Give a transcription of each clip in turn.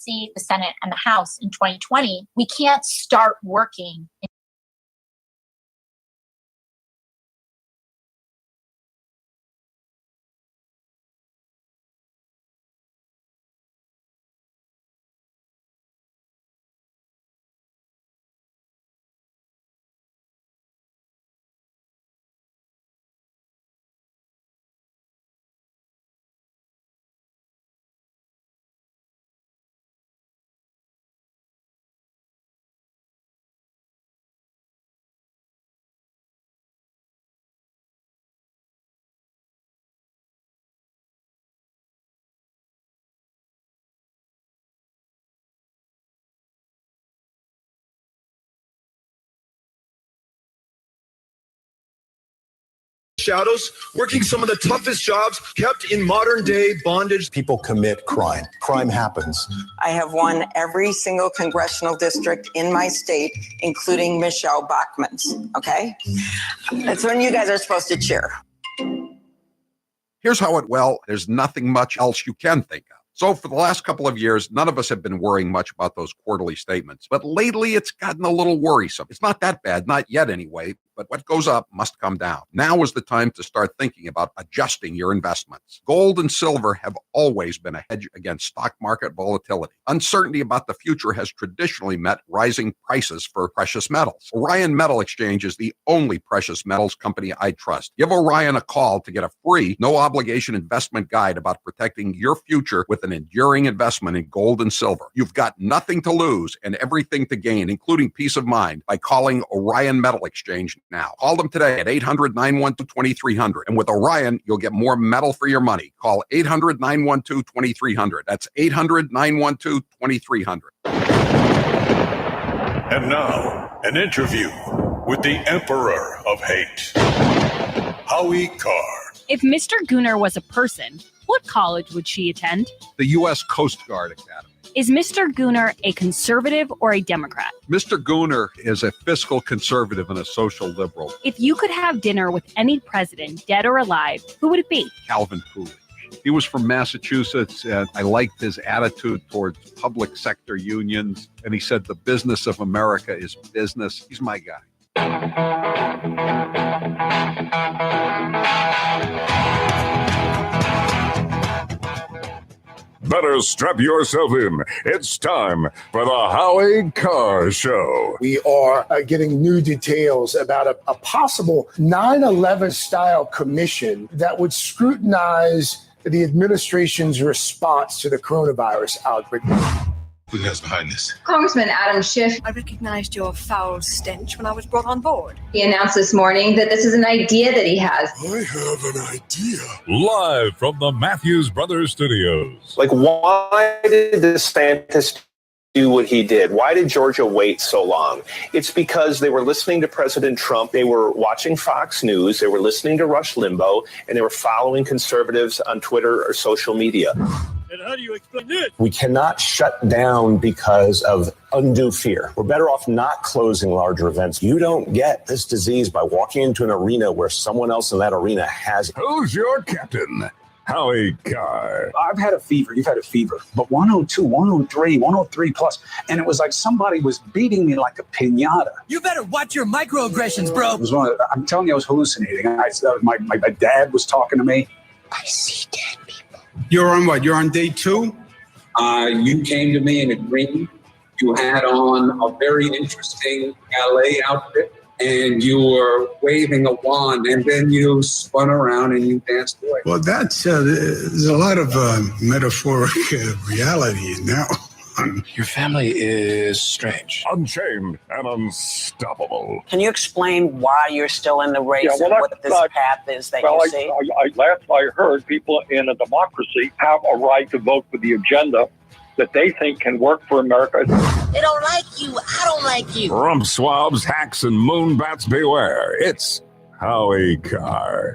see the Senate and the House in 2020, we can't start working. Shadows, working some of the toughest jobs, kept in modern day bondage. People commit crime. Crime happens. I have won every single congressional district in my state, including Michelle Bachmann's. Okay? That's when you guys are supposed to cheer. Here's how there's nothing much else you can think of. So for the last couple of years, none of us have been worrying much about those quarterly statements. But lately, it's gotten a little worrisome. It's not that bad, not yet anyway, but what goes up must come down. Now is the time to start thinking about adjusting your investments. Gold and silver have always been a hedge against stock market volatility. Uncertainty about the future has traditionally meant rising prices for precious metals. Orion Metal Exchange is the only precious metals company I trust. Give Orion a call to get a free, no-obligation investment guide about protecting your future with an enduring investment in gold and silver. You've got nothing to lose and everything to gain, including peace of mind, by calling Orion Metal Exchange now. Call them today at 800-912-2300. And with Orion, you'll get more metal for your money. Call 800-912-2300. That's 800-912-2300. And now, an interview with the Emperor of Hate, Howie Carr. If Mr. Gooner was a person, what college would she attend? The U.S. Coast Guard Academy. Is Mr. Gooner a conservative or a Democrat? Mr. Gooner is a fiscal conservative and a social liberal. If you could have dinner with any president, dead or alive, who would it be? Calvin Coolidge. He was from Massachusetts, and I liked his attitude towards public sector unions. And he said, the business of America is business. He's my guy. Better strap yourself in. It's time for the Howie Carr Show. We are getting new details about a possible 9/11 style commission that would scrutinize the administration's response to the coronavirus outbreak. Who knows behind this? Congressman Adam Schiff. I recognized your foul stench when I was brought on board. He announced this morning that this is an idea that he has. I have an idea. Live from the Matthews Brothers Studios. Like, why did DeSantis do what he did? Why did Georgia wait so long? It's because they were listening to President Trump. They were watching Fox News. They were listening to Rush Limbaugh, and they were following conservatives on Twitter or social media. And how do you explain this? We cannot shut down because of undue fear. We're better off not closing larger events. You don't get this disease by walking into an arena where someone else in that arena has it. Who's your captain? Howie Carr. I've had a fever. You've had a fever. But 102, 103, 103 plus. And it was like somebody was beating me like a piñata. You better watch your microaggressions, bro. It was I'm telling you, I was hallucinating. My dad was talking to me. I see dead people. You're on what? You're on day 2? You came to me in a dream. You had on a very interesting ballet outfit, and you were waving a wand, and then you spun around and you danced away. Well, that's there's a lot of metaphoric reality in that one. Your family is strange. Unchained and unstoppable. Can you explain why you're still in the race and what this path is that you see? Last I heard, people in a democracy have a right to vote for the agenda that they think can work for America. They don't like you. I don't like you. Rump swabs, hacks, and moonbats beware. It's Howie Carr.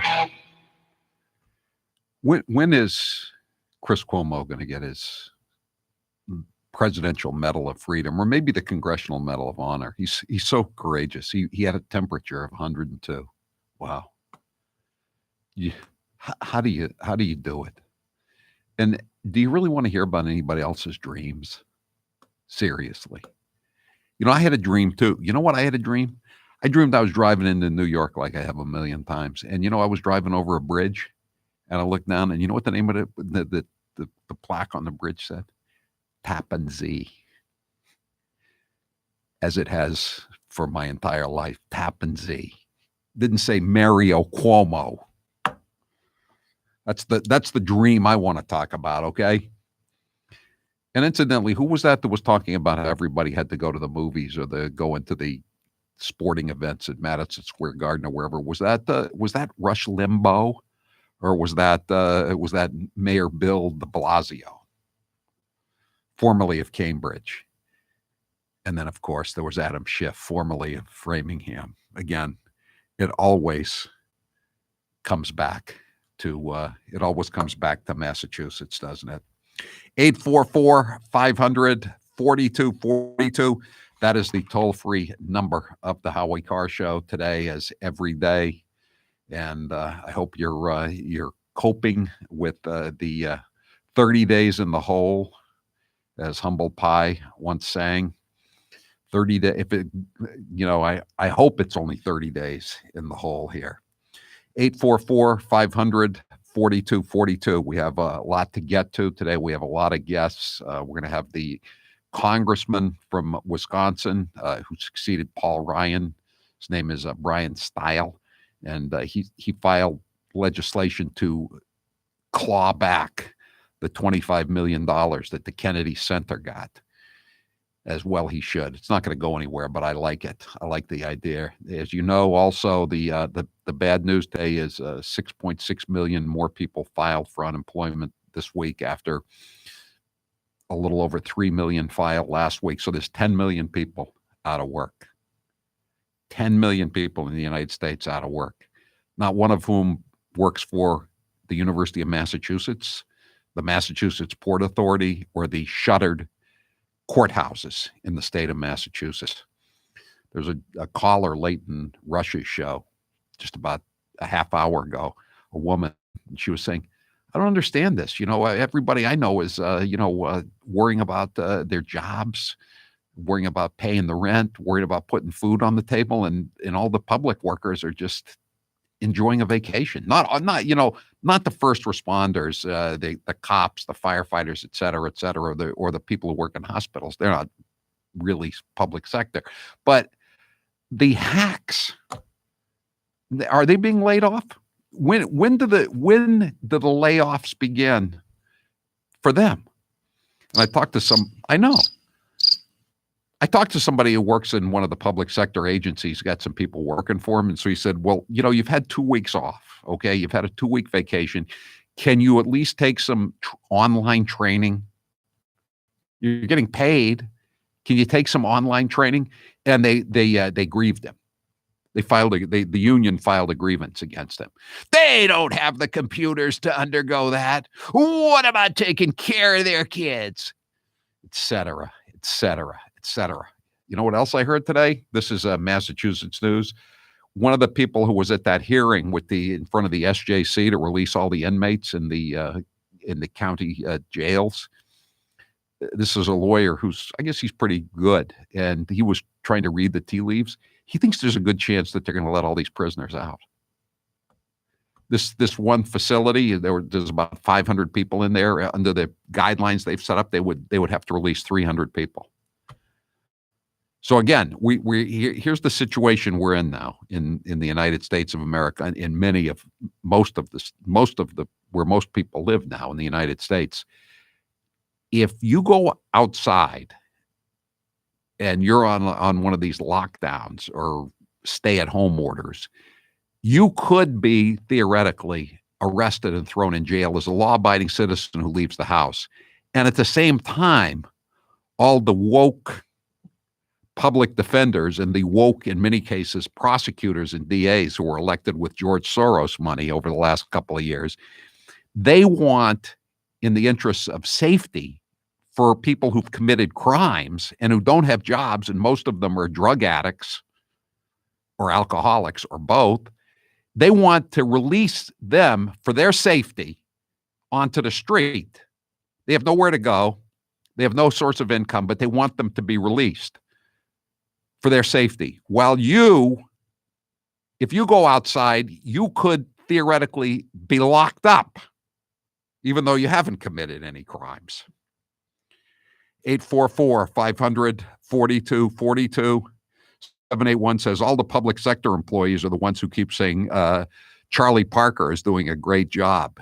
When is Chris Cuomo going to get his Presidential Medal of Freedom, or maybe the Congressional Medal of Honor? He's so courageous. He had a temperature of 102. Wow. How do you do it? And do you really want to hear about anybody else's dreams? Seriously. You know, I had a dream too. You know what? I had a dream. I dreamed I was driving into New York like I have a million times. And, you know, I was driving over a bridge and I looked down and you know what the name of the plaque on the bridge said? Tappan Zee. As it has for my entire life, Tappan Zee. Didn't say Mario Cuomo. That's the dream I want to talk about, okay? And incidentally, who was that was talking about how everybody had to go to the movies or go into the sporting events at Madison Square Garden or wherever? Was that Rush Limbaugh, or was that Mayor Bill de Blasio, formerly of Cambridge? And then, of course, there was Adam Schiff, formerly of Framingham. Again, it always comes back to Massachusetts, doesn't it? 844-500-4242. That is the toll-free number of the Howie Carr Show today, as every day. And I hope you're coping with the 30 days in the hole, as Humble Pie once sang. 30 days. If it, you know, I hope it's only 30 days in the hole here. 844-500-4242. We have a lot to get to today. We have a lot of guests. We're going to have the congressman from Wisconsin who succeeded Paul Ryan. His name is Brian Stile, and he filed legislation to claw back the $25 million that the Kennedy Center got. As well he should. It's not going to go anywhere, but I like it. I like the idea. As you know, also the bad news day is 6.6 million more people filed for unemployment this week after a little over 3 million filed last week. So there's 10 million people out of work. 10 million people in the United States out of work, not one of whom works for the University of Massachusetts, the Massachusetts Port Authority, or the shuttered courthouses in the state of Massachusetts. There's a caller late in Rush's show, just about a half hour ago, a woman, and she was saying, I don't understand this. You know, everybody I know is, worrying about their jobs, worrying about paying the rent, worried about putting food on the table, and all the public workers are just enjoying a vacation. Not the first responders, the cops, the firefighters, et cetera, or the people who work in hospitals. They're not really public sector. But the hacks, are they being laid off? When do the layoffs begin for them? And I talked to somebody who works in one of the public sector agencies, got some people working for him. And so he said, well, you know, you've had 2 weeks off. Okay. You've had a 2-week vacation. Can you at least take some online training? You're getting paid. Can you take some online training? And they grieved him. The union filed a grievance against him. They don't have the computers to undergo that. What about taking care of their kids? Et cetera, et cetera, et cetera. You know what else I heard today? This is Massachusetts news. One of the people who was at that hearing in front of the SJC to release all the inmates in the county jails. This is a lawyer I guess he's pretty good, and he was trying to read the tea leaves. He thinks there's a good chance that they're going to let all these prisoners out. This one facility, there's about 500 people in there. Under the guidelines they've set up, they would have to release 300 people. So again, here's the situation we're in now in the United States of America, in most of where most people live now in the United States. If you go outside and you're on one of these lockdowns or stay-at-home orders, you could be theoretically arrested and thrown in jail as a law-abiding citizen who leaves the house. And at the same time, all the woke public defenders and the woke, in many cases, prosecutors and DAs who were elected with George Soros money over the last couple of years, they want, in the interests of safety for people who've committed crimes and who don't have jobs, and most of them are drug addicts or alcoholics or both, they want to release them for their safety onto the street. They have nowhere to go. They have no source of income, but they want them to be released for their safety. While if you go outside, you could theoretically be locked up, even though you haven't committed any crimes. 844-500-4242. 781 says all the public sector employees are the ones who keep saying Charlie Parker is doing a great job.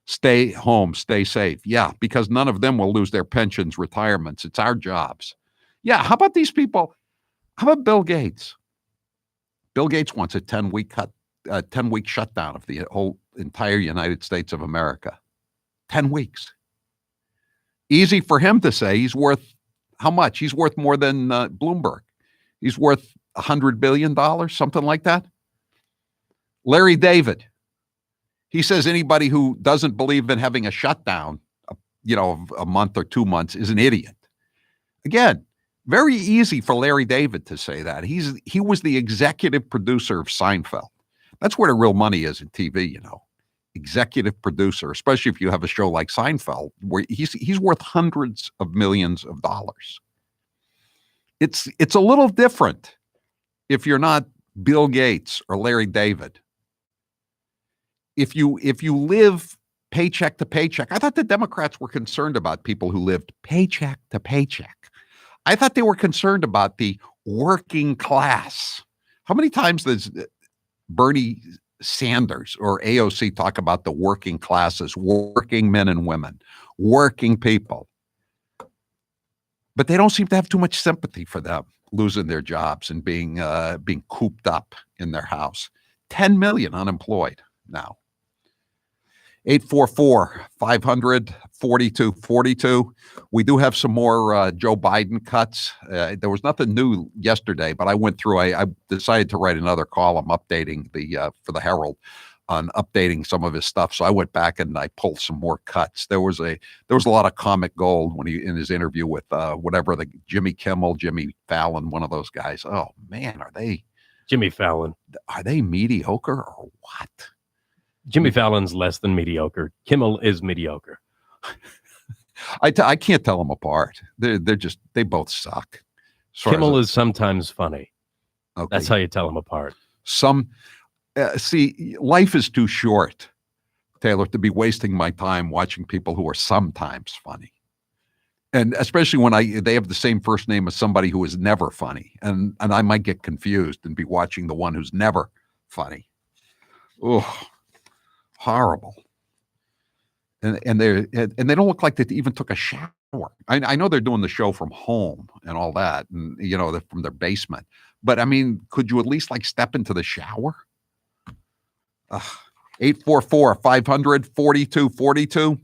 Stay home, stay safe. Yeah, because none of them will lose their pensions, retirements. It's our jobs. Yeah, how about these people? How about Bill Gates? Bill Gates wants a 10-week shutdown of the whole entire United States of America. 10 weeks. Easy for him to say. He's worth how much? He's worth more than Bloomberg. He's worth $100 billion, something like that. Larry David. He says anybody who doesn't believe in having a shutdown, a month or 2 months is an idiot. Again, very easy for Larry David to say that. He was the executive producer of Seinfeld. That's where the real money is in TV, executive producer, especially if you have a show like Seinfeld, where he's worth hundreds of millions of dollars. It's a little different if you're not Bill Gates or Larry David. If you live paycheck to paycheck, I thought the Democrats were concerned about people who lived paycheck to paycheck. I thought they were concerned about the working class. How many times does Bernie Sanders or AOC talk about the working classes, working men and women, working people? But they don't seem to have too much sympathy for them losing their jobs and being cooped up in their house. 10 million unemployed now. 844-500-4242. We do have some more Joe Biden cuts. There was nothing new yesterday, but I went through. I decided to write another column updating for the Herald on updating some of his stuff. So I went back and I pulled some more cuts. There was a lot of comic gold when in his interview with the Jimmy Kimmel, Jimmy Fallon, one of those guys. Oh man, Jimmy Fallon? Are they mediocre or what? Jimmy Fallon's less than mediocre. Kimmel is mediocre. I can't tell them apart. They both suck. Kimmel is sometimes funny. Okay. That's how you tell them apart. See, life is too short, Taylor, to be wasting my time watching people who are sometimes funny. And especially when they have the same first name as somebody who is never funny. And I might get confused and be watching the one who's never funny. Oh, horrible. And they don't look like they even took a shower. I know they're doing the show from home and all that, and from their basement. But I mean, could you at least step into the shower? 844-500-4242.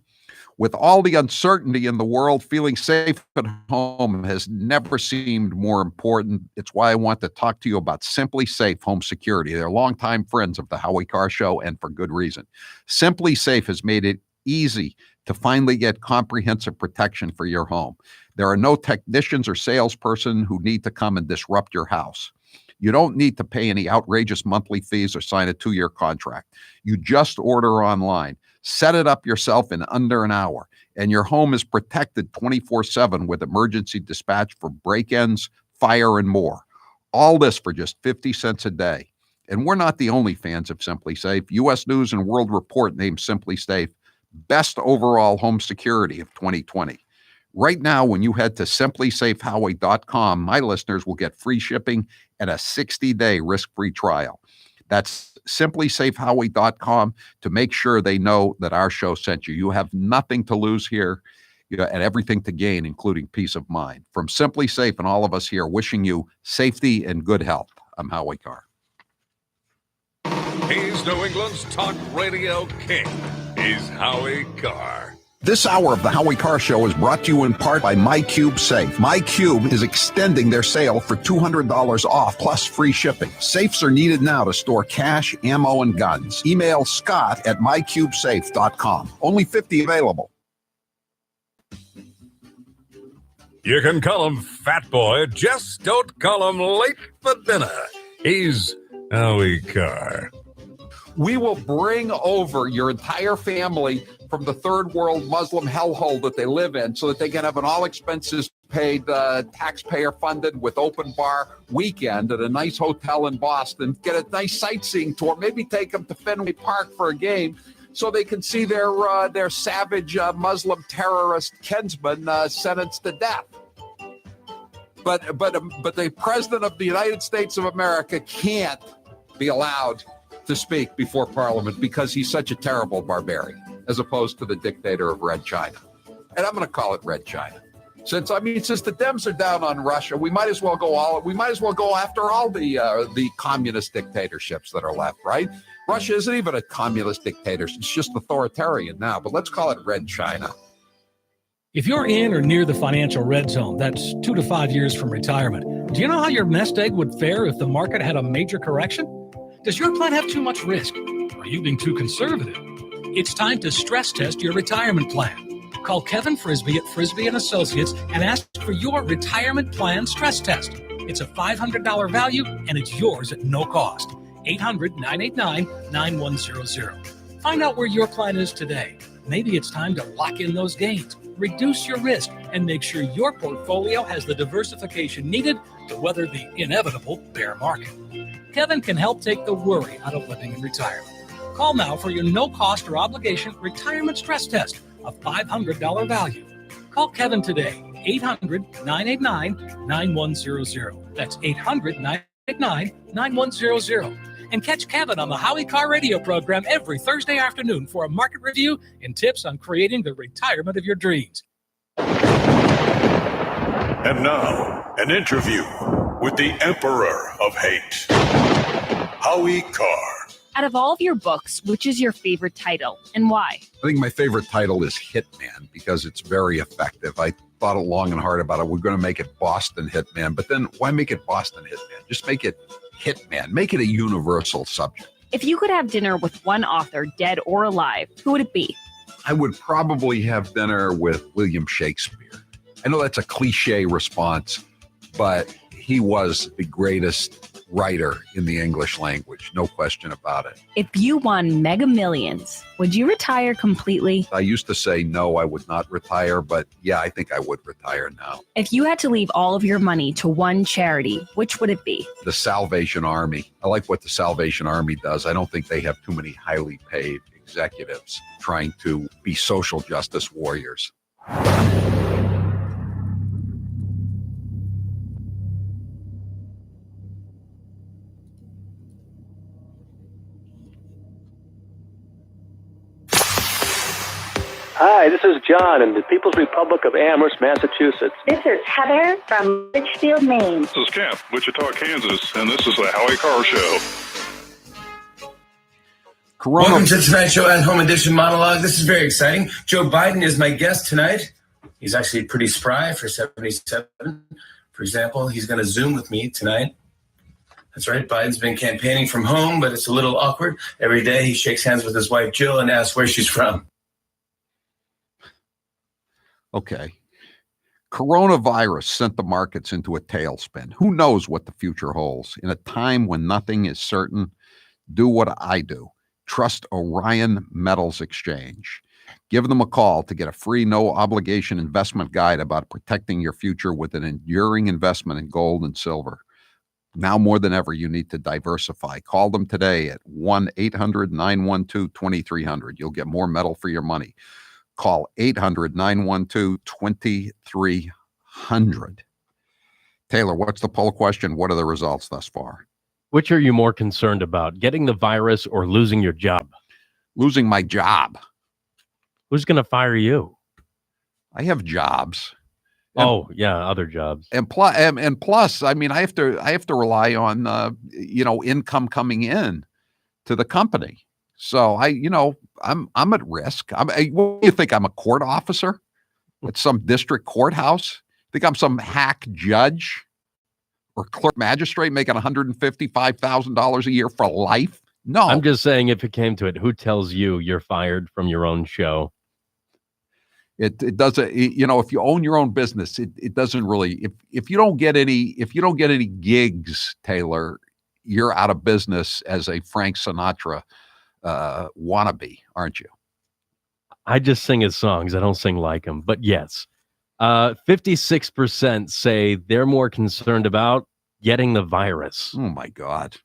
With all the uncertainty in the world, feeling safe at home has never seemed more important. It's why I want to talk to you about Simply Safe Home Security. They're longtime friends of the Howie Carr Show, and for good reason. Simply Safe has made it easy to finally get comprehensive protection for your home. There are no technicians or salesperson who need to come and disrupt your house. You don't need to pay any outrageous monthly fees or sign a 2-year contract. You just order online, set it up yourself in under an hour, and your home is protected 24/7 with emergency dispatch for break-ins, fire, and more. All this for just 50 cents a day. And we're not the only fans of Simply Safe. U.S. News and World Report named Simply Safe best overall home security of 2020. Right now, when you head to simplysafehowie.com, my listeners will get free shipping and a 60-day risk-free trial. That's simplysafehowie.com to make sure they know that our show sent you. You have nothing to lose here, and everything to gain, including peace of mind. From Simply Safe and all of us here, wishing you safety and good health. I'm Howie Carr. He's New England's talk radio king. He's Howie Carr. This hour of the Howie Carr Show is brought to you in part by MyCube Safe. MyCube is extending their sale for $200 off plus free shipping. Safes are needed now to store cash, ammo, and guns. Email Scott at mycubesafe.com. Only 50 available. You can call him Fat Boy, just don't call him late for dinner. He's Howie Carr. We will bring over your entire family from the third world Muslim hellhole that they live in so that they can have an all expenses paid, taxpayer funded with open bar weekend at a nice hotel in Boston, get a nice sightseeing tour, maybe take them to Fenway Park for a game so they can see their savage Muslim terrorist kinsman sentenced to death. But the president of the United States of America can't be allowed to speak before Parliament because he's such a terrible barbarian, as opposed to the dictator of Red China. And I'm going to call it Red China. Since the Dems are down on Russia, we might as well go after all the communist dictatorships that are left, right? Russia isn't even a communist dictatorship; it's just authoritarian now. But let's call it Red China. If you're in or near the financial red zone, that's 2 to 5 years from retirement. Do you know how your nest egg would fare if the market had a major correction? Does your plan have too much risk? Are you being too conservative? It's time to stress test your retirement plan. Call Kevin Frisbee at Frisbee & Associates and ask for your retirement plan stress test. It's a $500 value and it's yours at no cost. 800-989-9100. Find out where your plan is today. Maybe it's time to lock in those gains, reduce your risk, and make sure your portfolio has the diversification needed to weather the inevitable bear market. Kevin can help take the worry out of living in retirement. Call now for your no-cost or obligation retirement stress test, a $500 value. Call Kevin today, 800-989-9100. That's 800-989-9100. And catch Kevin on the Howie Carr radio program every Thursday afternoon for a market review and tips on creating the retirement of your dreams. And now, an interview with the Emperor of Hate, Howie Carr. Out of all of your books, which is your favorite title and why? I think my favorite title is Hitman because it's very effective. I thought long and hard about it. We're going to make it Boston Hitman, but then why make it Boston Hitman? Just make it Hitman. Make it a universal subject. If you could have dinner with one author, dead or alive, who would it be? I would probably have dinner with William Shakespeare. I know that's a cliche response, but he was the greatest writer in the English language, no question about it. If you won Mega Millions, would you retire completely? I used to say no, I would not retire, but yeah, I think I would retire now. If you had to leave all of your money to one charity, which would it be? The Salvation Army. I like what the Salvation Army does. I don't think they have too many highly paid executives trying to be social justice warriors. Hi, this is John in the People's Republic of Amherst, Massachusetts. This is Heather from Litchfield, Maine. This is Kent, Wichita, Kansas, and this is the Howie Carr Show. Welcome to tonight's show at Home Edition Monologue. This is very exciting. Joe Biden is my guest tonight. He's actually pretty spry for 77. For example, he's going to Zoom with me tonight. That's right. Biden's been campaigning from home, but it's a little awkward. Every day he shakes hands with his wife, Jill, and asks where she's from. Okay. Coronavirus sent the markets into a tailspin. Who knows what the future holds? In a time when nothing is certain, do what I do. Trust Orion Metals Exchange. Give them a call to get a free, no-obligation investment guide about protecting your future with an enduring investment in gold and silver. Now more than ever, you need to diversify. Call them today at 1-800-912-2300. You'll get more metal for your money. Call 800-912-2300. Taylor, what's the poll question? What are the results thus far? Which are you more concerned about, getting the virus or losing your job? Losing my job. Who's going to fire you? I have jobs. Oh, yeah, other jobs. And plus, I mean, I have to rely on income coming in to the company. So I'm at risk. What do you think? I'm a court officer at some district courthouse? Think I'm some hack judge or clerk magistrate making $155,000 a year for life? No. I'm just saying, if it came to it, who tells you you're fired from your own show? It doesn't, if you own your own business, it doesn't really, if you don't get any gigs, Taylor, you're out of business as a Frank Sinatra wannabe, aren't you? I just sing his songs. I don't sing like him. But yes, 56% say they're more concerned about getting the virus. Oh, my God.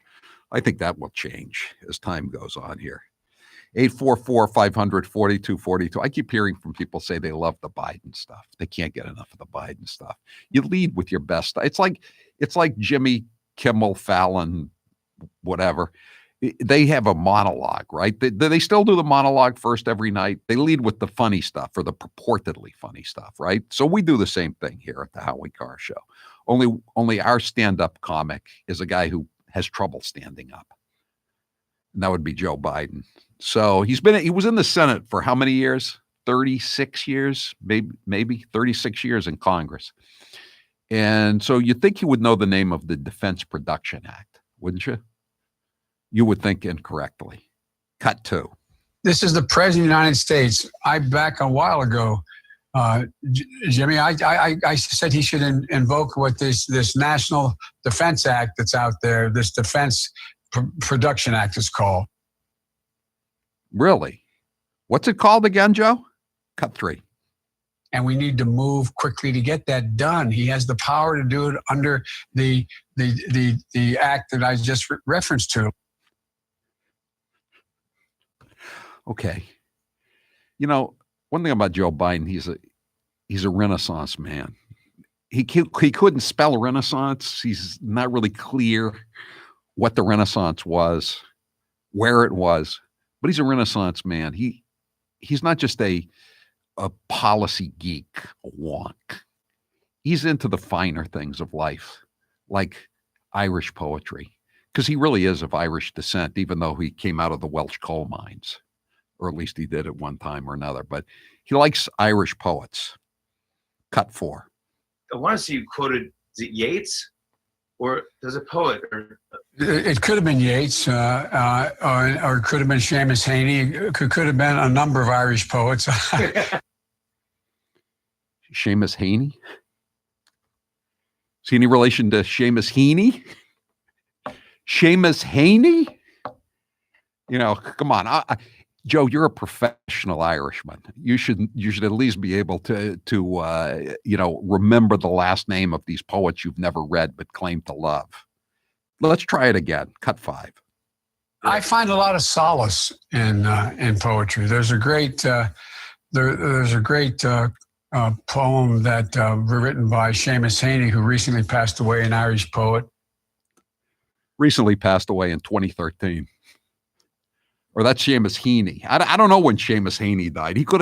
I think that will change as time goes on here. 844-500-4242. I keep hearing from people say they love the Biden stuff. They can't get enough of the Biden stuff. You lead with your best. It's like Jimmy Kimmel, Fallon, whatever. They have a monologue, right? They still do the monologue first every night. They lead with the funny stuff or the purportedly funny stuff, right? So we do the same thing here at the Howie Carr Show. Only our stand-up comic is a guy who has trouble standing up. And that would be Joe Biden. So he was in the Senate for how many years? 36 years, maybe 36 years in Congress. And so you'd think he would know the name of the Defense Production Act, wouldn't you? You would think incorrectly. Cut 2. This is the President of the United States. Back a while ago, Jimmy, I said he should invoke what this National Defense Act that's out there, this Defense Production Act is called. Really? What's it called again, Joe? Cut 3. And we need to move quickly to get that done. He has the power to do it under the act that I just referenced to. Okay. You know, one thing about Joe Biden, he's a Renaissance man. He couldn't spell Renaissance. He's not really clear what the Renaissance was, where it was, but he's a Renaissance man. He's not just a policy geek, a wonk. He's into the finer things of life, like Irish poetry, because he really is of Irish descent, even though he came out of the Welsh coal mines, or at least he did at one time or another. But he likes Irish poets. Cut 4. I want to see you quoted, is it Yeats? Or does a poet? It could have been Yeats, or it could have been Seamus Heaney. It could have been a number of Irish poets. Seamus Heaney? Is he any relation to Seamus Heaney? Seamus Heaney? You know, come on. Joe, you're a professional Irishman. You should at least be able to remember the last name of these poets you've never read but claim to love. Let's try it again. Cut 5. I find a lot of solace in poetry. There's a great poem that written by Seamus Heaney, who recently passed away, an Irish poet. Recently passed away in 2013. Or that's Seamus Heaney. I don't know when Seamus Heaney died. He could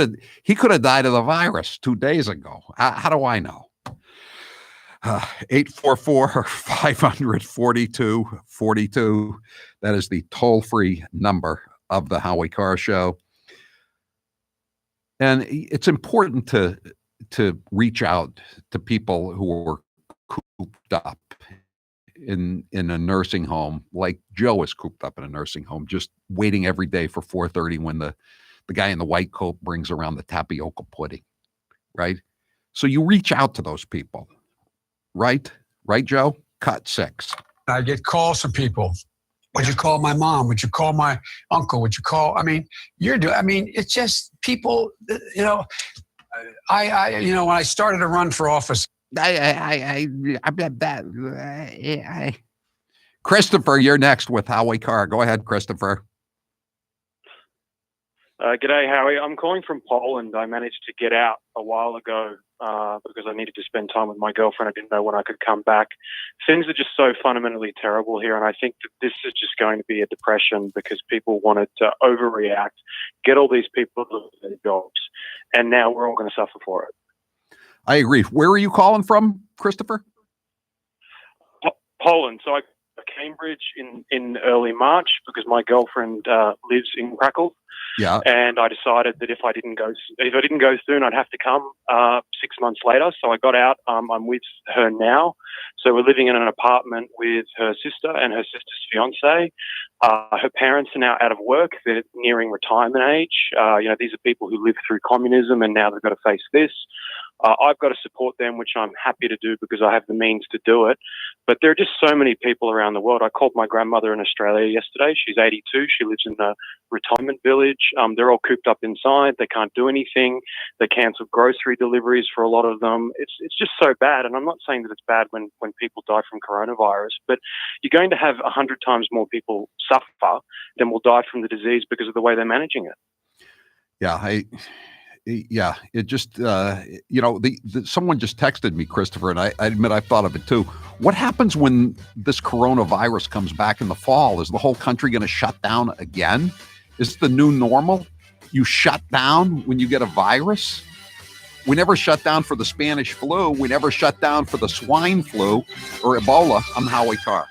have died of the virus 2 days ago. How do I know? 844-500-4242. That is the toll-free number of the Howie Carr Show. And it's important to reach out to people who are cooped up in a nursing home, like Joe is cooped up in a nursing home, just waiting every day for 4:30 when the guy in the white coat brings around the tapioca pudding, right? So you reach out to those people, right, Joe? Cut 6. I get calls from people. Would you call my mom? Would you call my uncle? Would you call? It's just people. When I started to run for office. Christopher, you're next with Howie Carr. Go ahead, Christopher. G'day, Howie. I'm calling from Poland. I managed to get out a while ago because I needed to spend time with my girlfriend. I didn't know when I could come back. Things are just so fundamentally terrible here, and I think that this is just going to be a depression because people wanted to overreact, get all these people to lose their jobs, and now we're all going to suffer for it. I agree. Where are you calling from, Christopher? Poland. So I Cambridge in early March because my girlfriend lives in Krakow. Yeah. And I decided that if I didn't go soon, I'd have to come 6 months later. So I got out. I'm with her now. So we're living in an apartment with her sister and her sister's fiance. Her parents are now out of work. They're nearing retirement age. These are people who lived through communism and now they've got to face this. I've got to support them, which I'm happy to do because I have the means to do it. But there are just so many people around the world. I called my grandmother in Australia yesterday. She's 82. She lives in a retirement village. They're all cooped up inside. They can't do anything. They cancelled grocery deliveries for a lot of them. It's just so bad. And I'm not saying that it's bad when people die from coronavirus, but you're going to have 100 times more people suffer than will die from the disease because of the way they're managing it. Yeah, it just, someone just texted me, Christopher, and I admit I thought of it too. What happens when this coronavirus comes back in the fall? Is the whole country going to shut down again? Is the new normal? You shut down when you get a virus? We never shut down for the Spanish flu. We never shut down for the swine flu or Ebola. I'm Howie Carr.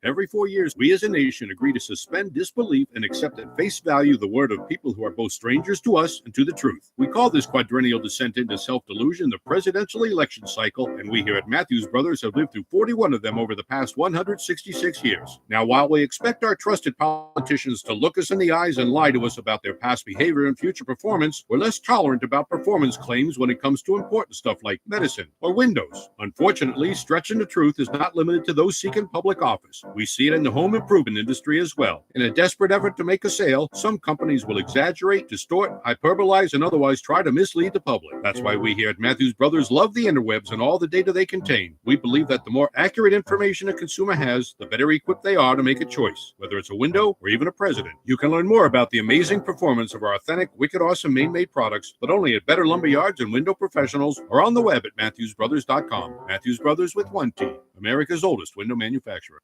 Every 4 years, we as a nation agree to suspend disbelief and accept at face value the word of people who are both strangers to us and to the truth. We call this quadrennial descent into self-delusion the presidential election cycle, and we here at Matthews Brothers have lived through 41 of them over the past 166 years. Now, while we expect our trusted politicians to look us in the eyes and lie to us about their past behavior and future performance, we're less tolerant about performance claims when it comes to important stuff like medicine or windows. Unfortunately, stretching the truth is not limited to those seeking public office. We see it in the home improvement industry as well. In a desperate effort to make a sale, some companies will exaggerate, distort, hyperbolize, and otherwise try to mislead the public. That's why we here at Matthews Brothers love the interwebs and all the data they contain. We believe that the more accurate information a consumer has, the better equipped they are to make a choice, whether it's a window or even a president. You can learn more about the amazing performance of our authentic, wicked awesome Maine-made products, but only at Better Lumberyards and Window Professionals or on the web at MatthewsBrothers.com. Matthews Brothers with one T, America's oldest window manufacturer.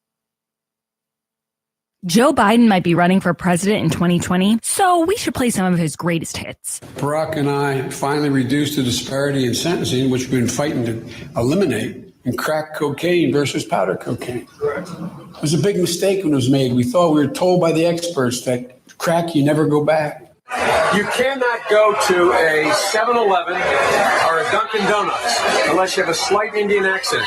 Joe Biden might be running for president in 2020, so we should play some of his greatest hits. Barack and I finally reduced the disparity in sentencing, which we've been fighting to eliminate, in crack cocaine versus powder cocaine. Correct. It was a big mistake when it was made. We thought we were told by the experts that crack, you never go back. You cannot go to a 7-Eleven or a Dunkin' Donuts unless you have a slight Indian accent.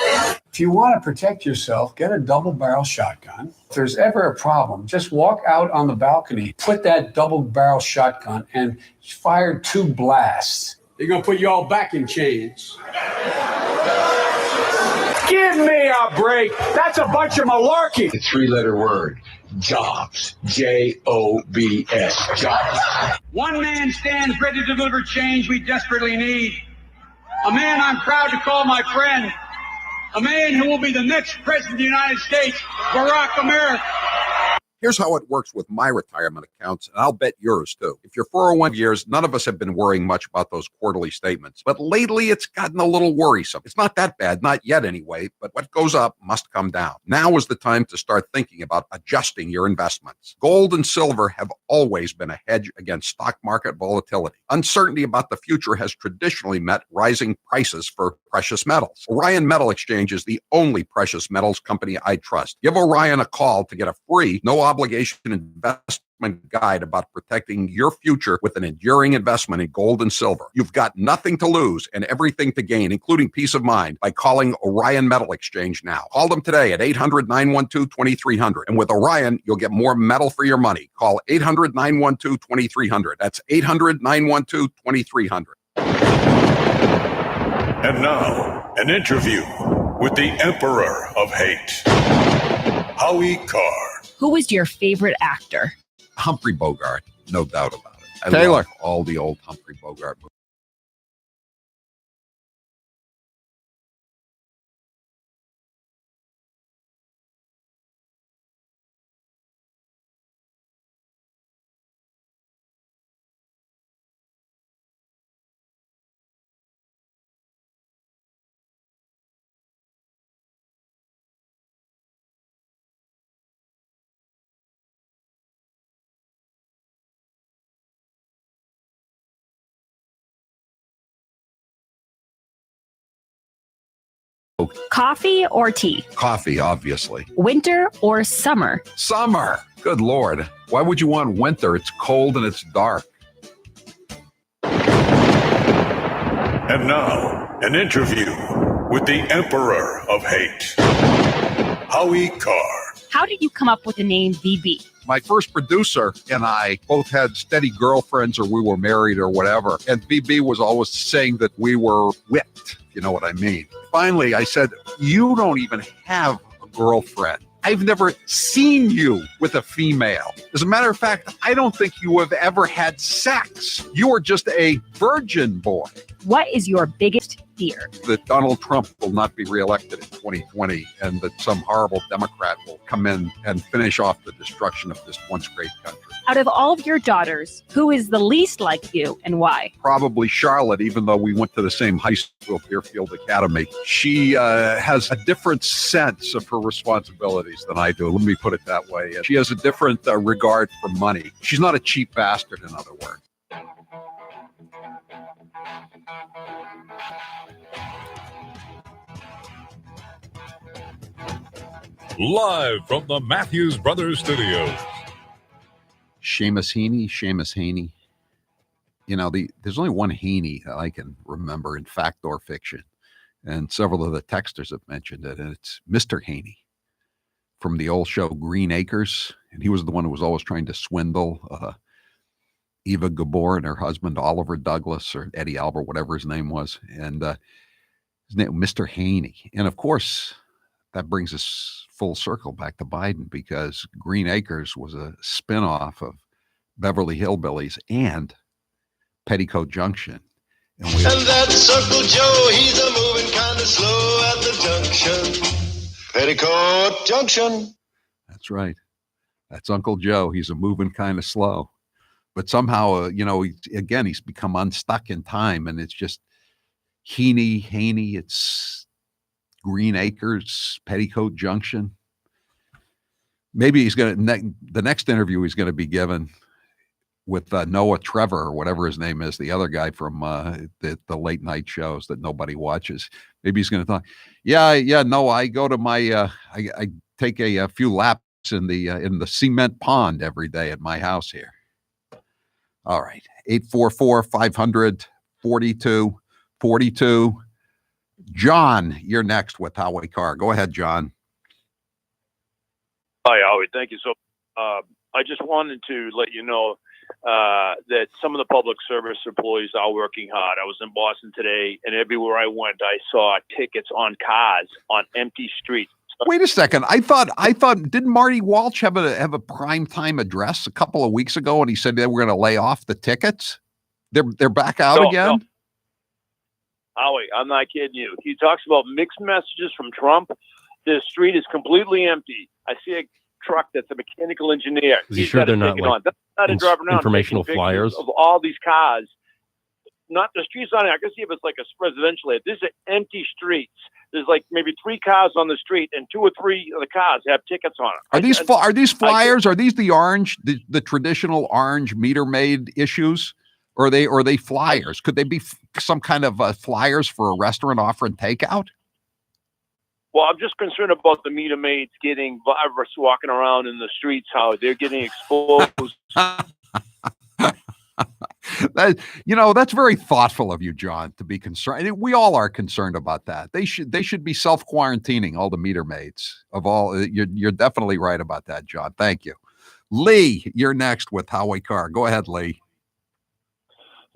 If you want to protect yourself, get a double-barrel shotgun. If there's ever a problem, just walk out on the balcony, put that double-barrel shotgun, and fire 2 blasts. They're going to put you all back in chains. Give me a break. That's a bunch of malarkey. The 3-letter word, jobs. J-O-B-S, jobs. One man stands ready to deliver change we desperately need. A man I'm proud to call my friend. A man who will be the next president of the United States, Barack America. Here's how it works with my retirement accounts, and I'll bet yours too. If you're 401 years, none of us have been worrying much about those quarterly statements. But lately, it's gotten a little worrisome. It's not that bad, not yet anyway, but what goes up must come down. Now is the time to start thinking about adjusting your investments. Gold and silver have always been a hedge against stock market volatility. Uncertainty about the future has traditionally met rising prices for precious metals. Orion Metal Exchange is the only precious metals company I trust. Give Orion a call to get a free, no obligation investment guide about protecting your future with an enduring investment in gold and silver. You've got nothing to lose and everything to gain, including peace of mind, by calling Orion Metal Exchange now. Call them today at 800-912-2300. And with Orion, you'll get more metal for your money. Call 800-912-2300. That's 800-912-2300. And now, an interview with the Emperor of Hate, Howie Carr. Who was your favorite actor? Humphrey Bogart, no doubt about it. I Taylor. love all the old Humphrey Bogart movies. Coffee or tea? Coffee, obviously. Winter or summer? Summer. Good Lord. Why would you want winter? It's cold and it's dark. And now, an interview with the Emperor of Hate, Howie Carr. How did you come up with the name VB? My first producer and I both had steady girlfriends, or we were married or whatever. And VB was always saying that we were whipped, if you know what I mean. finally, I said, you don't even have a girlfriend. I've never seen you with a female. As a matter of fact, I don't think you have ever had sex. You are just a virgin boy. What is your biggest fear? That Donald Trump will not be reelected in 2020 and that some horrible Democrat will come in and finish off the destruction of this once great country. Out of all of your daughters, who is the least like you and why? Probably Charlotte, even though we went to the same high school, Deerfield Academy. She has a different sense of her responsibilities than I do. Let me put it that way. She has a different regard for money. She's not a cheap bastard, in other words. Live from the Matthews Brothers Studios. Seamus Heaney. You know, there's only one Heaney that I can remember in fact or fiction. And several of the texters have mentioned it. And it's Mr. Heaney from the old show Green Acres. And he was the one who was always trying to swindle Eva Gabor and her husband, Oliver Douglas, or Eddie Albert, whatever his name was. And his name, Mr. Heaney. And of course, that brings us full circle back to Biden, because Green Acres was a spinoff of Beverly Hillbillies and Petticoat Junction. And that's Uncle Joe, he's a moving kind of slow at the junction. Petticoat Junction. That's right. That's Uncle Joe. He's a moving kind of slow. But somehow, he's become unstuck in time, and it's just Haney, it's Green Acres, Petticoat Junction. Maybe he's going to, the next interview he's going to be given with Noah Trevor, or whatever his name is, the other guy from the late night shows that nobody watches. Maybe he's going to talk. Yeah. No, I go to my, I take a few laps in the cement pond every day at my house here. All right. 844-500-4242. John, you're next with Howie Carr. Go ahead, John. Hi, Howie. Thank you. So I just wanted to let you know that some of the public service employees are working hard. I was in Boston today, and everywhere I went, I saw tickets on cars on empty streets. Wait a second. I thought didn't Marty Walsh have a prime time address a couple of weeks ago, and he said they were going to lay off the tickets? They're back out again? No. Howie, I'm not kidding you. He talks about mixed messages from Trump. The street is completely empty. I see a truck that's a mechanical engineer. Is he sure they're not like informational flyers of all these cars? Not the streets on it. I can see if it's like a presidential ad. These are empty streets. There's like maybe 3 cars on the street, and 2 or 3 of the cars have tickets on it. Are these flyers? Are these the orange, the traditional orange meter maid issues? Or are they flyers? Could they be some kind of flyers for a restaurant offering takeout? Well, I'm just concerned about the meter maids getting virus walking around in the streets, how they're getting exposed. That's very thoughtful of you, John, to be concerned. We all are concerned about that. They should be self-quarantining, all the meter maids of all. You're definitely right about that, John. Thank you. Lee, you're next with Howie Carr. Go ahead, Lee.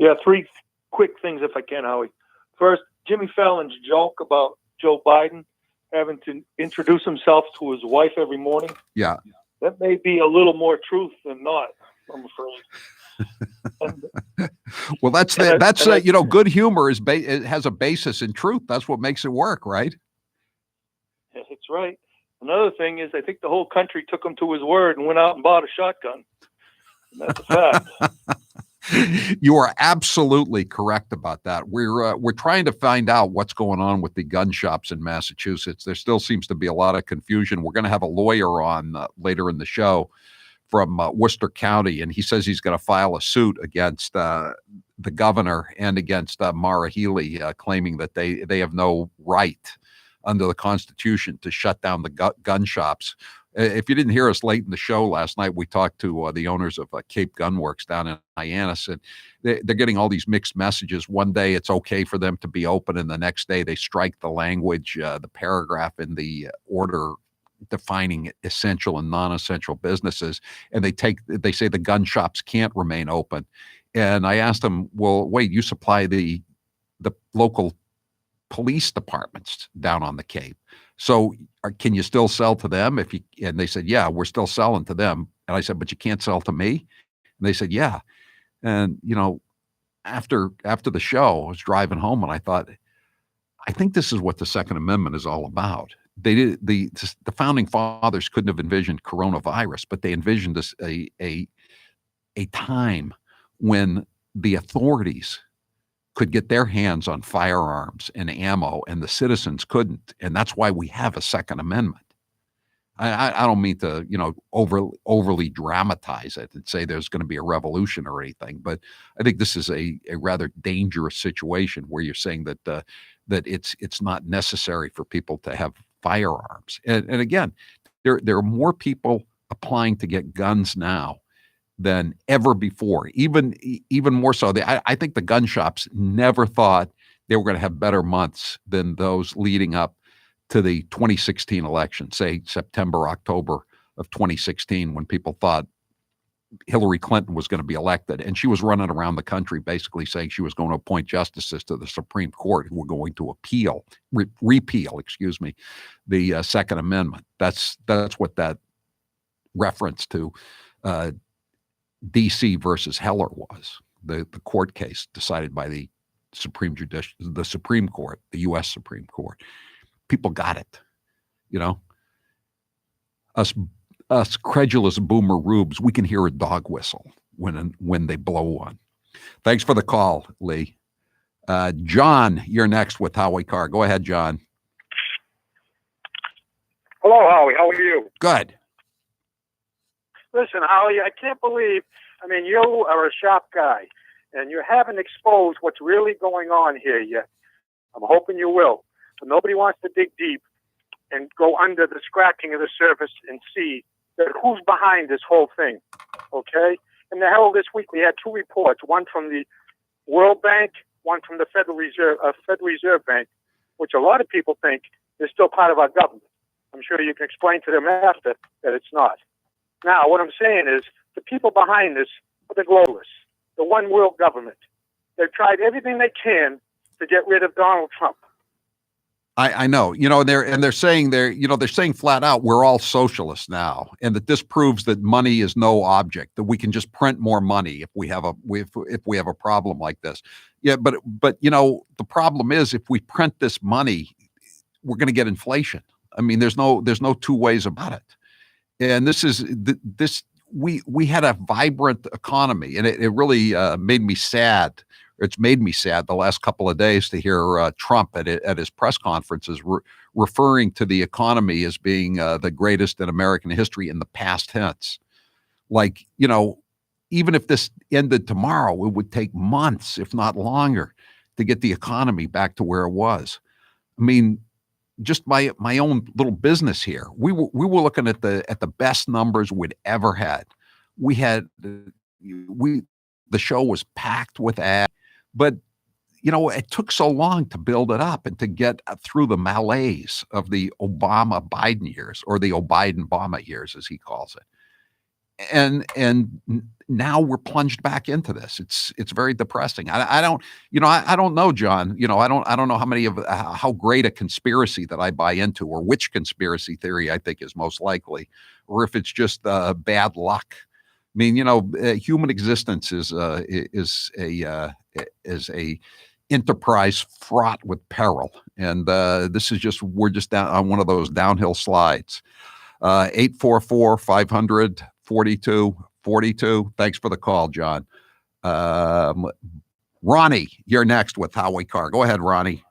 Yeah, 3 quick things if I can, Howie. First, Jimmy Fallon's joke about Joe Biden having to introduce himself to his wife every morning. Yeah. That may be a little more truth than not, I'm afraid. Well, good humor it has a basis in truth. That's what makes it work, right? Yeah, that's right. Another thing is, I think the whole country took him to his word and went out and bought a shotgun. And that's a fact. You are absolutely correct about that. We're trying to find out what's going on with the gun shops in Massachusetts. There still seems to be a lot of confusion. We're going to have a lawyer on later in the show from Worcester County, and he says he's going to file a suit against the governor and against Mara Healey, claiming that they have no right under the Constitution to shut down the gun shops. If you didn't hear us late in the show last night, we talked to the owners of Cape Gun Works down in Hyannis, and they're getting all these mixed messages. One day it's okay for them to be open, and the next day they strike the language, the paragraph in the order defining essential and non-essential businesses, and they say the gun shops can't remain open. And I asked them, well, wait, you supply the local police departments down on the Cape. So can you still sell to them? And they said, yeah, we're still selling to them. And I said, but you can't sell to me? And they said, yeah. And, after the show, I was driving home and I thought, I think this is what the Second Amendment is all about. The founding fathers couldn't have envisioned coronavirus, but they envisioned this a time when the authorities could get their hands on firearms and ammo and the citizens couldn't. And that's why we have a Second Amendment. I don't mean to, overly dramatize it and say there's going to be a revolution or anything, but I think this is a rather dangerous situation where you're saying that that it's not necessary for people to have firearms. And again, there are more people applying to get guns now than ever before. Even more so. I think the gun shops never thought they were going to have better months than those leading up to the 2016 election, say September, October of 2016, when people thought Hillary Clinton was going to be elected. And she was running around the country basically saying she was going to appoint justices to the Supreme Court who were going to repeal, the Second Amendment. That's what that reference to D.C. versus Heller was, the court case decided by the Supreme Court, the U.S. Supreme Court. People got it, Us credulous boomer rubes, we can hear a dog whistle when they blow one. Thanks for the call, Lee. John, you're next with Howie Carr. Go ahead, John. Hello, Howie. How are you? Good. Listen, Howie, I can't believe, you are a sharp guy, and you haven't exposed what's really going on here yet. I'm hoping you will. But nobody wants to dig deep and go under the scratching of the surface and see that who's behind this whole thing, okay? In the Herald this week, we had two reports, one from the World Bank, one from the Federal Reserve Bank, which a lot of people think is still part of our government. I'm sure you can explain to them after that it's not. Now, what I'm saying is the people behind this are the globalists, the one world government. They've tried everything they can to get rid of Donald Trump. I know, they're saying flat out, we're all socialists now, and that this proves that money is no object, that we can just print more money if we have a problem like this. Yeah, but the problem is if we print this money, we're going to get inflation. There's no two ways about it. And we had a vibrant economy, and it really made me sad. It's made me sad the last couple of days to hear Trump at his press conferences referring to the economy as being the greatest in American history in the past tense. Like, even if this ended tomorrow, it would take months, if not longer, to get the economy back to where it was. Just my own little business here. We were looking at the best numbers we'd ever had. The show was packed with ads. But, it took so long to build it up and to get through the malaise of the Obama-Biden years, or the O'Biden-Obama years, as he calls it. And now we're plunged back into this. It's very depressing. I don't know, John. I don't know how great a conspiracy that I buy into, or which conspiracy theory I think is most likely, or if it's just bad luck. Human existence is a enterprise fraught with peril, and we're just down on one of those downhill slides. 844-500-4242. Thanks for the call, John. Ronnie, you're next with Howie Carr. Go ahead, Ronnie.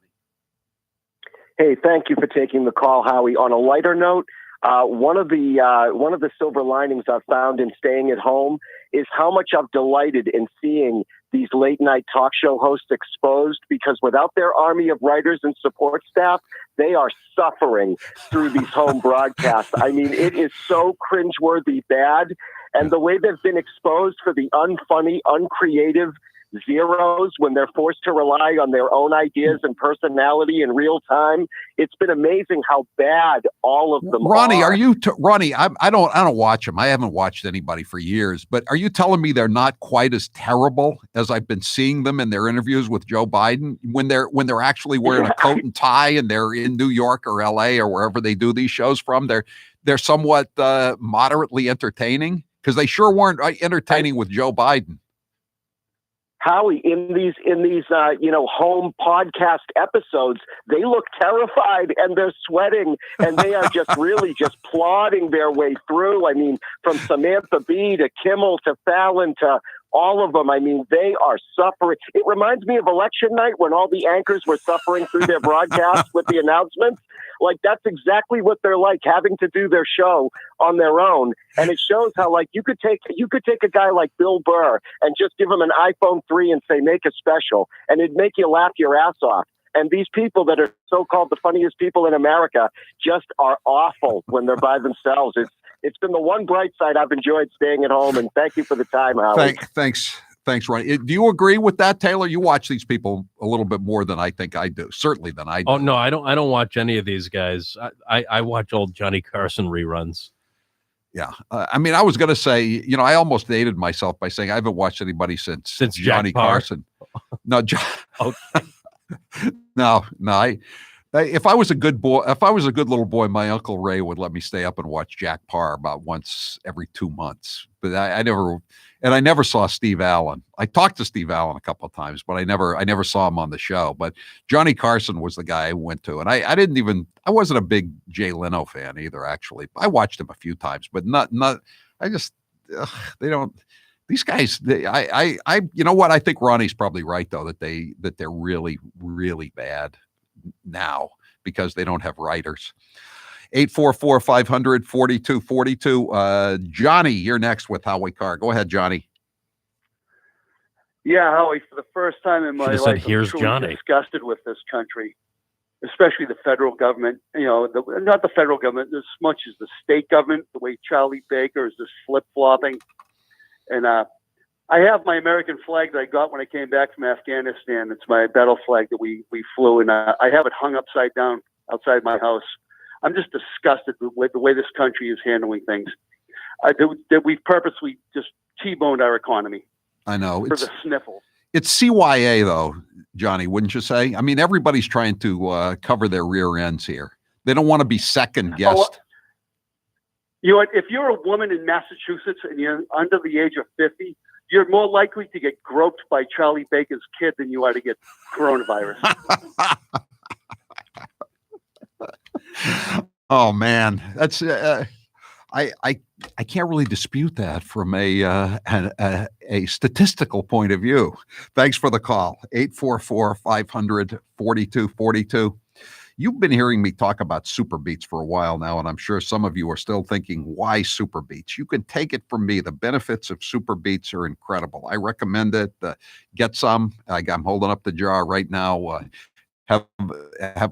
Hey, thank you for taking the call, Howie. On a lighter note, one of the silver linings I've found in staying at home is how much I've delighted in seeing these late night talk show hosts exposed, because without their army of writers and support staff, they are suffering through these home broadcasts. It is so cringeworthy bad. And the way they've been exposed for the unfunny, uncreative zeros when they're forced to rely on their own ideas and personality in real time. It's been amazing how bad all of them Ronnie, are. Ronnie, I don't watch them. I haven't watched anybody for years, but are you telling me they're not quite as terrible as I've been seeing them in their interviews with Joe Biden when they're actually wearing a coat and tie and they're in New York or LA or wherever they do these shows from? They're somewhat moderately entertaining, because they sure weren't entertaining with Joe Biden. Howie, in these home podcast episodes, they look terrified and they're sweating and they are just really just plodding their way through. I mean, from Samantha Bee to Kimmel to Fallon to all of them. I mean, they are suffering. It reminds me of election night when all the anchors were suffering through their broadcasts with the announcements. Like, that's exactly what they're like, having to do their show on their own. And it shows how, like, you could take a guy like Bill Burr and just give him an iPhone 3 and say, make a special, and it'd make you laugh your ass off. And these people that are so-called the funniest people in America just are awful when they're by themselves. It's been the one bright side I've enjoyed staying at home, and thank you for the time, Howie. Thanks, Ronnie. Do you agree with that, Taylor? You watch these people a little bit more than I think I do. Certainly than I do. Oh no, I don't watch any of these guys. I watch old Johnny Carson reruns. Yeah, I mean, I was going to say, I almost dated myself by saying I haven't watched anybody since Johnny Carson. No, no. If I was a good boy, if I was a good little boy, my Uncle Ray would let me stay up and watch Jack Parr about once every 2 months. But I never saw Steve Allen. I talked to Steve Allen a couple of times, but I never saw him on the show. But Johnny Carson was the guy I went to, and I wasn't a big Jay Leno fan either. Actually, I watched him a few times, but not. They don't. These guys, you know what? I think Ronnie's probably right though that they're really, really bad now because they don't have writers. 844-500-4242. Johnny, you're next with Howie Carr. Go ahead, Johnny. Yeah, Howie, for the first time in my life, I'm "Here's truly Johnny." disgusted with this country, especially the federal government. Not the federal government as much as the state government, the way Charlie Baker is just flip-flopping. And I have my American flag that I got when I came back from Afghanistan. It's my battle flag that we flew, and I have it hung upside down outside my house. I'm just disgusted with the way this country is handling things. That we've purposely just T-boned our economy. I know. For the sniffles. It's CYA, though, Johnny, wouldn't you say? I mean, everybody's trying to cover their rear ends here. They don't want to be second-guessed. You know what? If you're a woman in Massachusetts and you're under the age of 50, you're more likely to get groped by Charlie Baker's kid than you are to get coronavirus. Oh man, that's I can't really dispute that from a statistical point of view. Thanks for the call. 844-500-4242. You've been hearing me talk about SuperBeets for a while now, and I'm sure some of you are still thinking, why SuperBeets? You can take it from me. The benefits of SuperBeets are incredible. I recommend it. Get some. I'm holding up the jar right now. Have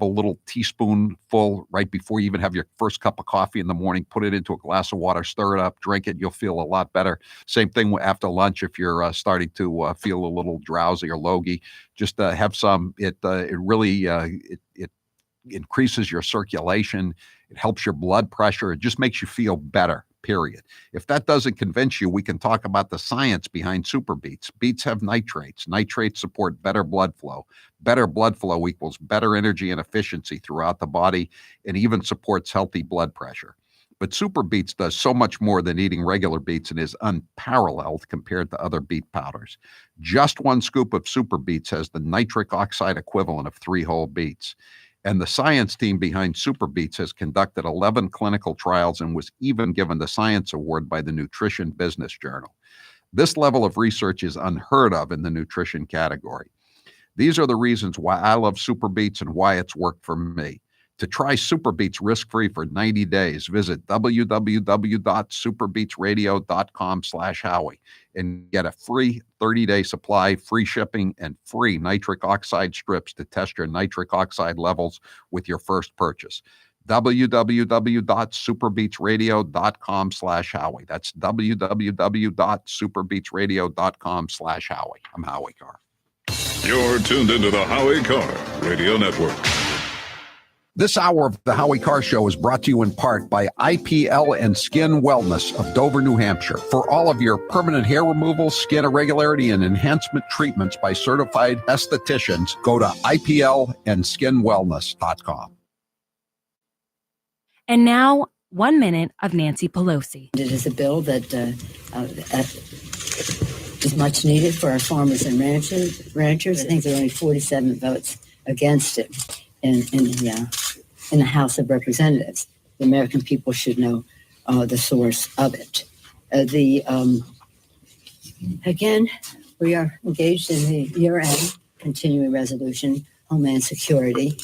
a little teaspoonful right before you even have your first cup of coffee in the morning. Put it into a glass of water, stir it up, drink it. You'll feel a lot better. Same thing after lunch if you're starting to feel a little drowsy or logy. Just have some. It really increases your circulation. It helps your blood pressure. It just makes you feel better, period. If that doesn't convince you, we can talk about the science behind SuperBeets. Beets have nitrates. Nitrates support better blood flow. Better blood flow equals better energy and efficiency throughout the body, and even supports healthy blood pressure. But SuperBeets does so much more than eating regular beets and is unparalleled compared to other beet powders. Just one scoop of SuperBeets has the nitric oxide equivalent of 3 whole beets. And the science team behind SuperBeets has conducted 11 clinical trials and was even given the Science Award by the Nutrition Business Journal. This level of research is unheard of in the nutrition category. These are the reasons why I love SuperBeets and why it's worked for me. To try SuperBeets risk-free for 90 days, visit www.superbeetsradio.com/Howie and get a free 30-day supply, free shipping, and free nitric oxide strips to test your nitric oxide levels with your first purchase. www.superbeetsradio.com/Howie. That's www.superbeetsradio.com/Howie. I'm Howie Carr. You're tuned into the Howie Carr Radio Network. This hour of the Howie Carr Show is brought to you in part by IPL and Skin Wellness of Dover, New Hampshire. For all of your permanent hair removal, skin irregularity, and enhancement treatments by certified estheticians, go to IPLandskinwellness.com. And now, 1 minute of Nancy Pelosi. It is a bill that is much needed for our farmers and ranchers. I think there are only 47 votes against it in the House of Representatives. The American people should know the source of it. Again, we are engaged in the year-end continuing resolution, Homeland Security.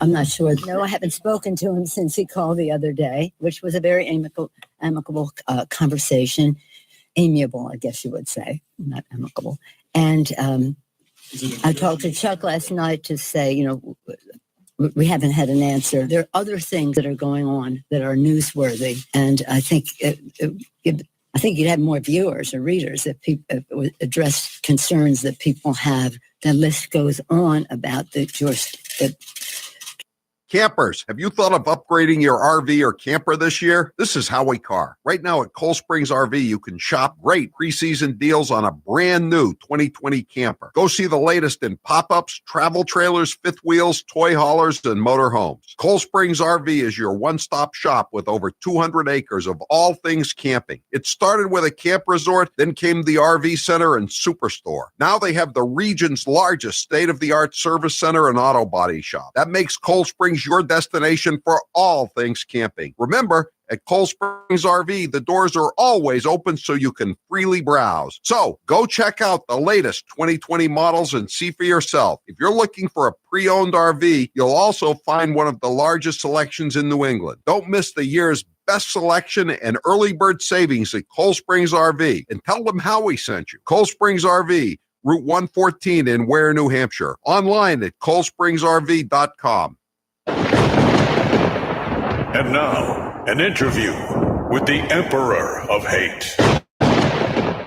I'm not sure. No, I haven't spoken to him since he called the other day, which was a very amicable conversation. Amiable, I guess you would say, not amicable. And I talked to Chuck last night to say, we haven't had an answer. There are other things that are going on that are newsworthy, and I think you'd have more viewers or readers if people address concerns that people have. The list goes on about the Campers, have you thought of upgrading your RV or camper this year? This is Howie Carr. Right now at Cold Springs RV, you can shop great preseason deals on a brand new 2020 camper. Go see the latest in pop-ups, travel trailers, fifth wheels, toy haulers, and motorhomes. Cold Springs RV is your one-stop shop with over 200 acres of all things camping. It started with a camp resort, then came the RV center and superstore. Now they have the region's largest state-of-the-art service center and auto body shop. That makes Cold Springs your destination for all things camping. Remember, at Cold Springs RV, the doors are always open so you can freely browse. So go check out the latest 2020 models and see for yourself. If you're looking for a pre-owned RV, you'll also find one of the largest selections in New England. Don't miss the year's best selection and early bird savings at Cold Springs RV, and tell them Howie sent you. Cold Springs RV, Route 114 in Ware, New Hampshire. Online at coldspringsrv.com. And now, an interview with the Emperor of Hate,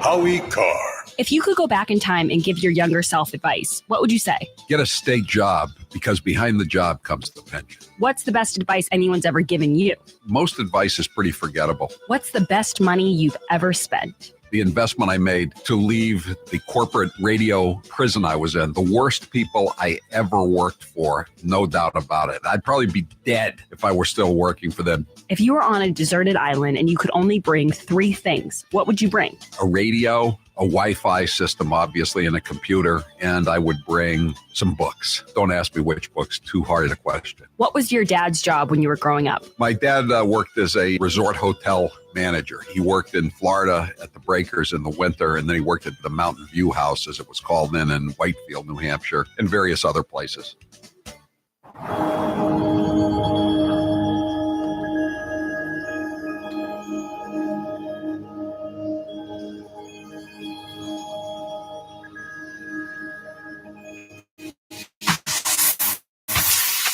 Howie Carr. If you could go back in time and give your younger self advice, what would you say? Get a state job, because behind the job comes the pension. What's the best advice anyone's ever given you? Most advice is pretty forgettable. What's the best money you've ever spent? The investment I made to leave the corporate radio prison I was in, the worst people I ever worked for, no doubt about it. I'd probably be dead if I were still working for them. If you were on a deserted island and you could only bring 3 things, what would you bring? A radio, a Wi-Fi system, obviously, and a computer, and I would bring some books. Don't ask me which books, too hard a question. What was your dad's job when you were growing up? My dad worked as a resort hotel manager. He worked in Florida at the Breakers in the winter, and then he worked at the Mountain View House, as it was called then, in Whitefield, New Hampshire, and various other places.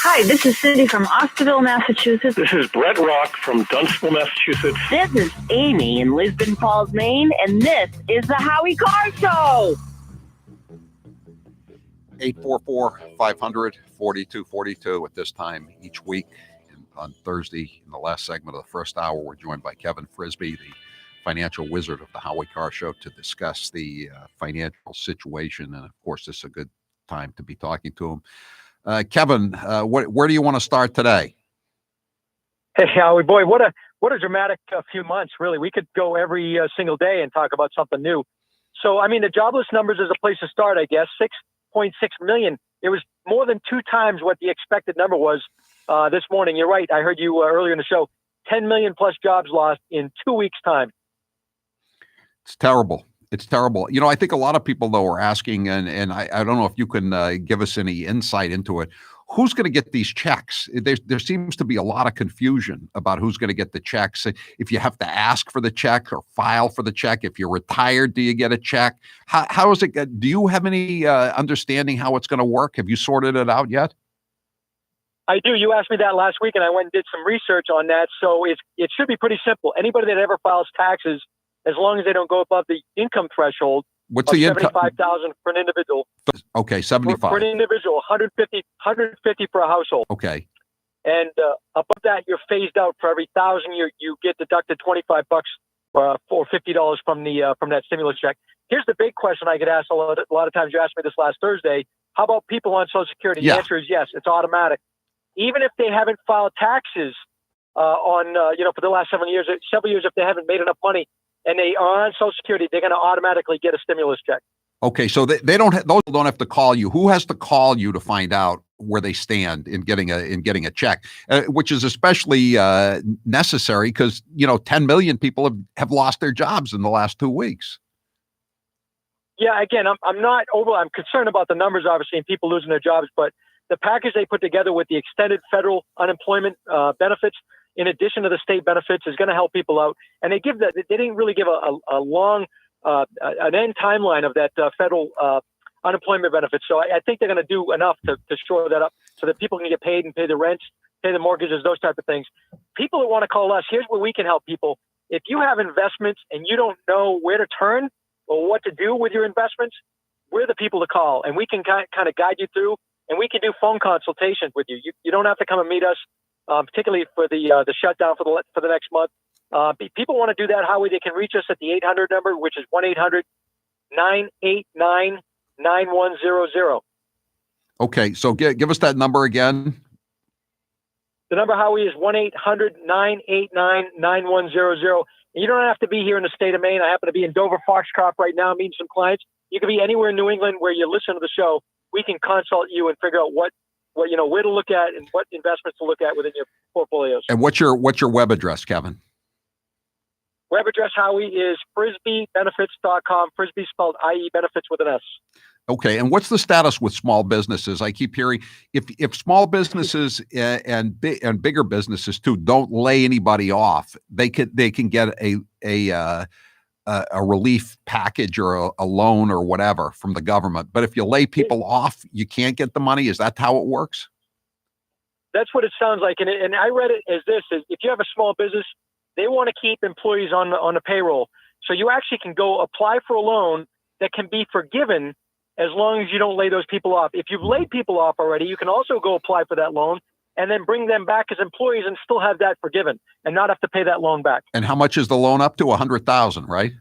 Hi, this is Cindy from Osterville, Massachusetts. This is Brett Rock from Dunstable, Massachusetts. This is Amy in Lisbon Falls, Maine, and this is the Howie Carr Show. 844-500-4242 at this time each week. And on Thursday, in the last segment of the first hour, we're joined by Kevin Frisbee, the financial wizard of the Howie Carr Show, to discuss the financial situation. And of course, this is a good time to be talking to him. Kevin, where do you want to start today? Hey, Howie, boy, what a dramatic few months, really. We could go every single day and talk about something new. So, I mean, the jobless numbers is a place to start, I guess. 6.6 million. It was more than 2 times what the expected number was this morning. You're right. I heard you earlier in the show. 10 million plus jobs lost in 2 weeks' time. It's terrible. It's terrible. You know, I think a lot of people, though, are asking, and I don't know if you can give us any insight into it. Who's going to get these checks? There seems to be a lot of confusion about who's going to get the checks. If you have to ask for the check or file for the check, if you're retired, do you get a check? How is it? Do you have any understanding how it's going to work? Have you sorted it out yet? I do. You asked me that last week, and I went and did some research on that. So it should be pretty simple. Anybody that ever files taxes, as long as they don't go above the income threshold, what's the income? $75,000 for an individual. Okay, 75 for an individual. 150 for a household. Okay. And above that, you're phased out. For every 1,000, you get deducted $25 or $50 from that stimulus check. Here's the big question I get asked a lot of times. You asked me this last Thursday. How about people on Social Security? Yeah. The answer is yes. It's automatic. Even if they haven't filed taxes for the last several years, if they haven't made enough money and they are on Social Security, they're going to automatically get a stimulus check. Okay, so they don't. Those don't have to call you. Who has to call you to find out where they stand in getting a check, which is especially necessary because 10 million people have lost their jobs in the last 2 weeks. Yeah, again, I'm concerned about the numbers, obviously, and people losing their jobs, but the package they put together with the extended federal unemployment benefits, in addition to the state benefits, is going to help people out. And they didn't really give a long an end timeline of that federal unemployment benefits. So I think they're going to do enough to shore that up so that people can get paid and pay the rents, pay the mortgages, those type of things. People that want to call us, here's where we can help people. If you have investments and you don't know where to turn or what to do with your investments, we're the people to call, and we can kind of guide you through, and we can do phone consultations with you. You don't have to come and meet us, particularly for the shutdown for the next month. People want to do that, Howie. They can reach us at the 800 number, which is 1-800-989-9100. Okay, so give us that number again. The number, Howie, is 1-800-989-9100. You don't have to be here in the state of Maine. I happen to be in Dover Foxcroft right now meeting some clients. You can be anywhere in New England where you listen to the show. We can consult you and figure out what where to look at and what investments to look at within your portfolios. And what's your web address, Kevin? Web address, Howie, is frisbeebenefits.com. Frisbee spelled IE, benefits with an S. Okay, and what's the status with small businesses? I keep hearing if small businesses and bigger businesses too don't lay anybody off, they can get a relief package or a loan or whatever from the government. But if you lay people off, you can't get the money. Is that how it works? That's what it sounds like. And I read it as this: if you have a small business, they want to keep employees on the payroll, so you actually can go apply for a loan that can be forgiven as long as you don't lay those people off. If you've laid people off already, you can also go apply for that loan and then bring them back as employees and still have that forgiven and not have to pay that loan back. And how much is the loan up to? 100,000, right?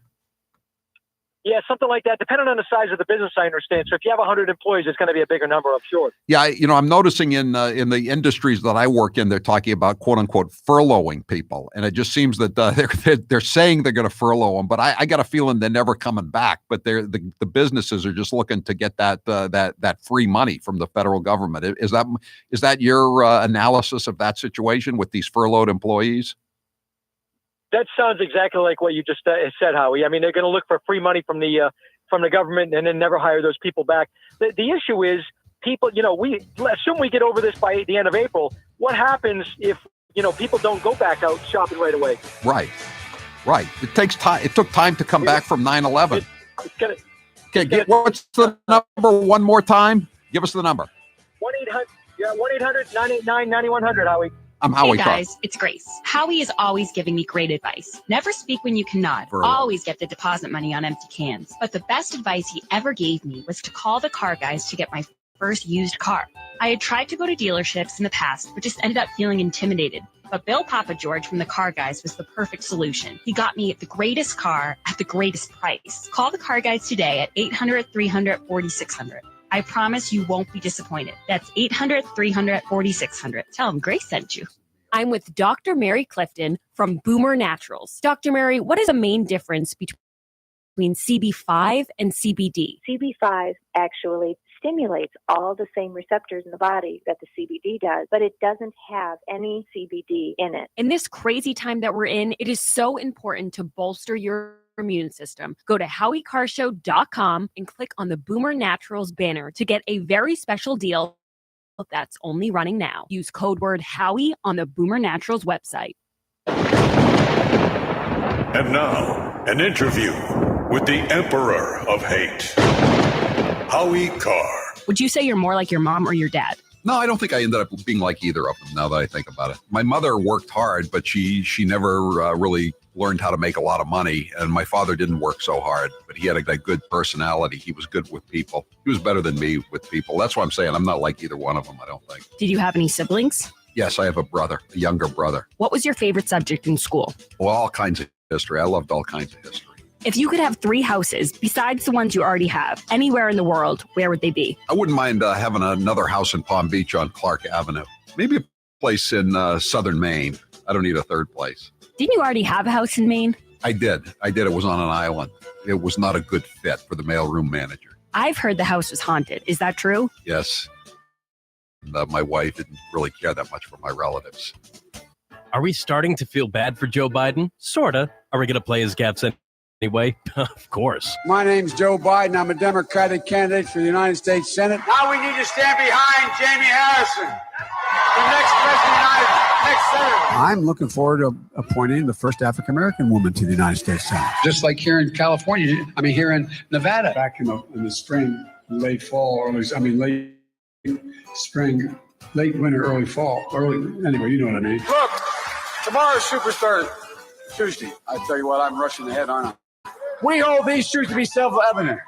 Yeah, something like that, depending on the size of the business, I understand. So if you have 100 employees, it's going to be a bigger number, I'm sure. Yeah, I'm noticing in the industries that I work in, they're talking about quote unquote furloughing people, and it just seems that they're saying they're going to furlough them, but I got a feeling they're never coming back. But the businesses are just looking to get that free money from the federal government. Is that your analysis of that situation with these furloughed employees? That sounds exactly like what you just said, Howie. I mean, they're going to look for free money from the government and then never hire those people back. The issue is people, we assume we get over this by the end of April. What happens if, people don't go back out shopping right away? Right. It takes time. It took time to come back from 9/11. Okay, what's the number one more time? Give us the number. 1-800-989-9100, Howie. I'm Howie Carr. Hey guys, it's Grace. Howie is always giving me great advice. Never speak when you cannot. Always get the deposit money on empty cans. But the best advice he ever gave me was to call the car guys to get my first used car. I had tried to go to dealerships in the past, but just ended up feeling intimidated. But Bill Papa George from the car guys was the perfect solution. He got me the greatest car at the greatest price. Call the car guys today at 800-300-4600. I promise you won't be disappointed. That's 800-300-4600. Tell them Grace sent you. I'm with Dr. Mary Clifton from Boomer Naturals. Dr. Mary, what is the main difference between CB5 and CBD? CB5 actually stimulates all the same receptors in the body that the CBD does, but it doesn't have any CBD in it. In this crazy time that we're in, it is so important to bolster your immune system. Go to HowieCarrShow.com and click on the Boomer Naturals banner to get a very special deal that's only running now. Use code word Howie on the Boomer Naturals website. And now, an interview with the Emperor of Hate, Howie Carr. Would you say you're more like your mom or your dad? No, I don't think I ended up being like either of them, now that I think about it. My mother worked hard, but she never really learned how to make a lot of money. And my father didn't work so hard, but he had a good personality. He was good with people. He was better than me with people. That's what I'm saying. I'm not like either one of them, I don't think. Did you have any siblings? Yes, I have a brother, a younger brother. What was your favorite subject in school? Well, all kinds of history. I loved all kinds of history. If you could have 3 houses besides the ones you already have, anywhere in the world, where would they be? I wouldn't mind having another house in Palm Beach on Clark Avenue. Maybe a place in southern Maine. I don't need a third place. Didn't you already have a house in Maine? I did. It was on an island. It was not a good fit for the mailroom manager. I've heard the house was haunted. Is that true? Yes. And, my wife didn't really care that much for my relatives. Are we starting to feel bad for Joe Biden? Sorta. Are we going to play his gaffes anyway? Of course. My name's Joe Biden. I'm a Democratic candidate for the United States Senate. Now we need to stand behind Jamie Harrison, the next president, next senator. I'm looking forward to appointing the first African-American woman to the United States Senate. Just like here in California, here in Nevada. Back in the spring, late fall, late spring, late winter, early fall. Anyway, you know what I mean. Look, tomorrow's Superstar Tuesday. I tell you what, I'm rushing ahead, aren't I? We hold these truths to be self-evident.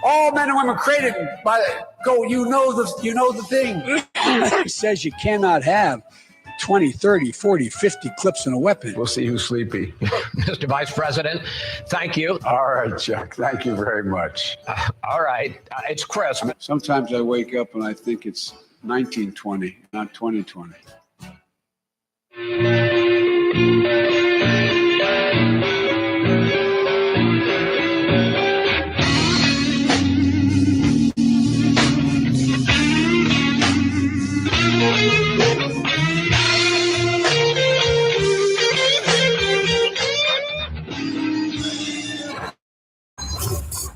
All men and women created by you know the thing. It says you cannot have 20, 30, 40, 50 clips in a weapon. We'll see who's sleepy. Mr. Vice President, thank you. All right, Chuck. Thank you very much. All right. It's Christmas. Sometimes I wake up and I think it's 1920, not 2020.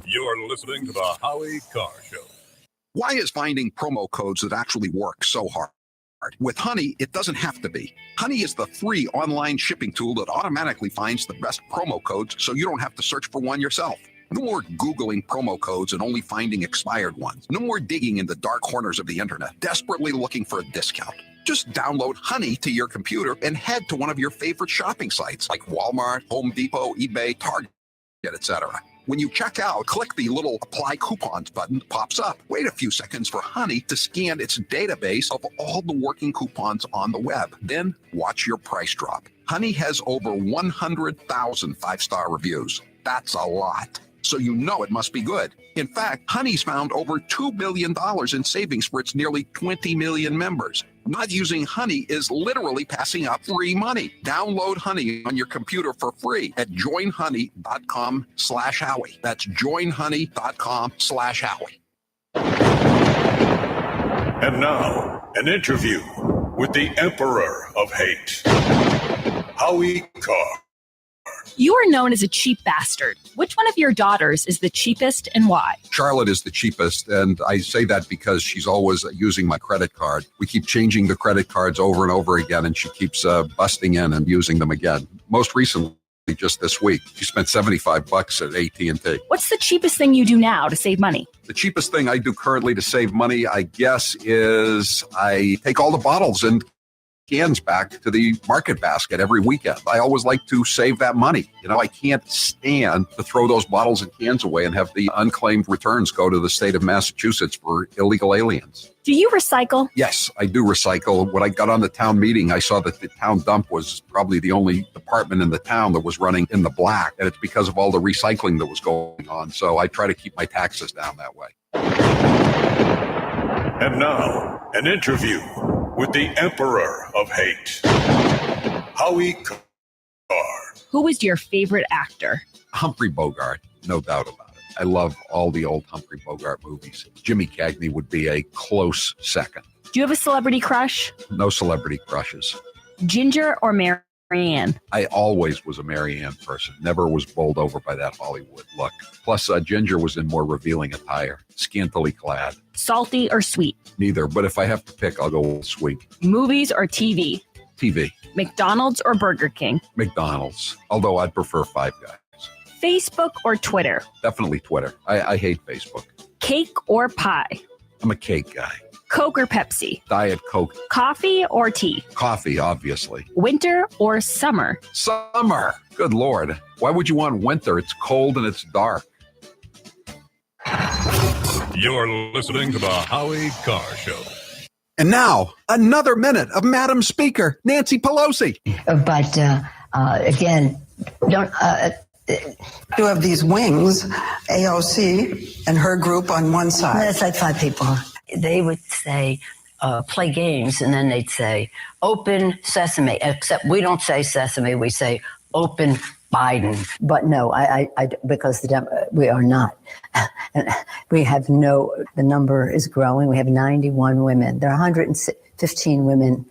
You're listening to the Howie Carr Show. Why is finding promo codes that actually work so hard? With Honey, it doesn't have to be. Honey is the free online shipping tool that automatically finds the best promo codes so you don't have to search for one yourself. No more Googling promo codes and only finding expired ones. No more digging in the dark corners of the internet, desperately looking for a discount. Just download Honey to your computer and head to one of your favorite shopping sites like Walmart, Home Depot, eBay, Target, etc. When you check out, click the little Apply Coupons button that pops up. Wait a few seconds for Honey to scan its database of all the working coupons on the web. Then watch your price drop. Honey has over 100,000 five-star reviews. That's a lot. So you know it must be good. In fact, Honey's found over $2 billion in savings for its nearly 20 million members. Not using Honey is literally passing up free money. Download Honey on your computer for free at joinhoney.com/Howie. That's joinhoney.com/Howie. And now, an interview with the Emperor of Hate, Howie Carr. You are known as a cheap bastard. Which one of your daughters is the cheapest and why? Charlotte is the cheapest, and I say that because she's always using my credit card. We keep changing the credit cards over and over again, and she keeps busting in and using them again. Most recently, just this week, she spent $75 at AT&T. What's the cheapest thing you do now to save money? The cheapest thing I do currently to save money, I guess, is I take all the bottles and cans back to the market basket every weekend. I always like to save that money. I can't stand to throw those bottles and cans away and have the unclaimed returns go to the state of Massachusetts for illegal aliens. Do you recycle? Yes, I do recycle. When I got on the town meeting, I saw that the town dump was probably the only department in the town that was running in the black, and it's because of all the recycling that was going on. So I try to keep my taxes down that way. And now, an interview with the Emperor of Hate, Howie Carr. Who is your favorite actor? Humphrey Bogart, no doubt about it. I love all the old Humphrey Bogart movies. Jimmy Cagney would be a close second. Do you have a celebrity crush? No celebrity crushes. Ginger or Marianne? I always was a Marianne person. Never was bowled over by that Hollywood look. Plus, Ginger was in more revealing attire, scantily clad. Salty or sweet? Neither, but if I have to pick, I'll go with sweet. Movies or TV? TV. McDonald's or Burger King? McDonald's, although I'd prefer Five Guys. Facebook or Twitter? Definitely Twitter. I hate Facebook. Cake or pie? I'm a cake guy. Coke or Pepsi? Diet Coke. Coffee or tea? Coffee, obviously. Winter or summer? Summer. Good Lord. Why would you want winter? It's cold and it's dark. You're listening to the Howie Carr Show. And now, another minute of Madam Speaker, Nancy Pelosi. But again, don't... You have these wings, AOC and her group on one side. That's like 5 people. They would say, play games, and then they'd say, open sesame. Except we don't say sesame, we say open Biden. But no, I because we are not. We have the number is growing. We have 91 women. There are 115 women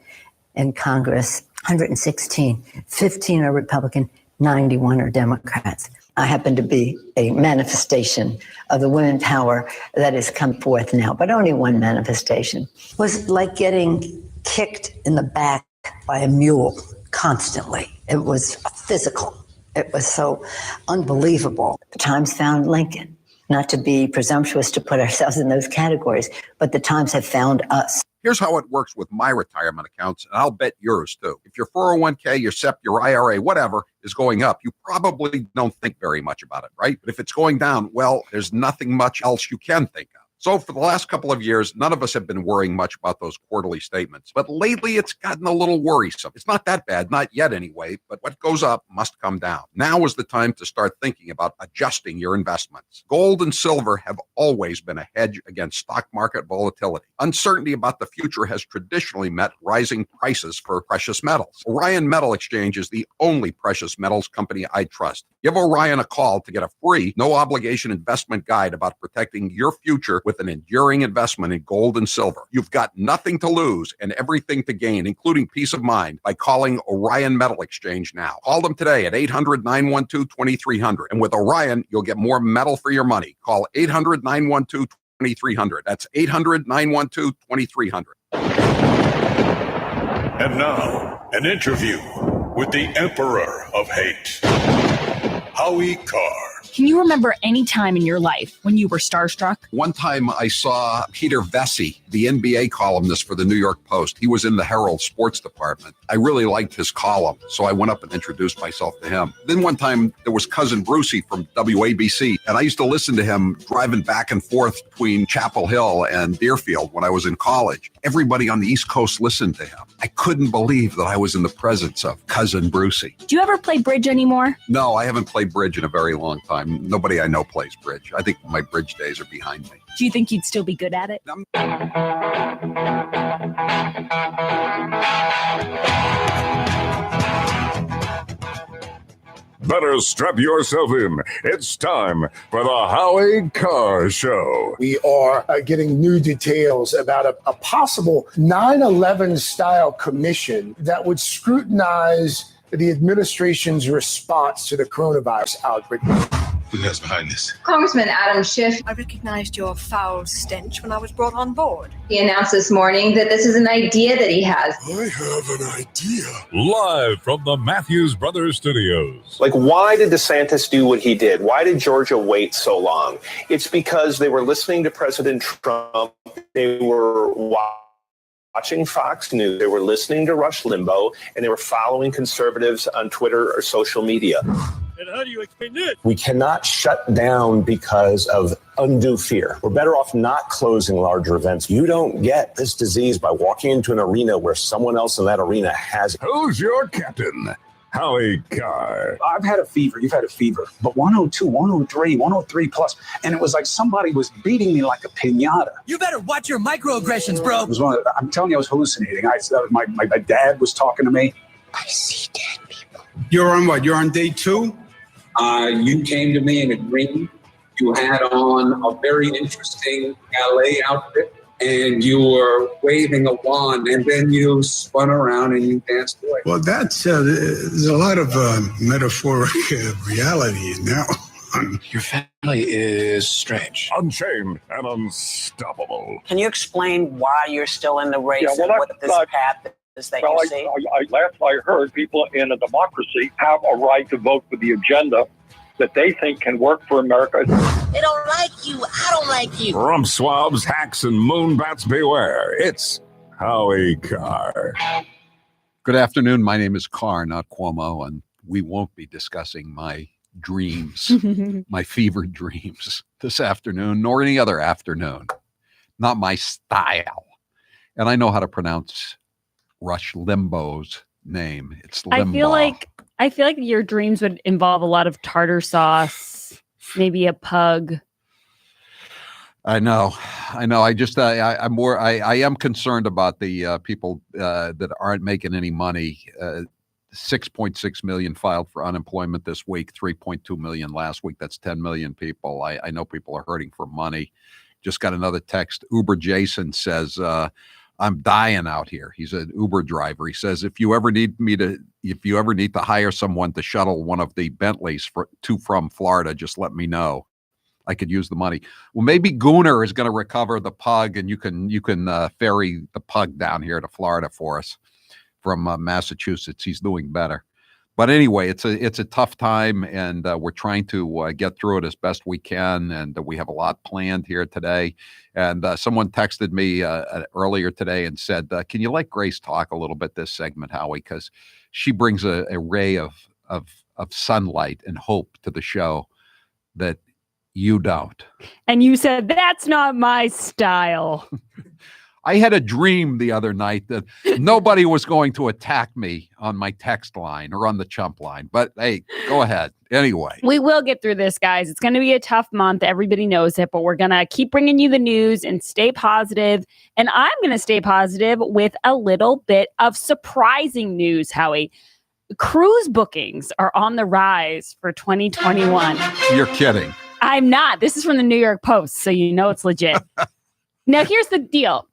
in Congress, 116. 15 are Republican, 91 are Democrats. I happen to be a manifestation of the women power that has come forth now, but only one manifestation. It was like getting kicked in the back by a mule constantly. It was physical. It was so unbelievable. The Times found Lincoln. Not to be presumptuous to put ourselves in those categories, but the Times have found us. Here's how it works with my retirement accounts, and I'll bet yours too. If your 401k, your SEP, your IRA, whatever, is going up, you probably don't think very much about it, right? But if it's going down, well, there's nothing much else you can think of. So for the last couple of years, none of us have been worrying much about those quarterly statements. But lately, it's gotten a little worrisome. It's not that bad, not yet anyway, but what goes up must come down. Now is the time to start thinking about adjusting your investments. Gold and silver have always been a hedge against stock market volatility. Uncertainty about the future has traditionally met rising prices for precious metals. Orion Metal Exchange is the only precious metals company I trust. Give Orion a call to get a free, no-obligation investment guide about protecting your future with an enduring investment in gold and silver. You've got nothing to lose and everything to gain, including peace of mind, by calling Orion Metal Exchange now. Call them today at 800-912-2300. And with Orion, you'll get more metal for your money. Call 800-912-2300. That's 800-912-2300. And now, an interview with the Emperor of Hate, Howie Carr. Can you remember any time in your life when you were starstruck? One time I saw Peter Vesey, the NBA columnist for the New York Post. He was in the Herald sports department. I really liked his column, so I went up and introduced myself to him. Then one time there was Cousin Brucey from WABC, and I used to listen to him driving back and forth between Chapel Hill and Deerfield when I was in college. Everybody on the East Coast listened to him. I couldn't believe that I was in the presence of Cousin Brucey. Do you ever play bridge anymore? No, I haven't played bridge in a very long time. Nobody I know plays bridge. I think my bridge days are behind me. Do you think you'd still be good at it? Better strap yourself in. It's time for the Howie Carr Show. We are getting new details about a possible 9/11 style commission that would scrutinize the administration's response to the coronavirus outbreak. Who knows behind this? Congressman Adam Schiff. I recognized your foul stench when I was brought on board. He announced this morning that this is an idea that he has. I have an idea. Live from the Matthews Brothers Studios. Like, why did DeSantis do what he did? Why did Georgia wait so long? It's because they were listening to President Trump. They were watching Fox News. They were listening to Rush Limbaugh, and they were following conservatives on Twitter or social media. And how do you explain this? We cannot shut down because of undue fear. We're better off not closing larger events. You don't get this disease by walking into an arena where someone else in that arena has it. Who's your captain? Howie Carr. I've had a fever. You've had a fever. But 102, 103, 103 plus. And it was like somebody was beating me like a piñata. You better watch your microaggressions, bro. It was I'm telling you, I was hallucinating. My dad was talking to me. I see dead people. You're on what? You're on day 2? You came to me in a dream. You had on a very interesting ballet outfit, and you were waving a wand, and then you spun around and you danced away. Well, that's there's a lot of metaphoric reality in that one. Your family is strange. Unchained and unstoppable. Can you explain why you're still in the race and what this path is that you see? Last I heard, people in a democracy have a right to vote for the agenda that they think can work for America. They don't like you. I don't like you. Rump swabs, hacks, and moonbats beware. It's Howie Carr. Good afternoon. My name is Carr, not Cuomo, and we won't be discussing my dreams, my fevered dreams this afternoon, nor any other afternoon. Not my style. And I know how to pronounce Rush Limbaugh's name. It's Limbaugh. I feel like your dreams would involve a lot of tartar sauce, maybe a pug. I know. I am concerned about the people that aren't making any money. 6.6 million filed for unemployment this week, 3.2 million last week. That's 10 million people. I know people are hurting for money. Just got another text. Uber Jason says, I'm dying out here. He's an Uber driver. He says, if you ever need to hire someone to shuttle one of the Bentleys from Florida, just let me know. I could use the money. Well, maybe Gooner is going to recover the pug, and you can ferry the pug down here to Florida for us from Massachusetts. He's doing better. But anyway, it's a tough time, and we're trying to get through it as best we can. And we have a lot planned here today. And someone texted me earlier today and said, "Can you let Grace talk a little bit this segment, Howie? Because she brings a ray of sunlight and hope to the show that you don't." And you said, that's not my style. I had a dream the other night that nobody was going to attack me on my text line or on the chump line. But hey, go ahead. Anyway. We will get through this, guys. It's going to be a tough month. Everybody knows it, but we're going to keep bringing you the news and stay positive. And I'm going to stay positive with a little bit of surprising news, Howie. Cruise bookings are on the rise for 2021. You're kidding. I'm not. This is from the New York Post, so you know it's legit. Now, here's the deal.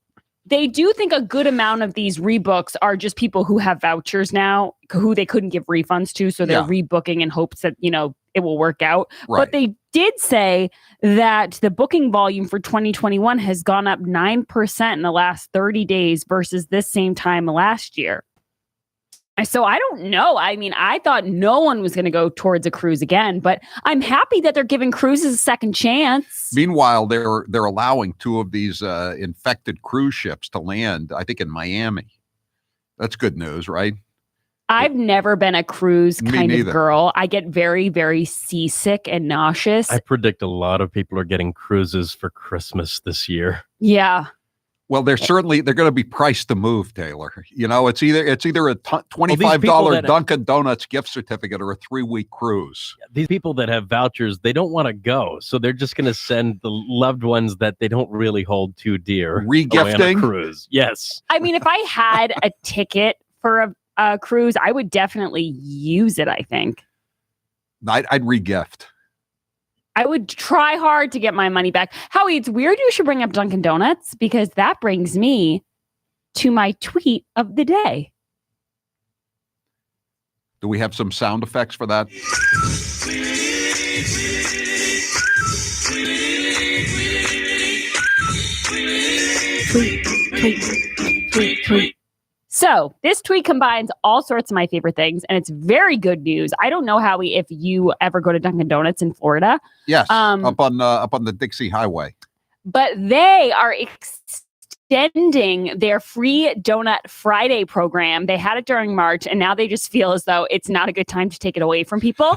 They do think a good amount of these rebooks are just people who have vouchers now, who they couldn't give refunds to, so they're rebooking in hopes that, it will work out. Right. But they did say that the booking volume for 2021 has gone up 9% in the last 30 days versus this same time last year. So I don't know. I mean, I thought no one was going to go towards a cruise again, but I'm happy that they're giving cruises a second chance. Meanwhile, they're allowing two of these infected cruise ships to land, I think, in Miami. That's good news, right? I've never been a cruise kind of girl. I get very, very seasick and nauseous. I predict a lot of people are getting cruises for Christmas this year. Yeah. Well, they're going to be priced to move, Taylor. It's either a $25 Dunkin' Donuts gift certificate or a 3-week cruise. These people that have vouchers, they don't want to go, so they're just going to send the loved ones that they don't really hold too dear regifting on a cruise. Yes. I mean, if I had a ticket for a cruise, I would definitely use it. I think I'd regift. I would try hard to get my money back. Howie, it's weird you should bring up Dunkin' Donuts because that brings me to my tweet of the day. Do we have some sound effects for that? Tweet. So this tweet combines all sorts of my favorite things, and it's very good news. I don't know, Howie, if you ever go to Dunkin' Donuts in Florida. Yes, up on the Dixie Highway. But they are extending their free Donut Friday program. They had it during March, and now they just feel as though it's not a good time to take it away from people.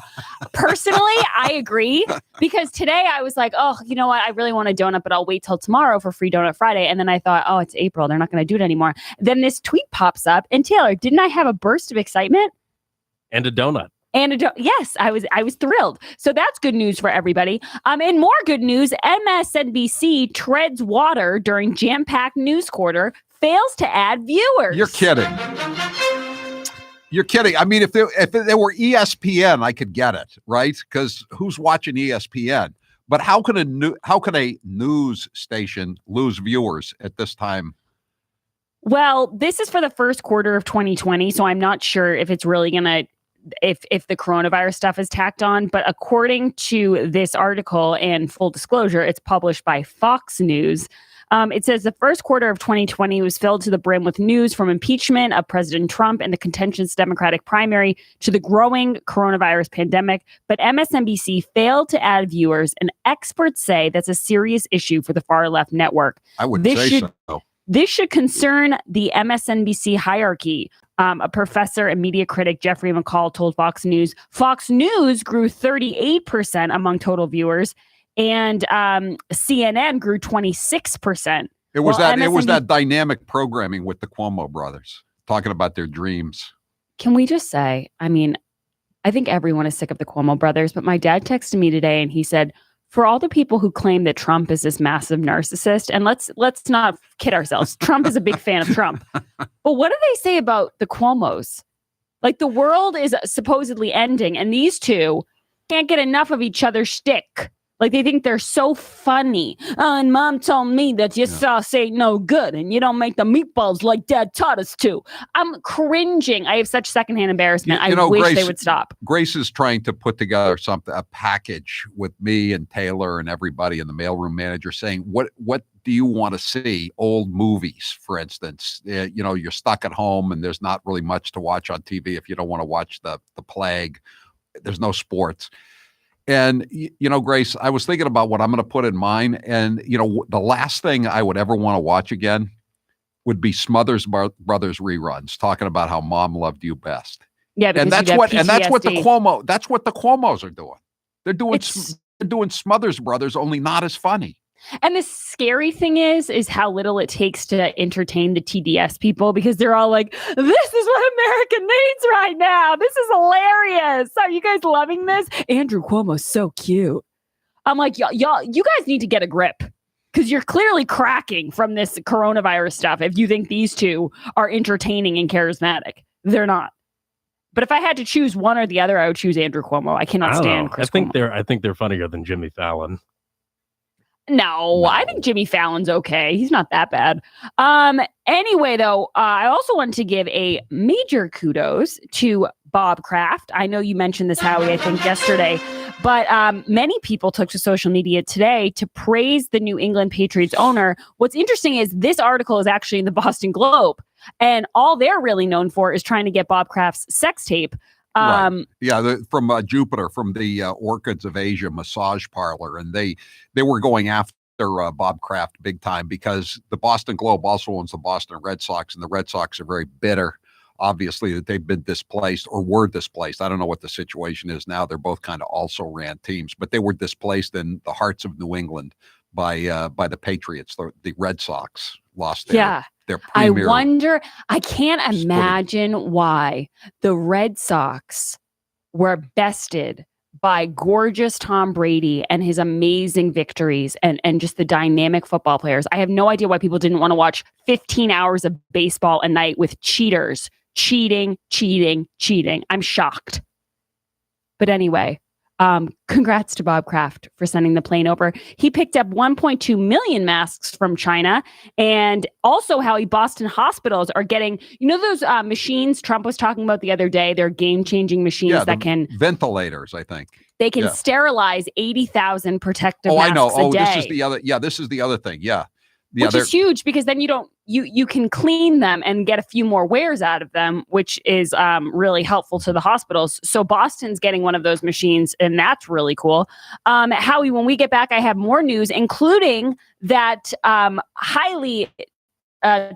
Personally, I agree, because today I was like, oh, you know what? I really want a donut, but I'll wait till tomorrow for free Donut Friday. And then I thought, oh, it's April. They're not going to do it anymore. Then this tweet pops up. And Taylor, didn't I have a burst of excitement? And a donut. Yes, I was thrilled. So that's good news for everybody. And more good news, MSNBC treads water during jam-packed news quarter, fails to add viewers. You're kidding. I mean, if there were ESPN, I could get it, right? Because who's watching ESPN? But how can a news station lose viewers at this time? Well, this is for the first quarter of 2020, so I'm not sure if it's really going to if the coronavirus stuff is tacked on. But according to this article, and full disclosure, it's published by Fox News, It says the first quarter of 2020 was filled to the brim with news from impeachment of President Trump and the contentious Democratic primary to the growing coronavirus pandemic. But MSNBC failed to add viewers, and experts say that's a serious issue for the far left network. I would say so. This should concern the MSNBC hierarchy. A professor and media critic, Jeffrey McCall, told Fox News grew 38% among total viewers, and CNN grew 26%. It was that dynamic programming with the Cuomo brothers talking about their dreams. Can we just say, I mean, I think everyone is sick of the Cuomo brothers, but my dad texted me today and he said, for all the people who claim that Trump is this massive narcissist, and let's not kid ourselves, Trump is a big fan of Trump. But what do they say about the Cuomos? Like, the world is supposedly ending, and these two can't get enough of each other's shtick. Like, they think they're so funny. And Mom told me that your sauce ain't no good and you don't make the meatballs like Dad taught us to. I'm cringing. I have such secondhand embarrassment. I wish Grace, they would stop. Grace is trying to put together a package with me and Taylor and everybody and the mailroom manager saying, what do you want to see? Old movies, for instance. You're stuck at home and there's not really much to watch on TV if you don't want to watch the plague. There's no sports. And, Grace, I was thinking about what I'm going to put in mine. And, the last thing I would ever want to watch again would be Smothers Brothers reruns talking about how Mom loved you best. Yeah, and that's what the Cuomos are doing. They're doing Smothers Brothers, only not as funny. And the scary thing is how little it takes to entertain the TDS people, because they're all like, this is what America needs right now. This is hilarious. Are you guys loving this? Andrew Cuomo's so cute. I'm like, y'all, you guys need to get a grip, because you're clearly cracking from this coronavirus stuff if you think these two are entertaining and charismatic. They're not. But if I had to choose one or the other, I would choose Andrew Cuomo. I cannot stand Chris Cuomo. I think they're funnier than Jimmy Fallon. No, I think Jimmy Fallon's okay. He's not that bad. Anyway, though, I also want to give a major kudos to Bob Kraft. I know you mentioned this, Howie, I think yesterday, but many people took to social media today to praise the New England Patriots owner. What's interesting is this article is actually in the Boston Globe, and all they're really known for is trying to get Bob Kraft's sex tape. Right. Yeah, from Jupiter, from the Orchids of Asia massage parlor, and they were going after Bob Kraft big time because the Boston Globe also owns the Boston Red Sox, and the Red Sox are very bitter, obviously, that they've been displaced or were displaced. I don't know what the situation is now. They're both kind of also ran teams, but they were displaced in the hearts of New England by the Patriots. The Red Sox lost their premier. I can't imagine why the Red Sox were bested by gorgeous Tom Brady and his amazing victories and just the dynamic football players. I have no idea why people didn't want to watch 15 hours of baseball a night with cheaters. Cheating. I'm shocked. But anyway, congrats to Bob Kraft for sending the plane over. He picked up 1.2 million masks from China, and also how Boston hospitals are getting, those machines Trump was talking about the other day. They're game-changing machines that can ventilators. I think they can sterilize 80,000 protective masks. I know. A day. This is the other. Yeah, this is the other thing. Yeah. Which is huge, because then you can clean them and get a few more wears out of them, which is really helpful to the hospitals. So Boston's getting one of those machines, and that's really cool. Howie, when we get back, I have more news, including that highly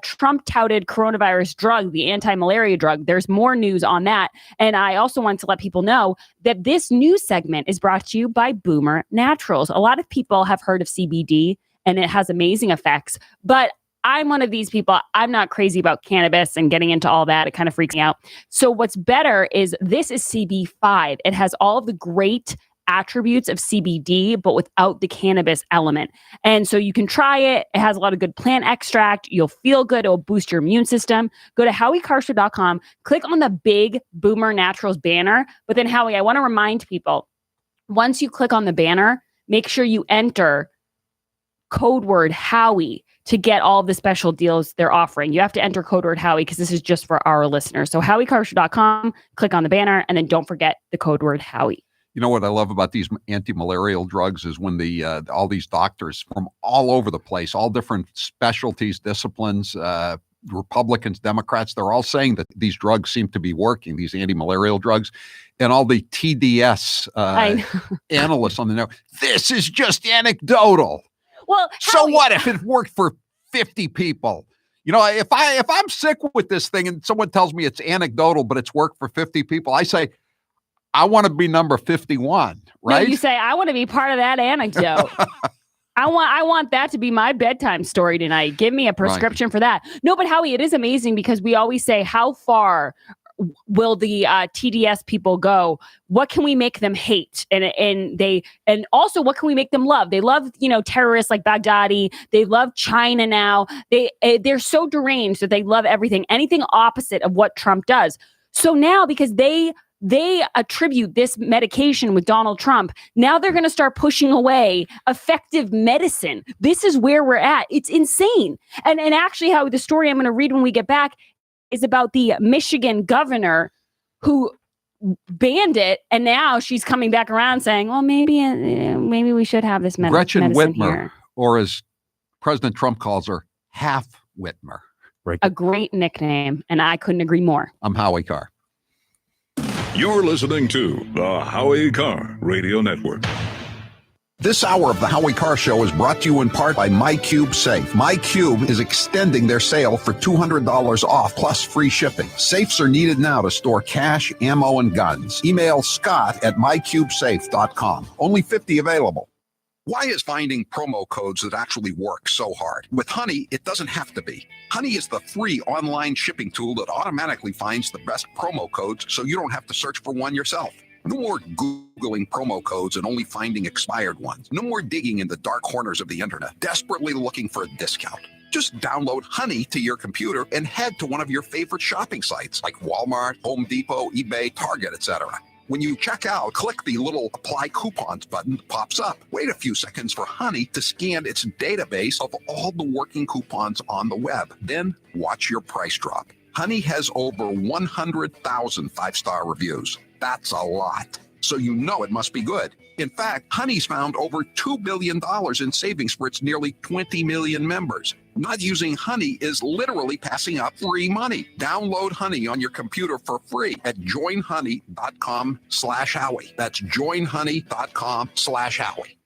Trump-touted coronavirus drug, the anti-malaria drug. There's more news on that. And I also want to let people know that this news segment is brought to you by Boomer Naturals. A lot of people have heard of CBD, and it has amazing effects. But I'm one of these people. I'm not crazy about cannabis and getting into all that. It kind of freaks me out. So what's better is this is CB5. It has all of the great attributes of CBD, but without the cannabis element. And so you can try it. It has a lot of good plant extract. You'll feel good. It'll boost your immune system. Go to HowieCarr.com. Click on the big Boomer Naturals banner. But then, Howie, I want to remind people, once you click on the banner, make sure you enter code word Howie to get all the special deals they're offering. You have to enter code word Howie because this is just for our listeners. So HowieCarr.com, click on the banner, and then don't forget the code word Howie. You know what I love about these anti-malarial drugs is when the all these doctors from all over the place, all different specialties, disciplines, Republicans, Democrats, they're all saying that these drugs seem to be working, these anti-malarial drugs. And all the TDS analysts on the network, this is just anecdotal. Well, so what if it worked for 50 people? You know, if I'm sick with this thing and someone tells me it's anecdotal, but it's worked for 50 people, I say, I want to be number 51, right? No, you say, I want to be part of that anecdote. I want that to be my bedtime story tonight. Give me a prescription for that. No, but Howie, it is amazing because we always say, how far will the TDS people go? What can we make them hate? And also what can we make them love? They love, terrorists like Baghdadi. They love China now. They're so deranged that they love everything, anything opposite of what Trump does. So now, because they attribute this medication with Donald Trump, now they're going to start pushing away effective medicine. This is where we're at. It's insane. And actually, how the story I'm going to read when we get back is about the Michigan governor who banned it, and now she's coming back around saying, well, maybe we should have this Gretchen medicine Whitmer, here. or as President Trump calls her, Half Whitmer. Right. A great nickname, and I couldn't agree more. I'm Howie Carr. You're listening to the Howie Carr Radio Network. This hour of the Howie Carr Show is brought to you in part by MyCube Safe. MyCube is extending their sale for $200 off plus free shipping. Safes are needed now to store cash, ammo, and guns. Email scott@mycubesafe.com. Only 50 available. Why is finding promo codes that actually work so hard? With Honey, it doesn't have to be. Honey is the free online shipping tool that automatically finds the best promo codes so you don't have to search for one yourself. No more Googling promo codes and only finding expired ones. No more digging in the dark corners of the internet, desperately looking for a discount. Just download Honey to your computer and head to one of your favorite shopping sites like Walmart, Home Depot, eBay, Target, etc. When you check out, click the little Apply Coupons button that pops up. Wait a few seconds for Honey to scan its database of all the working coupons on the web. Then watch your price drop. Honey has over 100,000 five-star reviews. That's a lot. So you know it must be good. In fact, Honey's found over $2 billion in savings for its nearly 20 million members. Not using Honey is literally passing up free money. Download Honey on your computer for free at joinhoney.com/Howie. That's joinhoney.com/Howie.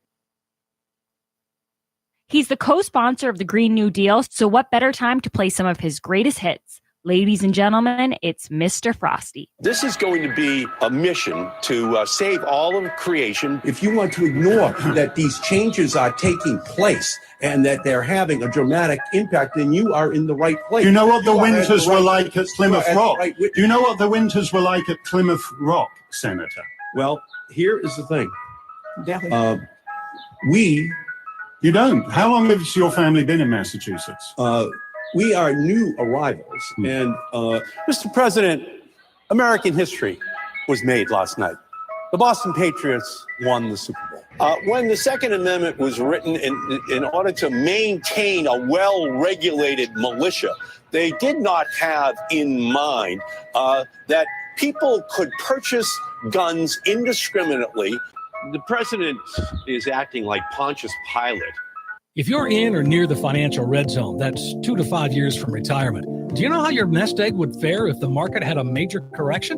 He's the co-sponsor of the Green New Deal, so what better time to play some of his greatest hits? Ladies and gentlemen, it's Mr. Frosty. This is going to be a mission to save all of creation. If you want to ignore that these changes are taking place and that they're having a dramatic impact, then you are in the right place. Do you know what the winters were like at Plymouth Rock? Do you know what the winters were like at Plymouth Rock, Senator? Well, here is the thing. You don't. How long has your family been in Massachusetts? We are new arrivals, and Mr. President, American history was made last night. The Boston Patriots won the Super Bowl. When the Second Amendment was written in order to maintain a well-regulated militia, they did not have in mind that people could purchase guns indiscriminately. The president is acting like Pontius Pilate. If you're in or near the financial red zone, that's 2 to 5 years from retirement. Do you know how your nest egg would fare if the market had a major correction?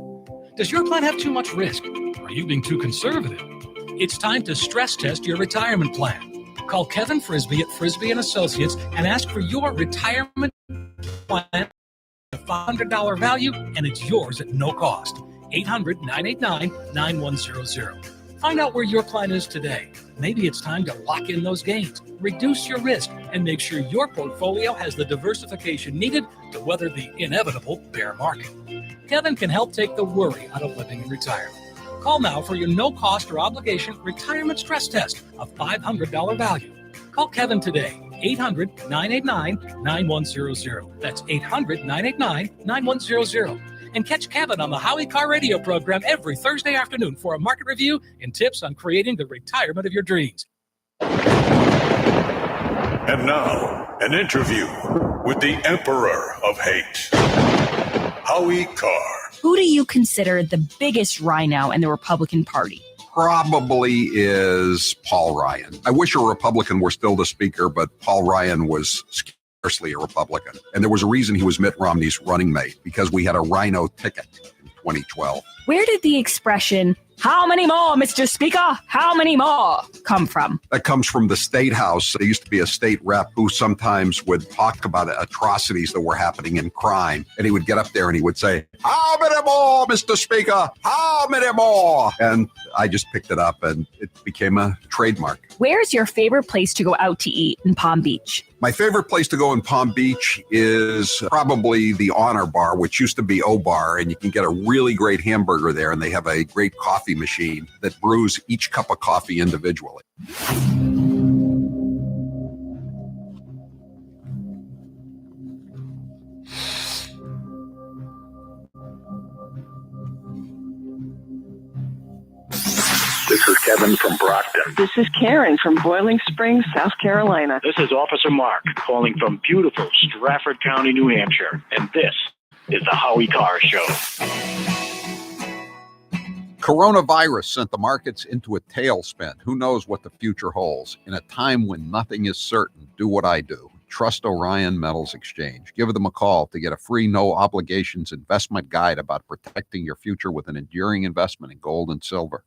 Does your plan have too much risk? Are you being too conservative? It's time to stress test your retirement plan. Call Kevin Frisbee at Frisbee & Associates and ask for your retirement plan at a $500 value, and it's yours at no cost. 800-989-9100. Find out where your plan is today. Maybe it's time to lock in those gains, reduce your risk, and make sure your portfolio has the diversification needed to weather the inevitable bear market. Kevin can help take the worry out of living in retirement. Call now for your no-cost or obligation retirement stress test of $500 value. Call Kevin today, 800-989-9100. That's 800-989-9100. And catch Kevin on the Howie Carr radio program every Thursday afternoon for a market review and tips on creating the retirement of your dreams. And now, an interview with the Emperor of Hate, Howie Carr. Who do you consider the biggest rhino in the Republican Party? probably is Paul Ryan. I wish a Republican were still the speaker, but Paul Ryan was scarcely a Republican. And there was a reason he was Mitt Romney's running mate, because we had a rhino ticket in 2012. Where did the expression, "How many more, Mr. Speaker? How many more?" come from? That comes from the State House. There used to be a state rep who sometimes would talk about atrocities that were happening in crime. And he would get up there and he would say, "How many more, Mr. Speaker? How many more?" And I just picked it up and it became a trademark. Where's your favorite place to go out to eat in Palm Beach? My favorite place to go in Palm Beach is probably the Honor Bar, which used to be O-Bar, and you can get a really great hamburger there, and they have a great coffee machine that brews each cup of coffee individually. This is Kevin from Brockton. This is Karen from Boiling Springs, South Carolina. This is Officer Mark calling from beautiful Stratford County, New Hampshire. And this is the Howie Carr Show. Coronavirus sent the markets into a tailspin. Who knows what the future holds? In a time when nothing is certain, do what I do. Trust Orion Metals Exchange. Give them a call to get a free, no obligations investment guide about protecting your future with an enduring investment in gold and silver.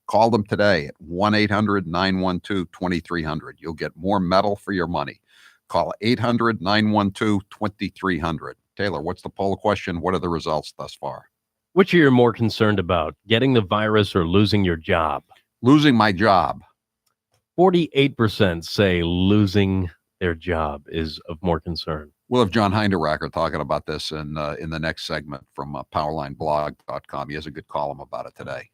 Call them today at 1-800-912-2300. You'll get more metal for your money. Call 800-912-2300. Taylor, what's the poll question? What are the results thus far? Which are you more concerned about, getting the virus or losing your job? Losing my job. 48% say losing their job is of more concern. We'll have John Hinderaker talking about this in the next segment from powerlineblog.com. He has a good column about it today.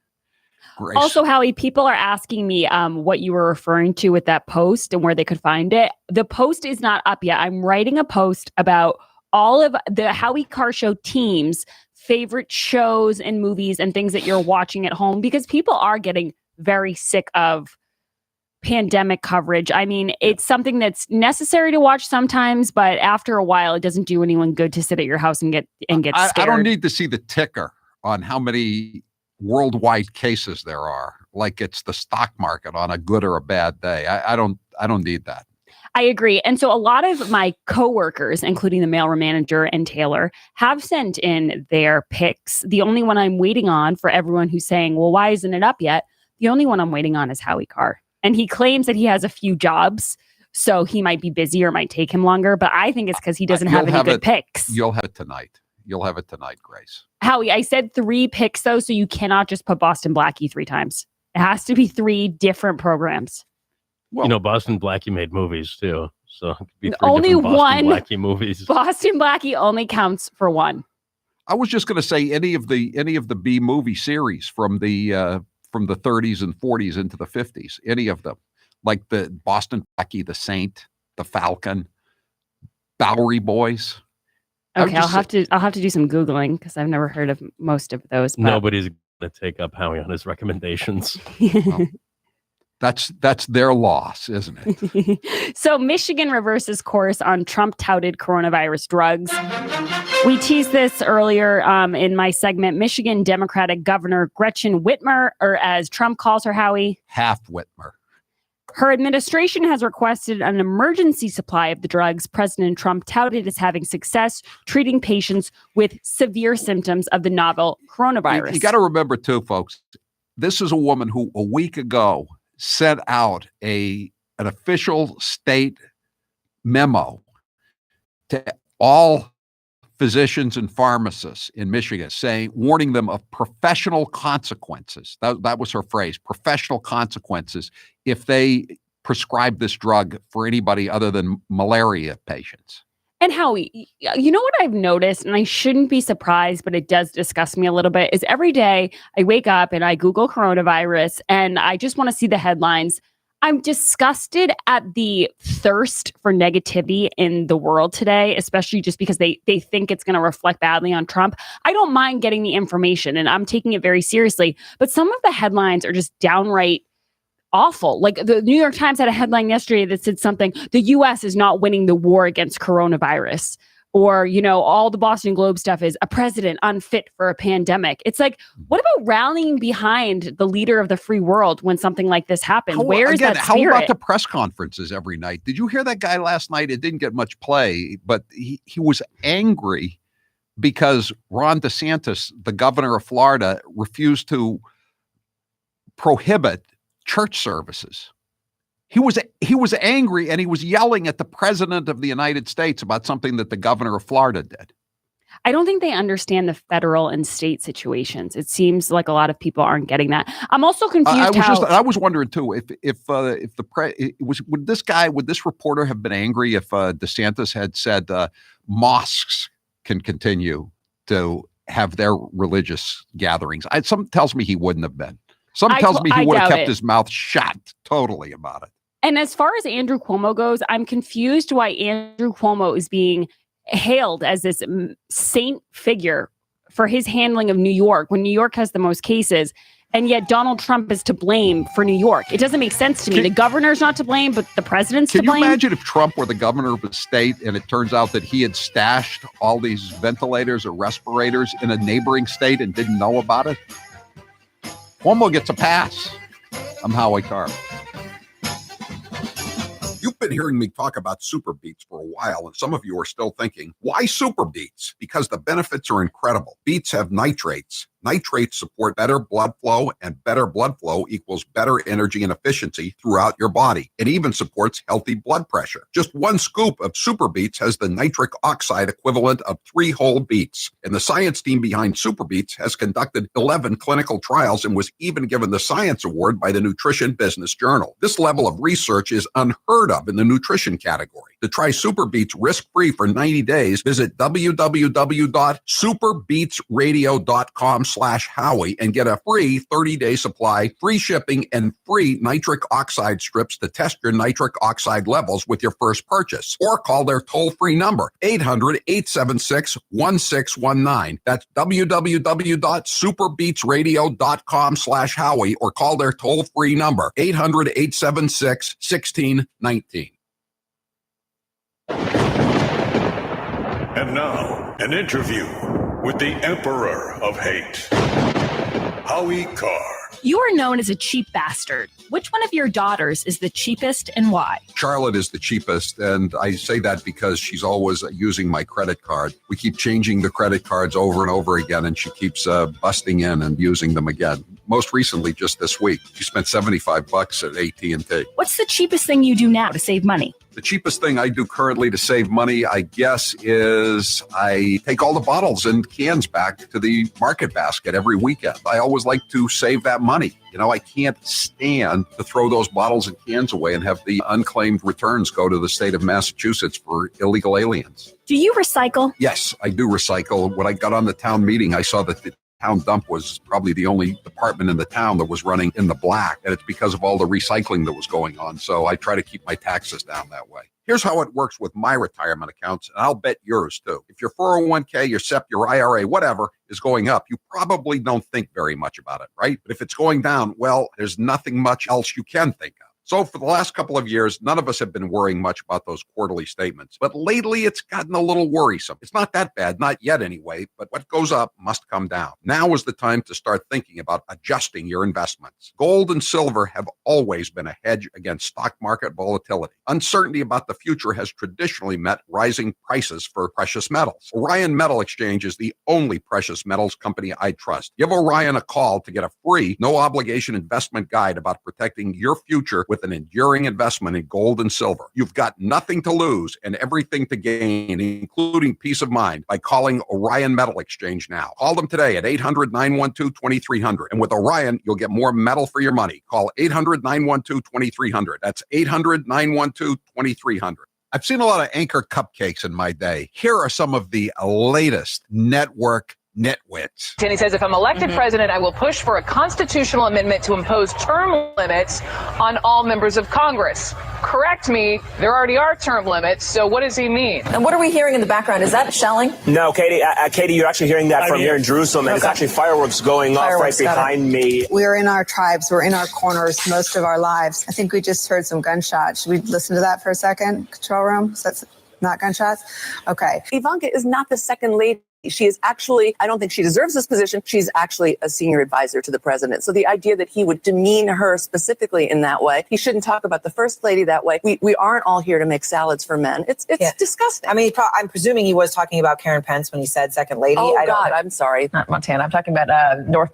Grace. Also, Howie, people are asking me what you were referring to with that post and where they could find it. The post is not up yet. I'm writing a post about all of the Howie Carr Show team's favorite shows and movies and things that you're watching at home, because people are getting very sick of pandemic coverage. I mean, it's something that's necessary to watch sometimes, but after a while, it doesn't do anyone good to sit at your house and get scared. I don't need to see the ticker on how many worldwide cases there are, like it's the stock market on a good or a bad day. I don't need that. I agree. And so a lot of my coworkers, including the mailroom manager and Taylor, have sent in their picks. The only one I'm waiting on, for everyone who's saying, well, why isn't it up yet? The only one I'm waiting on is Howie Carr. And he claims that he has a few jobs, so he might be busy or might take him longer. But I think it's because he doesn't have any good picks. You'll have it tonight. You'll have it tonight, Grace. Howie, I said 3 picks, though, so you cannot just put Boston Blackie 3 times. It has to be 3 different programs. Well, Boston Blackie made movies, too. So it could be 3 only Boston one Blackie movies. Boston Blackie only counts for 1. I was just going to say any of the B movie series from the 30s and 40s into the 50s, any of them, like the Boston Blackie, the Saint, the Falcon, Bowery Boys. Okay, I'll have to do some Googling because I've never heard of most of those. But... Nobody's going to take up Howie on his recommendations. Well, that's their loss, isn't it? So Michigan reverses course on Trump-touted coronavirus drugs. We teased this earlier in my segment. Michigan Democratic Governor Gretchen Whitmer, or as Trump calls her, Howie, Half Whitmer. Her administration has requested an emergency supply of the drugs President Trump touted as having success treating patients with severe symptoms of the novel coronavirus. You got to remember, too, folks, this is a woman who a week ago sent out an official state memo to all physicians and pharmacists in Michigan, warning them of professional consequences. That was her phrase, professional consequences, if they prescribe this drug for anybody other than malaria patients. And Howie, you know what I've noticed, and I shouldn't be surprised, but it does disgust me a little bit, is every day I wake up and I Google coronavirus and I just want to see the headlines. I'm disgusted at the thirst for negativity in the world today, especially just because they think it's going to reflect badly on Trump. I don't mind getting the information and I'm taking it very seriously, but some of the headlines are just downright awful. Like the New York Times had a headline yesterday that said something, the U.S. is not winning the war against coronavirus. Or, all the Boston Globe stuff is a president unfit for a pandemic. It's like, what about rallying behind the leader of the free world when something like this happens? Where's that spirit? How about the press conferences every night? Did you hear that guy last night? It didn't get much play, but he was angry because Ron DeSantis, the governor of Florida, refused to prohibit church services. He was angry, and he was yelling at the president of the United States about something that the governor of Florida did. I don't think they understand the federal and state situations. It seems like a lot of people aren't getting that. I'm also confused. I was wondering too would this reporter have been angry if DeSantis had said mosques can continue to have their religious gatherings? Something tells me he wouldn't have been. Something tells me he would have kept his mouth shut totally about it. And as far as Andrew Cuomo goes, I'm confused why Andrew Cuomo is being hailed as this saint figure for his handling of New York when New York has the most cases. And yet Donald Trump is to blame for New York. It doesn't make sense to me. The governor's not to blame, but the president's to blame. Can you imagine if Trump were the governor of a state and it turns out that he had stashed all these ventilators or respirators in a neighboring state and didn't know about it? Cuomo gets a pass. I'm Howie Carr. You've been hearing me talk about SuperBeets for a while, and some of you are still thinking, why SuperBeets? Because the benefits are incredible. Beets have nitrates. Nitrates support better blood flow, and better blood flow equals better energy and efficiency throughout your body. It even supports healthy blood pressure. Just one scoop of SuperBeets has the nitric oxide equivalent of 3 whole beets. And the science team behind SuperBeets has conducted 11 clinical trials and was even given the Science Award by the Nutrition Business Journal. This level of research is unheard of in the nutrition category. To try SuperBeets risk-free for 90 days, visit www.superbeetsradio.com/Howie and get a free 30-day supply, free shipping, and free nitric oxide strips to test your nitric oxide levels with your first purchase. Or call their toll-free number, 800-876-1619. That's www.superbeetsradio.com/Howie or call their toll-free number, 800-876-1619. And now, an interview with the Emperor of Hate, Howie Carr. You are known as a cheap bastard. Which one of your daughters is the cheapest and why? Charlotte is the cheapest, and I say that because she's always using my credit card. We keep changing the credit cards over and over again, and she keeps busting in and using them again. Most recently, just this week, she spent $75 at AT&T. What's the cheapest thing you do now to save money? The cheapest thing I do currently to save money, I guess, is I take all the bottles and cans back to the market basket every weekend. I always like to save that money. I can't stand to throw those bottles and cans away and have the unclaimed returns go to the state of Massachusetts for illegal aliens. Do you recycle? Yes, I do recycle. When I got on the town meeting, I saw that the town dump was probably the only department in the town that was running in the black, and it's because of all the recycling that was going on. So I try to keep my taxes down that way. Here's how it works with my retirement accounts, and I'll bet yours too. If your 401k, your SEP, your IRA, whatever is going up, you probably don't think very much about it, right? But if it's going down, well, there's nothing much else you can think of. So for the last couple of years, none of us have been worrying much about those quarterly statements. But lately, it's gotten a little worrisome. It's not that bad, not yet anyway, but what goes up must come down. Now is the time to start thinking about adjusting your investments. Gold and silver have always been a hedge against stock market volatility. Uncertainty about the future has traditionally met rising prices for precious metals. Orion Metal Exchange is the only precious metals company I trust. Give Orion a call to get a free, no-obligation investment guide about protecting your future with an enduring investment in gold and silver. You've got nothing to lose and everything to gain, including peace of mind, by calling Orion Metal Exchange now. Call them today at 800-912-2300. And with Orion, you'll get more metal for your money. Call 800-912-2300. That's 800-912-2300. I've seen a lot of Anchor cupcakes in my day. Here are some of the latest network nitwits. And he says, if I'm elected president, I will push for a constitutional amendment to impose term limits on all members of Congress. Correct me, there already are term limits, so what does he mean? And what are we hearing in the background? Is that shelling? No, Katie, you're actually hearing that from here in Jerusalem, and it's actually fireworks going off right behind me. We're in our tribes, we're in our corners most of our lives. I think we just heard some gunshots. Should we listen to that for a second? Control room? Not gunshots? Okay. Ivanka is not the second lady. She is actually, I don't think she deserves this position. She's actually a senior advisor to the president. So the idea that he would demean her specifically in that way, he shouldn't talk about the first lady that way. We aren't all here to make salads for men. It's disgusting. I mean, I'm presuming he was talking about Karen Pence when he said second lady. Oh, God, I'm sorry. Not Montana. I'm talking about never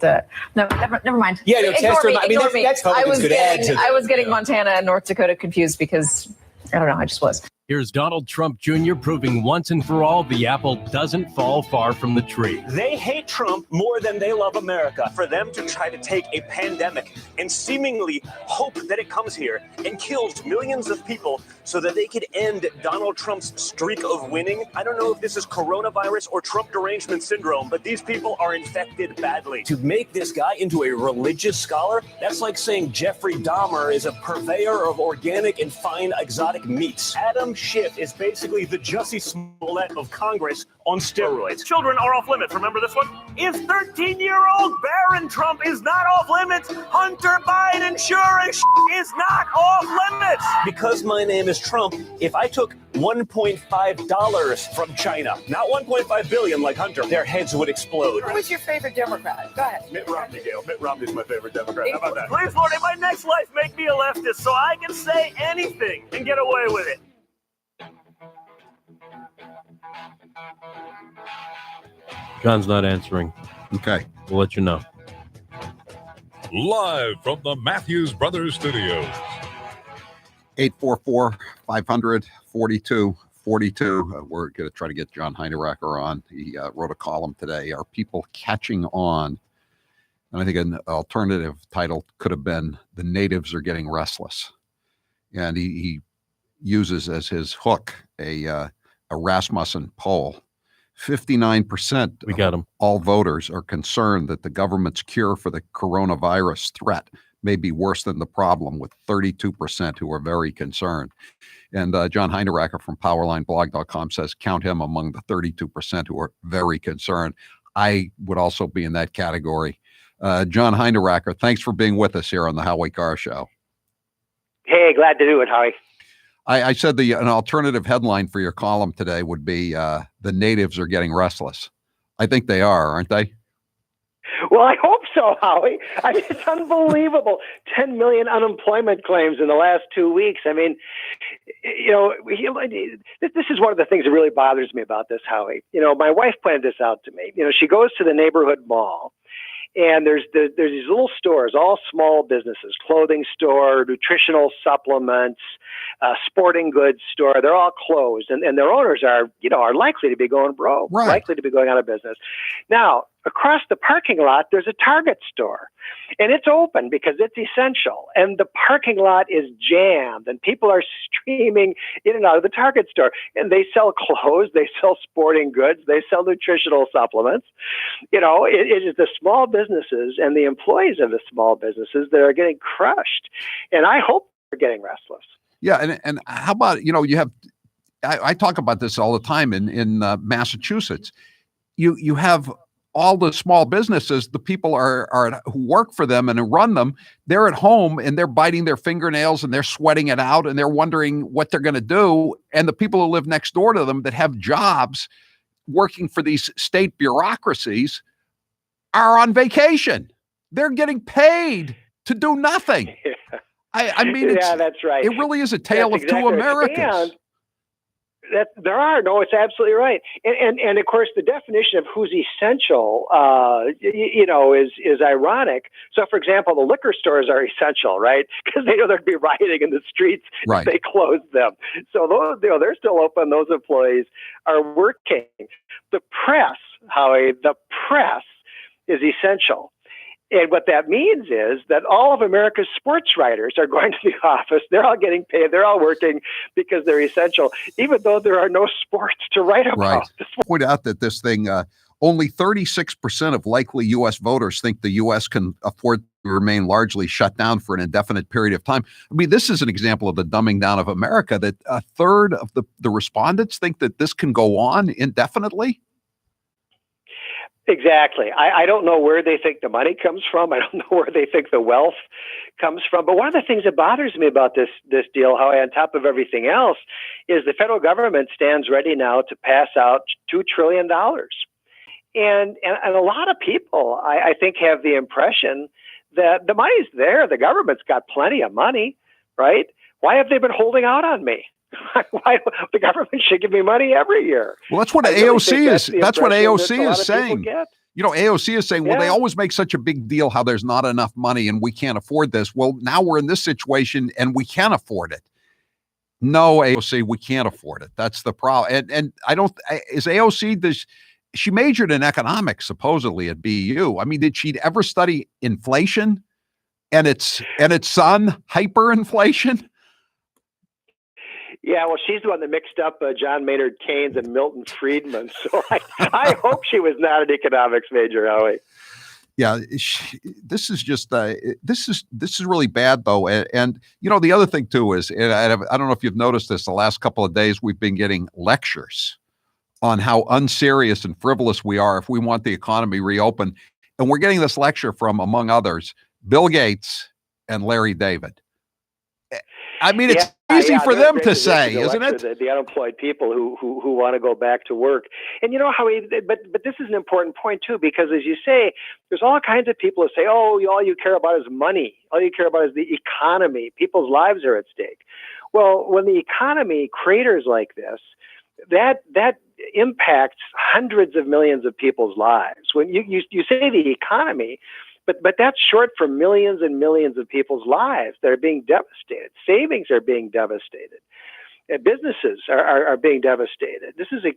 mind. Yeah, no, Ignore me. I mean, Ignore me. that's Republicans could add to I was getting Montana and North Dakota confused because, I don't know, I just was. Here's Donald Trump Jr. proving once and for all the apple doesn't fall far from the tree. They hate Trump more than they love America. For them to try to take a pandemic and seemingly hope that it comes here and kills millions of people so that they could end Donald Trump's streak of winning. I don't know if this is coronavirus or Trump derangement syndrome, but these people are infected badly. To make this guy into a religious scholar, that's like saying Jeffrey Dahmer is a purveyor of organic and fine exotic meats. Adam Schiff is basically the Jussie Smollett of Congress on steroids. Children are off limits. Remember this one? If 13-year-old Barron Trump is not off limits, Hunter Biden sure as is not off limits. Because my name is Trump, if I took $1.5 from China, not $1.5 billion like Hunter, their heads would explode. Who is your favorite Democrat? Go ahead. Mitt Romney, Gail. Mitt Romney's my favorite Democrat. How about that? Please, Lord, in my next life, make me a leftist so I can say anything and get away with it. John's not answering. Okay. We'll let you know. Live from the Matthews Brothers Studios. 844-500-4242. We're going to try to get John Hinderaker on. He wrote a column today, Are People Catching On? And I think an alternative title could have been The Natives Are Getting Restless. And he uses as his hook a Rasmussen poll. 59% we got him. All voters are concerned that the government's cure for the coronavirus threat may be worse than the problem, with 32% who are very concerned. And John Hinderaker from PowerlineBlog.com says count him among the 32% who are very concerned. I would also be in that category. John Hinderaker, thanks for being with us here on the Howie Carr Show. Hey, glad to do it, Howie. I said an alternative headline for your column today would be The Natives Are Getting Restless. I think they are, aren't they? Well, I hope so, Howie. I mean, it's unbelievable. 10 million unemployment claims in the last 2 weeks. I mean, this is one of the things that really bothers me about this, Howie. My wife pointed this out to me. She goes to the neighborhood mall, and there's these little stores, all small businesses, clothing store, nutritional supplements, sporting goods store. They're all closed, and their owners are likely to be going broke, likely to be going out of business. Now, across the parking lot, there's a Target store, and it's open because it's essential. And the parking lot is jammed, and people are streaming in and out of the Target store. And they sell clothes, they sell sporting goods, they sell nutritional supplements. It is the small businesses and the employees of the small businesses that are getting crushed. And I hope they're getting restless. Yeah, and how about, you have, I talk about this all the time in Massachusetts. You have all the small businesses, the people are who work for them and who run them, they're at home and they're biting their fingernails and they're sweating it out and they're wondering what they're going to do. And the people who live next door to them that have jobs working for these state bureaucracies are on vacation. They're getting paid to do nothing. Yeah. I mean, that's right. It really is a tale of two Americas. It's absolutely right. And of course, the definition of who's essential, is ironic. So, for example, the liquor stores are essential, right? Because they know there'd be rioting in the streets if they closed them. So those, they're still open. Those employees are working. The press, Howie, is essential. And what that means is that all of America's sports writers are going to the office. They're all getting paid. They're all working because they're essential, even though there are no sports to write about. Right. Point out that this thing, only 36% of likely U.S. voters think the U.S. can afford to remain largely shut down for an indefinite period of time. I mean, this is an example of the dumbing down of America, that a third of the respondents think that this can go on indefinitely. Exactly. I don't know where they think the money comes from. I don't know where they think the wealth comes from. But one of the things that bothers me about this deal, Howie, on top of everything else, is the federal government stands ready now to pass out $2 trillion. And a lot of people, I think, have the impression that the money's there. The government's got plenty of money, right? Why have they been holding out on me? Why the government should give me money every year? Well, that's what AOC is. That's what AOC is saying. You know, AOC is saying, well, they always make such a big deal how there's not enough money and we can't afford this. Well, now we're in this situation and we can afford it. No, AOC, we can't afford it. That's the problem. And I don't. Is AOC she majored in economics supposedly at BU? I mean, did she ever study inflation and its son, hyperinflation? Yeah, well, she's the one that mixed up John Maynard Keynes and Milton Friedman. So I hope she was not an economics major, Howie. Yeah, this is just this is really bad though. And you know, the other thing too is, and I don't know if you've noticed this, the last couple of days we've been getting lectures on how unserious and frivolous we are if we want the economy reopened. And we're getting this lecture from, among others, Bill Gates and Larry David. I mean, it's easy for them to say, isn't it? The unemployed people who want to go back to work. And you know how but this is an important point too, because as you say, there's all kinds of people who say, oh, all you care about is money. All you care about is the economy. People's lives are at stake. Well, when the economy craters like this, that impacts hundreds of millions of people's lives. When you say the economy, but that's short for millions and millions of people's lives that are being devastated. Savings are being devastated. Businesses are being devastated. This is a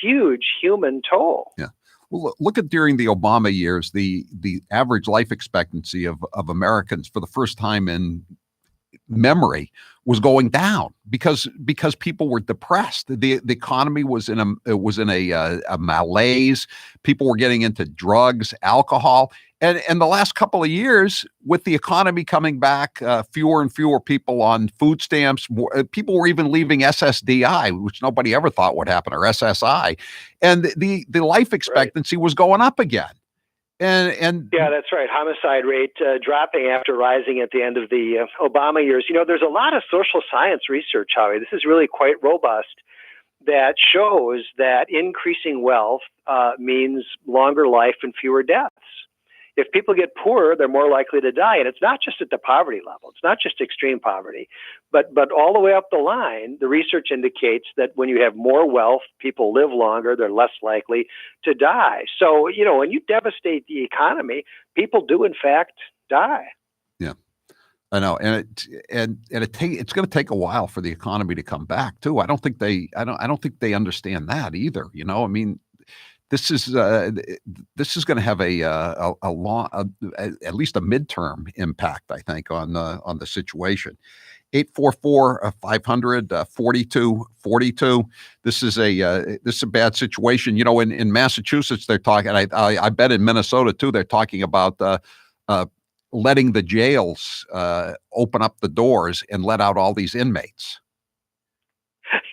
huge human toll. Yeah. Well, look at during the Obama years, the average life expectancy of Americans for the first time in memory was going down because people were depressed. The economy was in a malaise. People were getting into drugs, alcohol. And the last couple of years, with the economy coming back, fewer and fewer people on food stamps. People were even leaving SSDI, which nobody ever thought would happen, or SSI. And the life expectancy was going up again. And yeah, that's right. Homicide rate dropping after rising at the end of the Obama years. You know, there's a lot of social science research, Howie. This is really quite robust, that shows that increasing wealth means longer life and fewer deaths. If people get poorer, they're more likely to die. And it's not just at the poverty level. It's not just extreme poverty, but all the way up the line, the research indicates that when you have more wealth, people live longer, they're less likely to die. So, you know, when you devastate the economy, people do in fact die. Yeah, I know. And it's going to take a while for the economy to come back too. I don't think they understand that either. You know, I mean, this is going to have a long, at least a midterm impact, I think, on the situation. 844-500-4242. This is a bad situation. You know, in Massachusetts, they're talking. I bet in Minnesota too, they're talking about letting the jails open up the doors and let out all these inmates.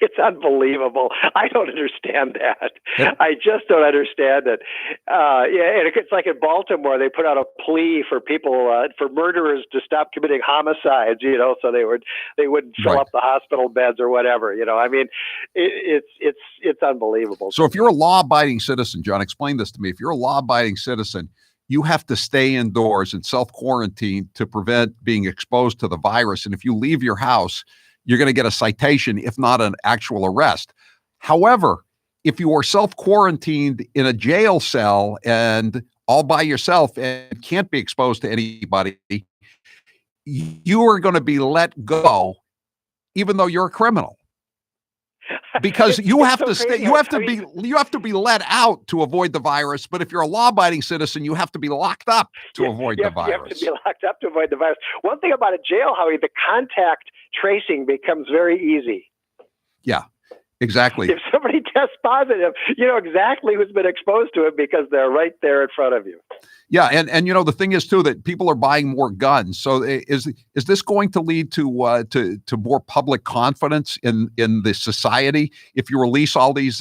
It's unbelievable. I don't understand that. I just don't understand it. Yeah, and it's like in Baltimore, they put out a plea for people, for murderers to stop committing homicides. You know, so they wouldn't fill up the hospital beds or whatever. You know, I mean, it's unbelievable. So if you're a law-abiding citizen, John, explain this to me. If you're a law-abiding citizen, you have to stay indoors and self-quarantine to prevent being exposed to the virus. And if you leave your house, you're going to get a citation, if not an actual arrest. However, if you are self-quarantined in a jail cell and all by yourself and can't be exposed to anybody, you are going to be let go, even though you're a criminal. Because you have to stay, you have to be let out to avoid the virus. But if you're a law-abiding citizen, you have to be locked up to avoid the virus. You have to be locked up to avoid the virus. One thing about a jail, Howie, the contact tracing becomes very easy. Yeah. Exactly. If somebody tests positive, you know exactly who's been exposed to it because they're right there in front of you. Yeah, and the thing is too that people are buying more guns. So is this going to lead to more public confidence in the society if you release all these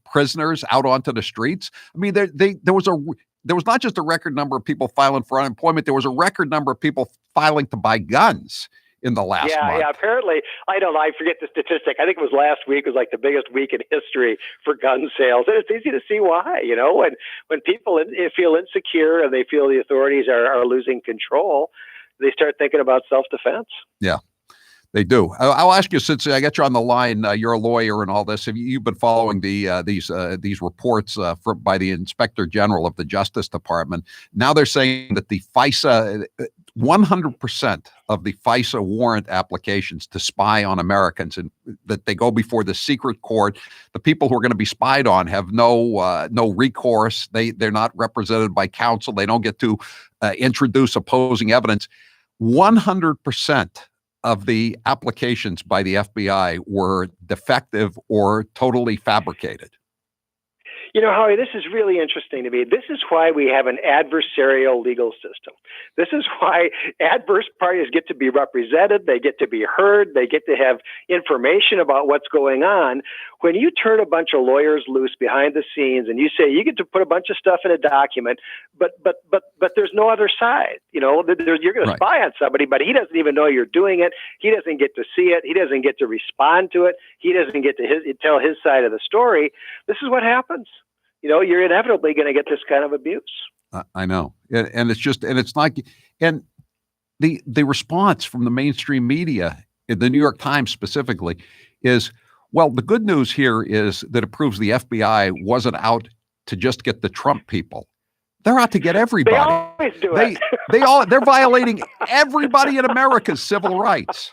prisoners out onto the streets? I mean, there was not just a record number of people filing for unemployment. There was a record number of people filing to buy guns in the last month. Yeah, apparently, I don't know, I forget the statistic. I think it was last week was like the biggest week in history for gun sales. And it's easy to see why, when people feel insecure and they feel the authorities are losing control, they start thinking about self-defense. Yeah, they do. I'll ask you, since I got you on the line, you're a lawyer and all this. Have you've been following these reports by the Inspector General of the Justice Department? Now they're saying that the FISA, 100% of the FISA warrant applications to spy on Americans, and that they go before the secret court. The people who are going to be spied on have no recourse. They're not represented by counsel. They don't get to introduce opposing evidence. 100% of the applications by the FBI were defective or totally fabricated. Howie, this is really interesting to me. This is why we have an adversarial legal system. This is why adverse parties get to be represented. They get to be heard. They get to have information about what's going on. When you turn a bunch of lawyers loose behind the scenes and you say you get to put a bunch of stuff in a document, but there's no other side. You're going to spy on somebody, but he doesn't even know you're doing it. He doesn't get to see it. He doesn't get to respond to it. He doesn't get to tell his side of the story. This is what happens. You're inevitably going to get this kind of abuse. I know. And it's not, and the response from the mainstream media, the New York Times specifically, is, well, the good news here is that it proves the FBI wasn't out to just get the Trump people. They're out to get everybody. They always do it. They're violating everybody in America's civil rights.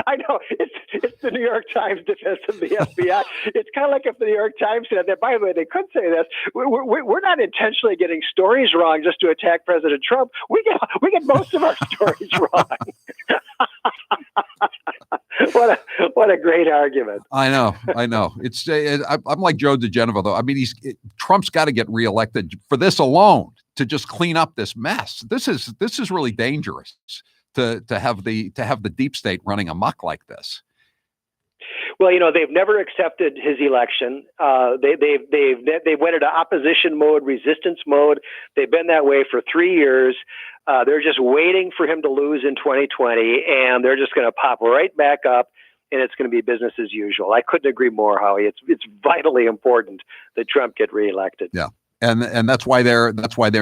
I know. It's the New York Times defense of the FBI. It's kind of like if the New York Times said that. By the way, they could say this. We're not intentionally getting stories wrong just to attack President Trump. We get most of our stories wrong. What a great argument. I know. I'm like Joe DeGenova, though. I mean, Trump's got to get reelected for this alone to just clean up this mess. This is really dangerous. To have the deep state running amok like this. Well, they've never accepted his election. They went into opposition mode, resistance mode. They've been that way for 3 years. They're just waiting for him to lose in 2020, and they're just going to pop right back up, and it's going to be business as usual. I couldn't agree more, Howie. It's vitally important that Trump get reelected. Yeah. And that's why they're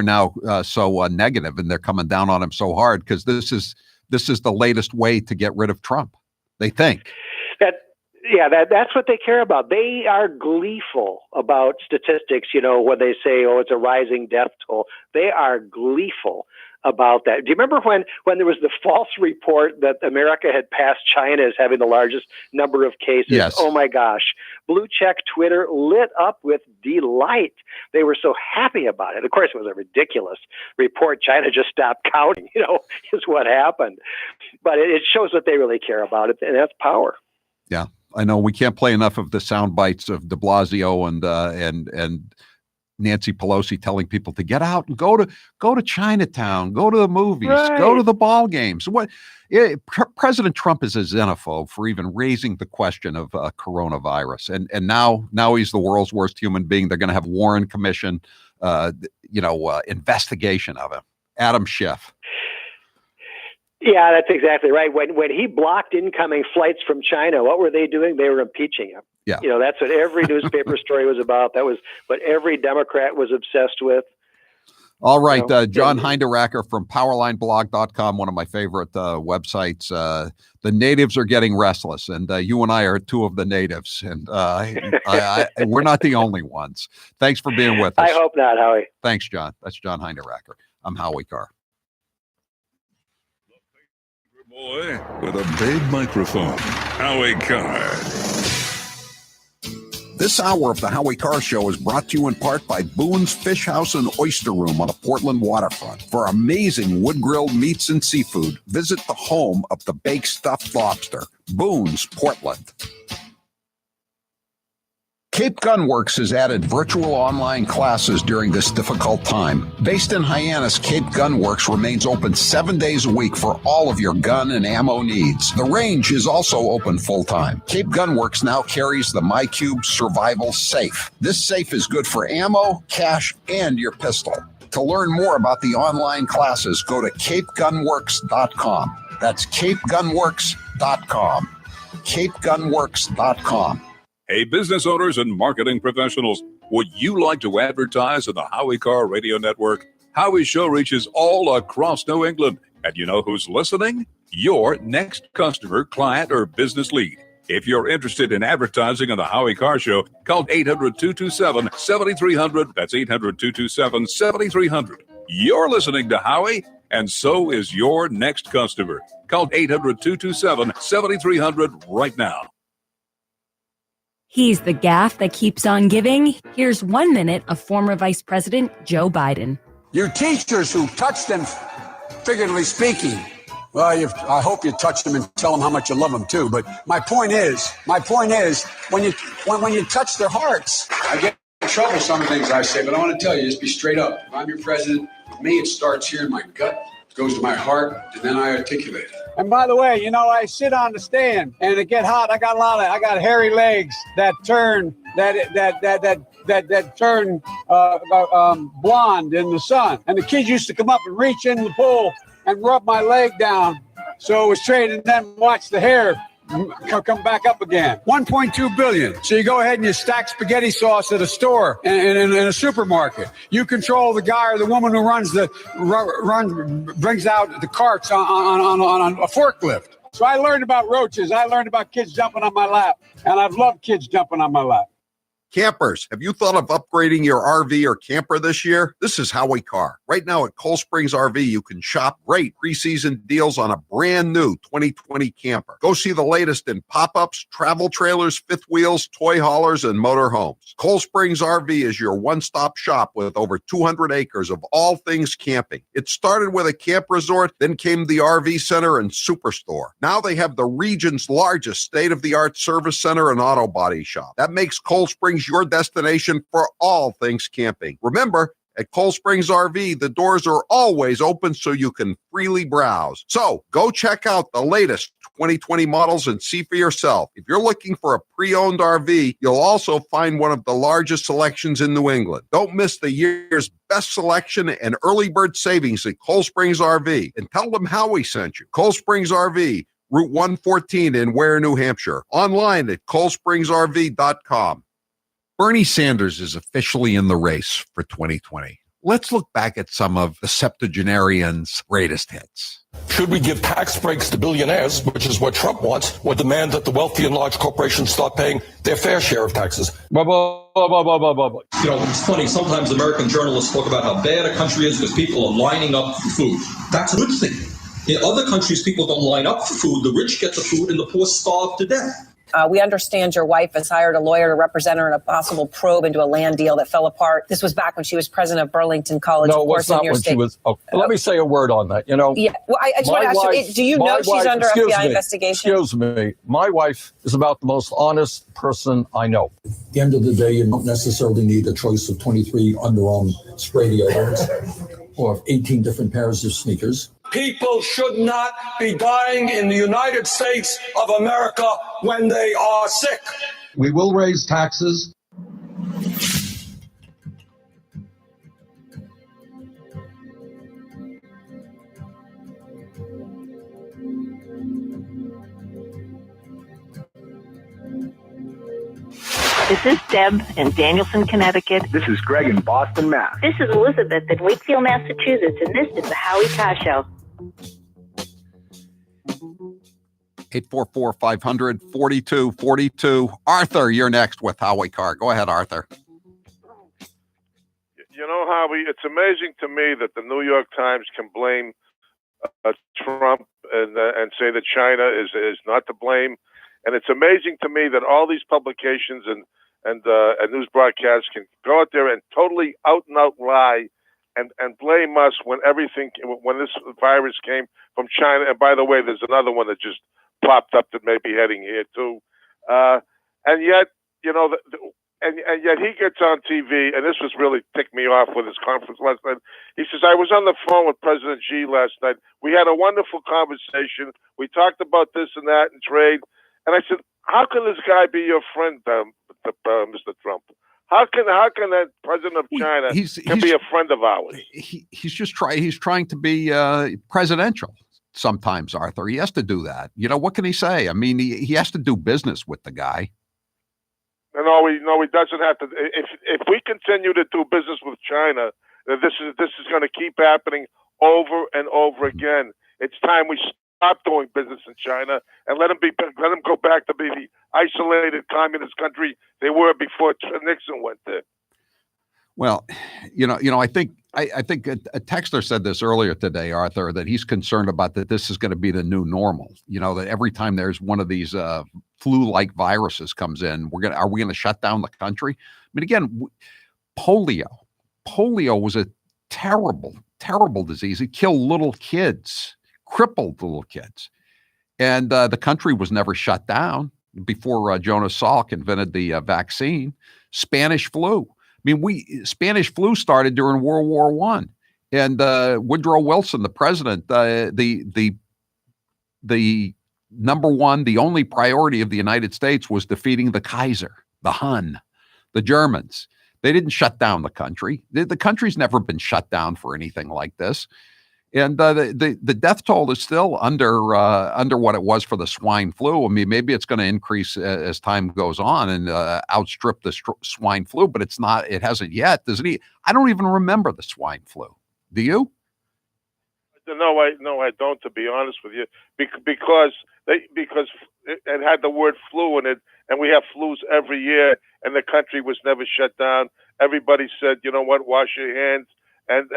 now so negative, and they're coming down on him so hard, because this is the latest way to get rid of Trump. They think that's what they care about. They are gleeful about statistics. When they say, "Oh, it's a rising death toll," they are gleeful about that. Do you remember when there was the false report that America had passed China as having the largest number of cases? Yes. Oh my gosh. Blue check Twitter lit up with delight. They were so happy about it. Of course, it was a ridiculous report. China just stopped counting, is what happened. But it shows what they really care about it, and that's power. Yeah, I know. We can't play enough of the sound bites of de Blasio and Nancy Pelosi telling people to get out and go to Chinatown, go to the movies, go to the ball games. President Trump is a xenophobe for even raising the question of coronavirus, and now he's the world's worst human being. They're going to have Warren Commission, investigation of him. Adam Schiff. Yeah, that's exactly right. When he blocked incoming flights from China, what were they doing? They were impeaching him. Yeah. That's what every newspaper story was about. That was what every Democrat was obsessed with. All right. John Hinderaker from powerlineblog.com, one of my favorite websites. The natives are getting restless, and you and I are two of the natives, and we're not the only ones. Thanks for being with us. I hope not, Howie. Thanks, John. That's John Hinderaker. I'm Howie Carr. Boy with a big microphone, Howie Carr. This hour of the Howie Carr Show is brought to you in part by Boone's Fish House and Oyster Room on the Portland waterfront. For amazing wood-grilled meats and seafood, visit the home of the baked stuffed lobster, Boone's, Portland. Cape Gunworks has added virtual online classes during this difficult time. Based in Hyannis, Cape Gunworks remains open 7 days a week for all of your gun and ammo needs. The range is also open full-time. Cape Gunworks now carries the MyCube Survival Safe. This safe is good for ammo, cash, and your pistol. To learn more about the online classes, go to capegunworks.com. That's capegunworks.com. capegunworks.com. Hey, business owners and marketing professionals, would you like to advertise on the Howie Carr Radio Network? Howie's show reaches all across New England. And you know who's listening? Your next customer, client, or business lead. If you're interested in advertising on the Howie Carr Show, call 800-227-7300. That's 800-227-7300. You're listening to Howie, and so is your next customer. Call 800-227-7300 right now. He's the gaffe that keeps on giving. Here's 1 minute of former Vice President Joe Biden. Your teachers who touch them, figuratively speaking, well, I hope you touch them and tell them how much you love them too. But my point is, when you touch their hearts, I get in trouble with some of the things I say, but I want to tell you, just be straight up. If I'm your president, with me, it starts here in my gut, it goes to my heart, and then I articulate it. And by the way, I sit on the stand and it get hot. I got hairy legs that turn blonde in the sun. And the kids used to come up and reach in the pool and rub my leg down so it was straight, and then watch the hair come back up again. 1.2 billion. So you go ahead and you stack spaghetti sauce at a store in a supermarket. You control the guy or the woman who brings out the carts on a forklift. So I learned about roaches. I learned about kids jumping on my lap, and I've loved kids jumping on my lap. Campers, have you thought of upgrading your RV or camper this year? This is Howie Carr. Right now at Cold Springs RV, you can shop great preseason deals on a brand new 2020 camper. Go see the latest in pop-ups, travel trailers, fifth wheels, toy haulers, and motor homes. Cold Springs RV is your one-stop shop with over 200 acres of all things camping. It started with a camp resort, then came the RV center and superstore. Now they have the region's largest state-of-the-art service center and auto body shop. That makes Cold Springs your destination for all things camping. Remember, at Cold Springs RV, the doors are always open so you can freely browse. So go check out the latest 2020 models and see for yourself. If you're looking for a pre-owned RV, you'll also find one of the largest selections in New England. Don't miss the year's best selection and early bird savings at Cold Springs RV, and tell them Howie sent you. Cold Springs RV, Route 114 in Ware, New Hampshire. Online at coldspringsrv.com. Bernie Sanders is officially in the race for 2020. Let's look back at some of the septuagenarian's greatest hits. Should we give tax breaks to billionaires, which is what Trump wants, or demand that the wealthy and large corporations start paying their fair share of taxes? It's funny, sometimes American journalists talk about how bad a country is because people are lining up for food. That's a good thing. In other countries, people don't line up for food. The rich get the food and the poor starve to death. We understand your wife has hired a lawyer to represent her in a possible probe into a land deal that fell apart. This was back when she was president of Burlington College. No, it was not when she was. Oh, let me say a word on that. Yeah. Well, I just want to ask you, do you know she's under FBI investigation? Excuse me. My wife is about the most honest person I know. At the end of the day, you don't necessarily need a choice of 23 underarm spray deodorants or 18 different pairs of sneakers. People should not be dying in the United States of America when they are sick. We will raise taxes. This is Deb in Danielson, Connecticut. This is Greg in Boston, Mass. This is Elizabeth in Wakefield, Massachusetts, and this is the Howie Carr Show. 844-500-4242. Arthur, you're next with Howie Carr. Go ahead, Arthur. You know, Howie, it's amazing to me that the New York Times can blame Trump and say that China is not to blame. And it's amazing to me that all these publications and news broadcasts can go out there and totally out and out lie and blame us when this virus came from China. And by the way, there's another one that just popped up that may be heading here too. And yet, and yet he gets on TV, and this was really ticked me off with his conference last night. He says, I was on the phone with President Xi last night. We had a wonderful conversation. We talked about this and that and trade. And I said, how can this guy be your friend, Mr. Trump? How can that president of China can be a friend of ours? He's trying to be presidential sometimes, Arthur. He has to do that. You know, what can he say? I mean, he has to do business with the guy. No, he doesn't have to. If we continue to do business with China, this is going to keep happening over and over again. It's time we stop doing business in China and let them go back to be the isolated communist country they were before Nixon went there. Well, I think a texter said this earlier today, Arthur, that he's concerned about that this is going to be the new normal. You know, that every time there's one of these flu-like viruses comes in, are we going to shut down the country? I mean, again, polio was a terrible, terrible disease. It killed little kids, crippled little kids, and the country was never shut down before Jonas Salk invented the vaccine. Spanish flu. I mean, Spanish flu started during World War I, and Woodrow Wilson, the president, the number one, the only priority of the United States was defeating the Kaiser, the Hun, the Germans. They didn't shut down the country. The country's never been shut down for anything like this, and the death toll is still under what it was for the swine flu. I mean, maybe it's going to increase as time goes on and outstrip the swine flu, but it's not. It hasn't yet. I don't even remember the swine flu. Do you? No, I don't. To be honest with you, because it had the word flu in it, and we have flus every year, and the country was never shut down. Everybody said, you know what, wash your hands, and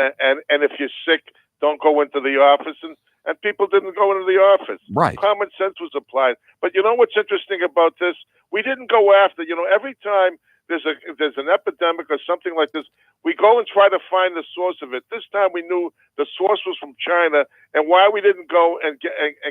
if you're sick, don't go into the office, and people didn't go into the office. Right. Common sense was applied. But you know what's interesting about this? We didn't go after. Every time there's an epidemic or something like this, we go and try to find the source of it. This time we knew the source was from China, and why we didn't go and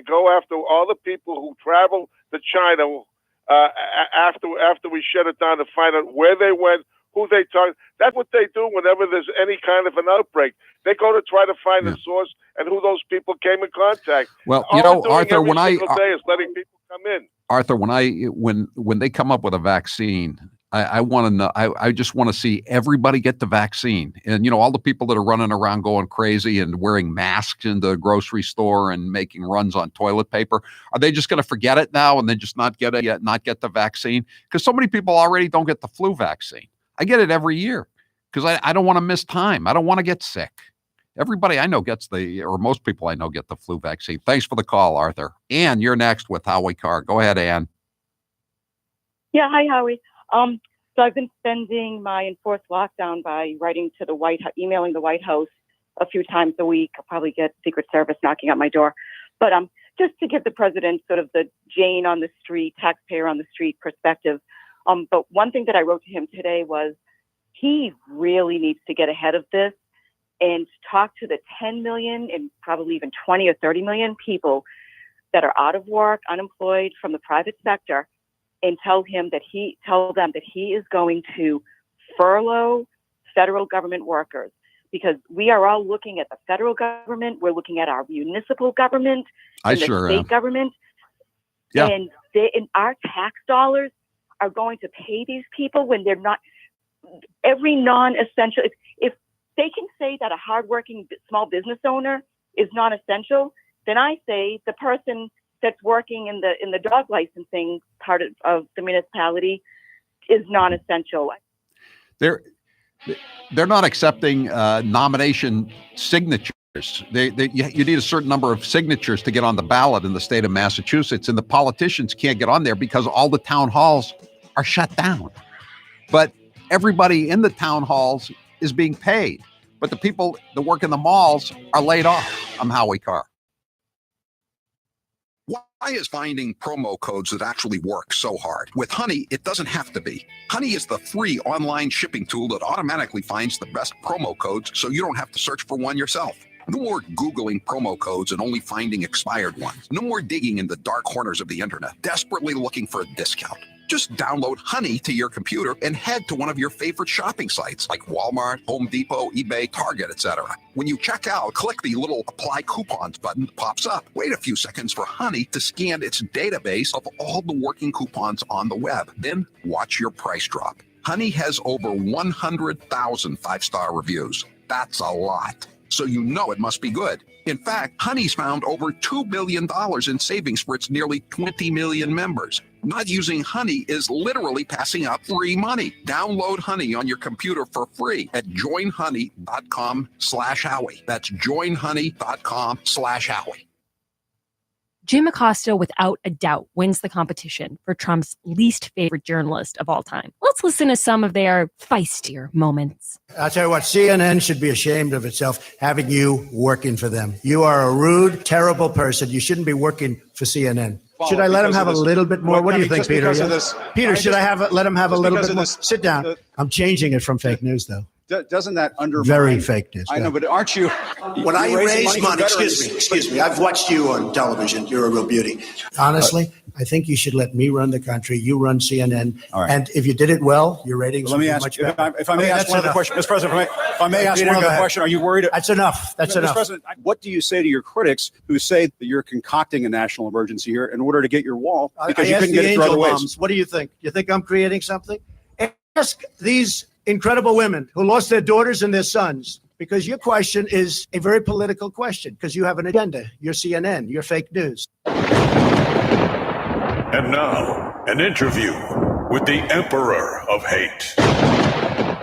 go after all the people who traveled to China after we shut it down to find out where they went, who they talked. That's what they do whenever there's any kind of an outbreak. They go to try to find the source and who those people came in contact. Well, Arthur, when day is letting people come in. Arthur, when they come up with a vaccine, I want to know. I just want to see everybody get the vaccine, and all the people that are running around going crazy and wearing masks in the grocery store and making runs on toilet paper. Are they just going to forget it now and then just not get it yet, not get the vaccine? Because so many people already don't get the flu vaccine. I get it every year because I don't want to miss time. I don't want to get sick. Everybody I know most people I know get the flu vaccine. Thanks for the call, Arthur. Ann, you're next with Howie Carr. Go ahead, Ann. Yeah, hi, Howie. So I've been spending my enforced lockdown by writing to the emailing the White House a few times a week. I'll probably get Secret Service knocking at my door. But just to give the president sort of the Jane on the street, taxpayer on the street perspective. But one thing that I wrote to him today was he really needs to get ahead of this and talk to the 10 million and probably even 20 or 30 million people that are out of work, unemployed from the private sector, and tell them that he is going to furlough federal government workers, because we are all looking at the federal government. We're looking at our municipal government and the state government. Yeah. And our tax dollars are going to pay these people when they're not. Every non-essential, if they can say that a hardworking small business owner is non-essential, then I say the person that's working in the dog licensing part of the municipality is non-essential. They're not accepting nomination signatures. You need a certain number of signatures to get on the ballot in the state of Massachusetts, and the politicians can't get on there because all the town halls are shut down. But everybody in the town halls is being paid, but the people that work in the malls are laid off. I'm Howie Carr. Why is finding promo codes that actually work so hard? With Honey, it doesn't have to be. Honey is the free online shipping tool that automatically finds the best promo codes so you don't have to search for one yourself. No more Googling promo codes and only finding expired ones. No more digging in the dark corners of the internet, desperately looking for a discount. Just download Honey to your computer and head to one of your favorite shopping sites like Walmart, Home Depot, eBay, Target, etc. When you check out, click the little Apply Coupons button that pops up. Wait a few seconds for Honey to scan its database of all the working coupons on the web. Then watch your price drop. Honey has over 100,000 five-star reviews. That's a lot. So you know it must be good. In fact, Honey's found over $2 billion in savings for its nearly 20 million members. Not using Honey is literally passing out free money. Download Honey on your computer for free at joinhoney.com/Howie. That's joinhoney.com/Howie. Jim Acosta, without a doubt, wins the competition for Trump's least favorite journalist of all time. Let's listen to some of their feistier moments. I'll tell you what, CNN should be ashamed of itself having you working for them. You are a rude, terrible person. You shouldn't be working for CNN. Should I let him have a little bit more? What do you think, Peter? Peter, should I let him have a little bit more? Sit down. I'm changing it from fake news, though. Doesn't that undermine? Very fake news. I know, but aren't you? When I raise money, excuse me. I've watched you on television. You're a real beauty. Honestly, I think you should let me run the country. You run CNN. All right. And if you did it well, your ratings would be much better. If I may ask one other question, Mr. President, if I may ask one other question, are you worried? That's enough. That's enough. Mr. President, what do you say to your critics who say that you're concocting a national emergency here in order to get your wall because you couldn't get it through other ways? What do you think? You think I'm creating something? Ask these incredible women who lost their daughters and their sons, because your question is a very political question, because you have an agenda. You're CNN. You're fake news. And now, an interview with the Emperor of Hate,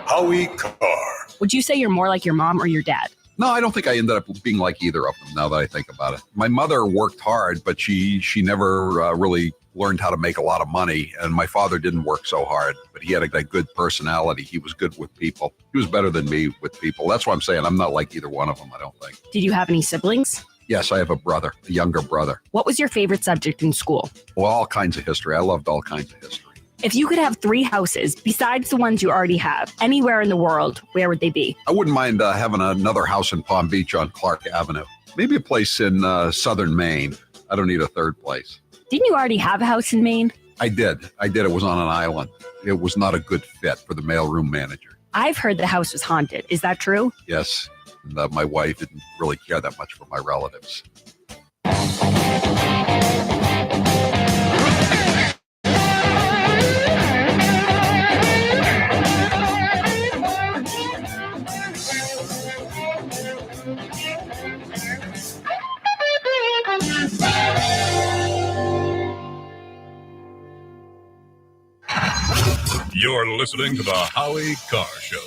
Howie Carr. Would you say you're more like your mom or your dad? No, I don't think I ended up being like either of them, now that I think about it. My mother worked hard, but she never really learned how to make a lot of money. And my father didn't work so hard, but he had a good personality. He was good with people. He was better than me with people. That's what I'm saying. I'm not like either one of them, I don't think. Did you have any siblings? Yes, I have a brother, a younger brother. What was your favorite subject in school? Well, all kinds of history. I loved all kinds of history. If you could have 3 houses besides the ones you already have, anywhere in the world, where would they be? I wouldn't mind having another house in Palm Beach on Clark Avenue. Maybe a place in southern Maine. I don't need a third place. Didn't you already have a house in Maine? I did. It was on an island. It was not a good fit for the mailroom manager. I've heard the house was haunted. Is that true? Yes. And my wife didn't really care that much for my relatives. You're listening to the Howie Carr Show.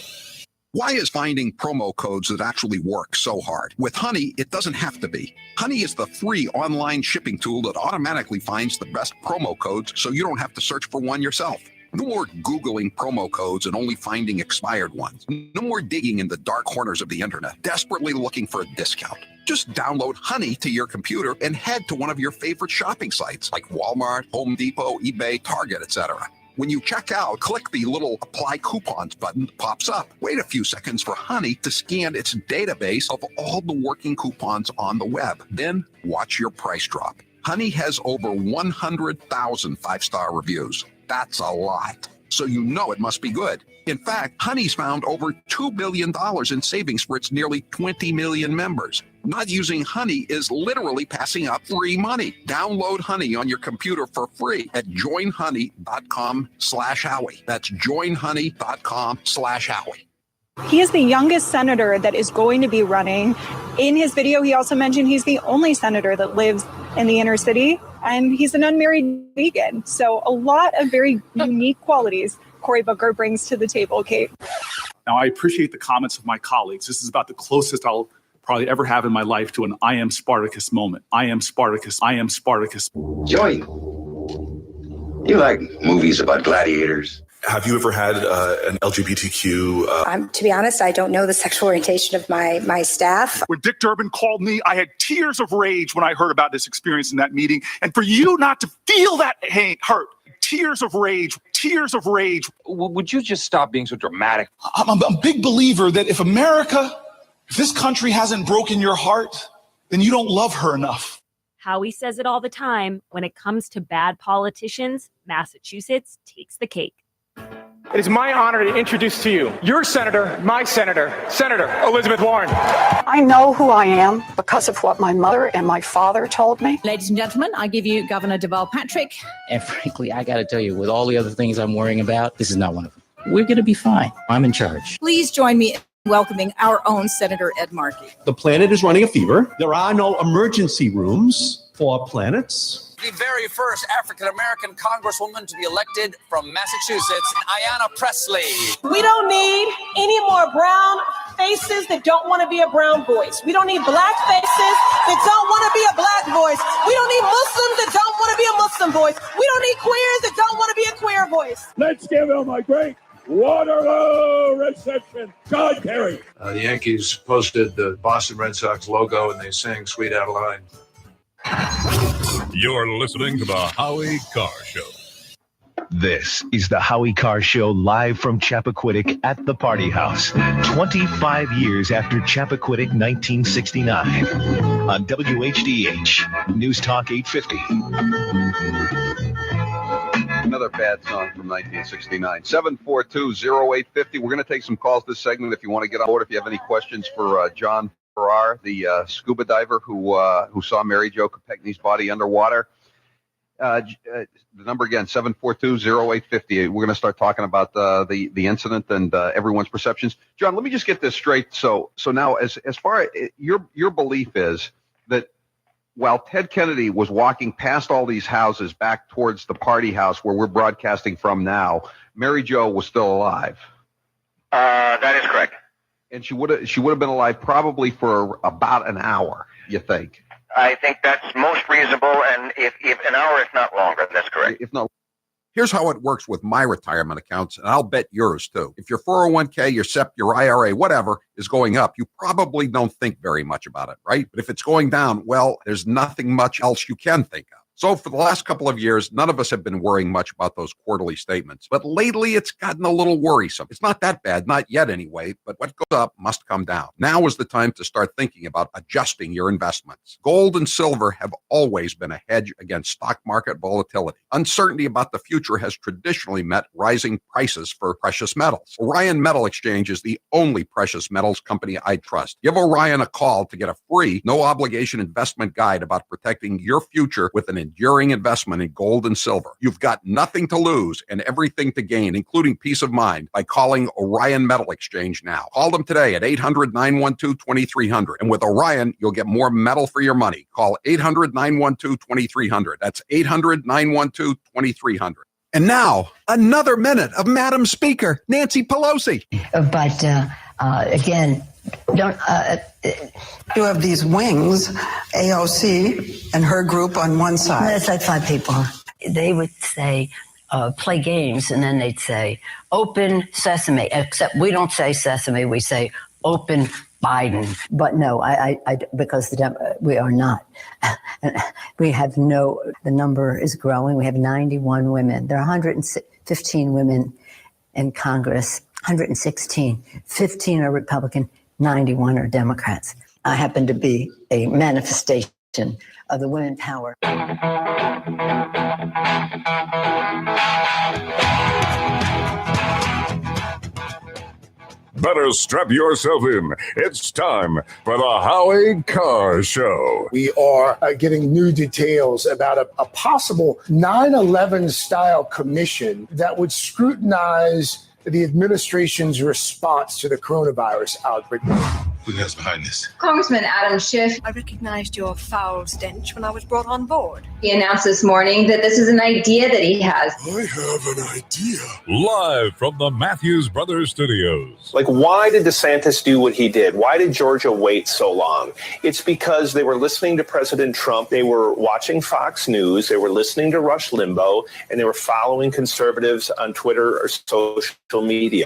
Why is finding promo codes that actually work so hard? With Honey, it doesn't have to be. Honey is the free online shipping tool that automatically finds the best promo codes so you don't have to search for one yourself. No more Googling promo codes and only finding expired ones. No more digging in the dark corners of the internet, desperately looking for a discount. Just download Honey to your computer and head to one of your favorite shopping sites like Walmart, Home Depot, eBay, Target, etc. When you check out, click the little Apply Coupons button that pops up. Wait a few seconds for Honey to scan its database of all the working coupons on the web. Then watch your price drop. Honey has over 100,000 five-star reviews. That's a lot. So you know it must be good. In fact, Honey's found over $2 billion in savings for its nearly 20 million members. Not using Honey is literally passing out free money. Download Honey on your computer for free at joinhoney.com/Howie. That's joinhoney.com/Howie. He is the youngest senator that is going to be running. In his video, he also mentioned he's the only senator that lives in the inner city, and he's an unmarried vegan. So a lot of very unique qualities Cory Booker brings to the table, Kate. Now, I appreciate the comments of my colleagues. This is about the closest I'll probably ever have in my life to an I am Spartacus moment. I am Spartacus. I am Spartacus. Joey, you like movies about gladiators? Have you ever had an LGBTQ? To be honest, I don't know the sexual orientation of my staff. When Dick Durbin called me, I had tears of rage when I heard about this experience in that meeting. And for you not to feel that hurt, tears of rage, tears of rage. Would you just stop being so dramatic? I'm a big believer that if America If this country hasn't broken your heart, then you don't love her enough. Howie says it all the time. When it comes to bad politicians, Massachusetts takes the cake. It is my honor to introduce to you your senator, my senator, Senator Elizabeth Warren. I know who I am because of what my mother and my father told me. Ladies and gentlemen, I give you Governor Deval Patrick. And frankly, I got to tell you, with all the other things I'm worrying about, this is not one of them. We're going to be fine. I'm in charge. Please join me in welcoming our own Senator Ed Markey. The planet is running a fever. There are no emergency rooms for planets. The very first African-American congresswoman to be elected from Massachusetts, Ayanna Pressley. We don't need any more brown faces that don't want to be a brown voice. We don't need black faces that don't want to be a black voice. We don't need Muslims that don't want to be a Muslim voice. We don't need queers that don't want to be a queer voice. Let's give him a great Waterloo reception. John Kerry. The Yankees posted the Boston Red Sox logo and they sang Sweet Adeline. You're listening to the Howie Carr Show. This is the Howie Carr Show live from Chappaquiddick at the Party House. 25 years after Chappaquiddick 1969 on WHDH News Talk 850. Another bad song from 1969. 742-0850. We're going to take some calls this segment if you want to get on board. If you have any questions for John Farrar, the scuba diver who saw Mary Jo Kopechne's body underwater. The number again, 742-0850. We're going to start talking about the incident and everyone's perceptions. John, let me just get this straight. So now, as far as your belief is that while Ted Kennedy was walking past all these houses back towards the Party House where we're broadcasting from now, Mary Jo was still alive. That is correct. And she would have been alive probably for about an hour, you think? I think that's most reasonable, and if an hour, if not longer, that's correct. If not, here's how it works with my retirement accounts, and I'll bet yours too. If your 401k, your SEP, your IRA, whatever is going up, you probably don't think very much about it, right? But if it's going down, well, there's nothing much else you can think of. So for the last couple of years, none of us have been worrying much about those quarterly statements. But lately, it's gotten a little worrisome. It's not that bad, not yet anyway, but what goes up must come down. Now is the time to start thinking about adjusting your investments. Gold and silver have always been a hedge against stock market volatility. Uncertainty about the future has traditionally meant rising prices for precious metals. Orion Metal Exchange is the only precious metals company I trust. Give Orion a call to get a free, no-obligation investment guide about protecting your future with an enduring investment in gold and silver. You've got nothing to lose and everything to gain, including peace of mind, by calling Orion Metal Exchange now. Call them today at 800-912-2300. And with Orion, you'll get more metal for your money. Call 800-912-2300. That's 800-912-2300. And now, another minute of Madam Speaker, Nancy Pelosi. But again, don't you have these wings, AOC and her group on one side. That's like five people. They would say, play games, and then they'd say, open sesame. Except we don't say sesame, we say open Biden. But no, I because we are not. We have the number is growing. We have 91 women. There are 115 women in Congress, 116. 15 are Republican, 91 are Democrats. I happen to be a manifestation of the women power. Better strap yourself in. It's time for the Howie Carr Show. We are getting new details about a possible 9/11 style commission that would scrutinize the administration's response to the coronavirus outbreak. Who knows behind this? Congressman Adam Schiff. I recognized your foul stench when I was brought on board. He announced this morning that this is an idea that he has. I have an idea. Live from the Matthews Brothers Studios. Like, why did DeSantis do what he did? Why did Georgia wait so long? It's because they were listening to President Trump. They were watching Fox News. They were listening to Rush Limbaugh, and they were following conservatives on Twitter or social media.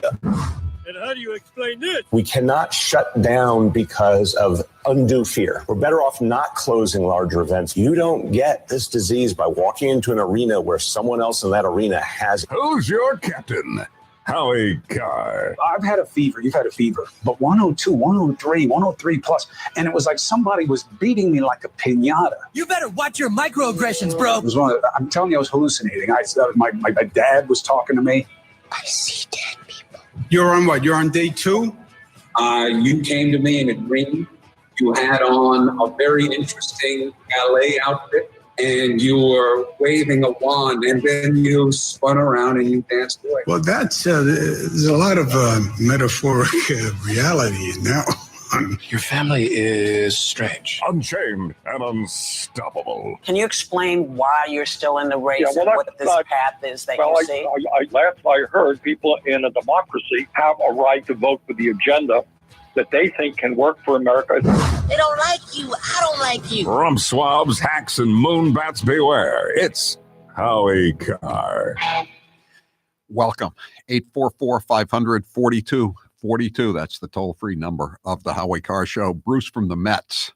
And how do you explain this? We cannot shut down because of undue fear. We're better off not closing larger events. You don't get this disease by walking into an arena where someone else in that arena has it. Who's your captain? Howie Carr. I've had a fever. You've had a fever. But 102, 103, 103 plus. And it was like somebody was beating me like a piñata. You better watch your microaggressions, bro. It was I'm telling you, I was hallucinating. My dad was talking to me. I see dead people. You're on what? You're on day 2? You came to me in a dream. You had on a very interesting ballet outfit. And you were waving a wand, and then you spun around and you danced away. Well, that's there's a lot of metaphoric reality in that one. Your family is strange. Unchained and unstoppable. Can you explain why you're still in the race and what this path is that you see? Last I heard, people in a democracy have a right to vote for the agenda that they think can work for America. They don't like you. I don't like you. Rump swabs, hacks, and moonbats beware. It's Howie Carr. Welcome. 844-500-4242. That's the toll-free number of the Howie Carr Show. Bruce from the Mets,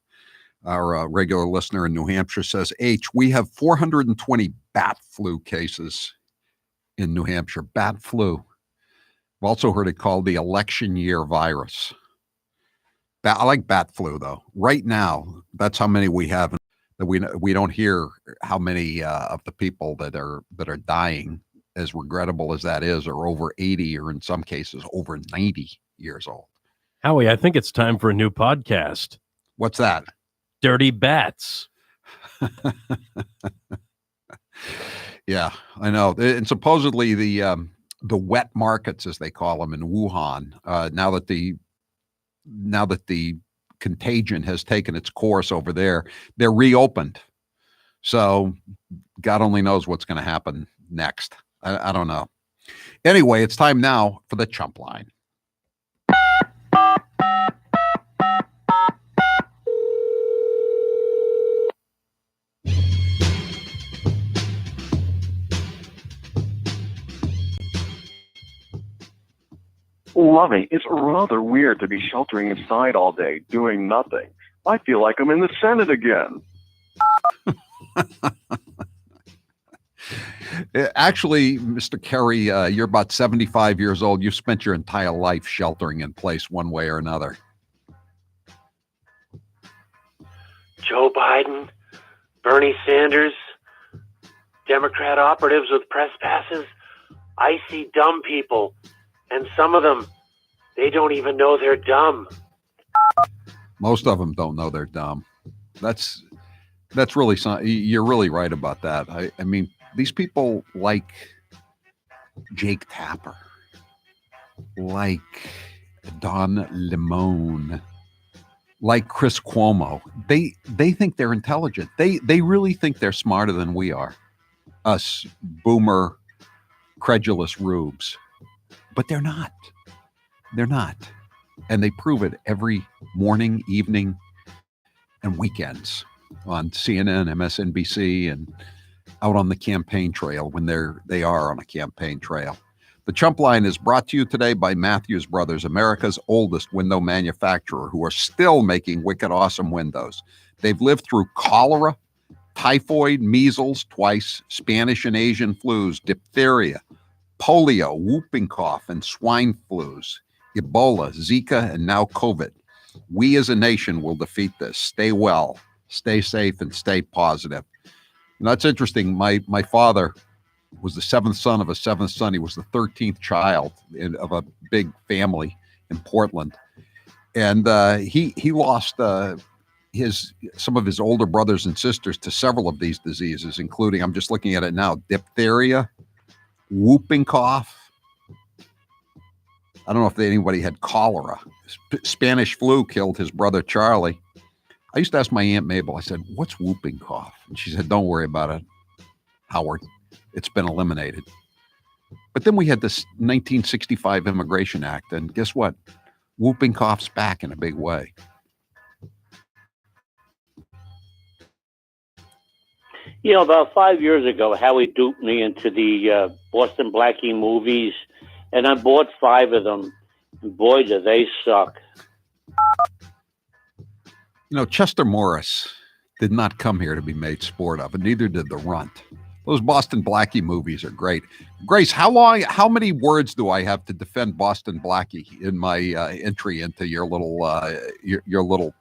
our regular listener in New Hampshire, says, we have 420 bat flu cases in New Hampshire. Bat flu. I've also heard it called the election year virus. I like bat flu, though. Right now, that's how many we have. That we don't hear how many of the people that are dying, as regrettable as that is, are over 80 or in some cases over 90 years old. Howie, I think it's time for a new podcast. What's that? Dirty Bats. Yeah, I know. And supposedly the wet markets, as they call them in Wuhan, now that the contagion has taken its course over there, they're reopened. So God only knows what's going to happen next. I don't know. Anyway, it's time now for the chump line. Lovey, it's rather weird to be sheltering inside all day, doing nothing. I feel like I'm in the Senate again. Actually, Mr. Kerry, you're about 75 years old. You've spent your entire life sheltering in place one way or another. Joe Biden, Bernie Sanders, Democrat operatives with press passes. I see dumb people. And some of them, they don't even know they're dumb. Most of them don't know they're dumb. That's really something. You're really right about that. I mean, these people like Jake Tapper, like Don Lemon, like Chris Cuomo. They think they're intelligent. They really think they're smarter than we are. Us boomer, credulous rubes. But they're not. They're not. And they prove it every morning, evening, and weekends on CNN, MSNBC, and out on the campaign trail when they are on a campaign trail. The Chump Line is brought to you today by Matthews Brothers, America's oldest window manufacturer, who are still making wicked awesome windows. They've lived through cholera, typhoid, measles twice, Spanish and Asian flus, diphtheria, polio, whooping cough, and swine flus, Ebola, Zika, and now COVID. We as a nation will defeat this. Stay well, stay safe, and stay positive. And that's interesting. My father was the seventh son of a seventh son. He was the 13th child of a big family in Portland. And he lost some of his older brothers and sisters to several of these diseases, including, I'm just looking at it now, diphtheria, whooping cough. I don't know if anybody had cholera. Spanish flu killed his brother Charlie. I used to ask my Aunt Mabel, I said, what's whooping cough? And she said, don't worry about it, Howard. It's been eliminated. But then we had this 1965 Immigration Act, and guess what? Whooping cough's back in a big way. You know, about 5 years ago, Howie duped me into the Boston Blackie movies, and I bought 5 of them. And boy, do they suck. You know, Chester Morris did not come here to be made sport of, and neither did the Runt. Those Boston Blackie movies are great. Grace, how many words do I have to defend Boston Blackie in my entry into your little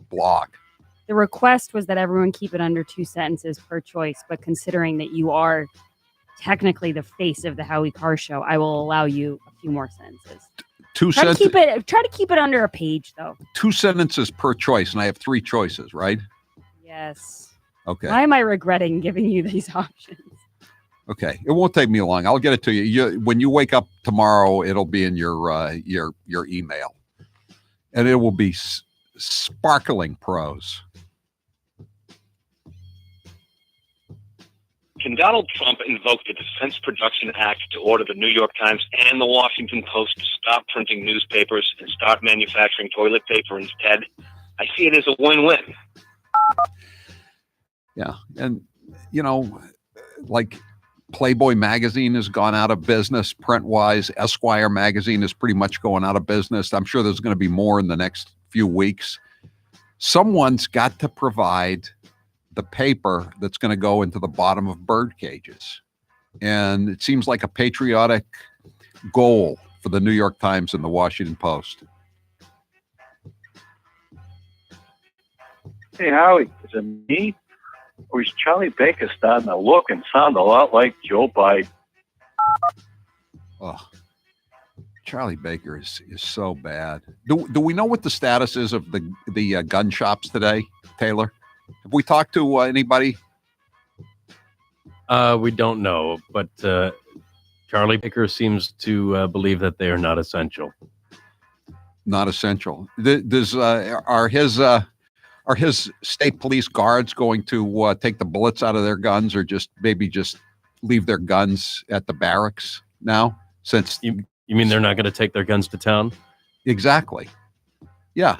blog? The request was that everyone keep it under 2 sentences per choice, but considering that you are technically the face of the Howie Carr show, I will allow you a few more sentences. Try to keep it under a page, though. 2 sentences per choice, and I have 3 choices, right? Yes. Okay. Why am I regretting giving you these options? Okay, it won't take me long. I'll get it to you. When you wake up tomorrow, it'll be in your email, and it will be sparkling prose. Can Donald Trump invoke the Defense Production Act to order the New York Times and the Washington Post to stop printing newspapers and start manufacturing toilet paper instead? I see it as a win-win. Yeah, and like Playboy magazine has gone out of business print-wise. Esquire magazine is pretty much going out of business. I'm sure there's going to be more in the next few weeks. Someone's got to provide the paper that's going to go into the bottom of bird cages. And it seems like a patriotic goal for the New York Times and the Washington Post. Hey, Howie, is it me? Or is Charlie Baker starting to look and sound a lot like Joe Biden? Oh, Charlie Baker is so bad. Do we know what the status is of the gun shops today, Taylor? Have we talked to anybody? We don't know, but Charlie Baker seems to believe that they are not essential. Not essential. Are his state police guards going to take the bullets out of their guns, or just leave their guns at the barracks now? Since you mean they're not going to take their guns to town? Exactly. Yeah,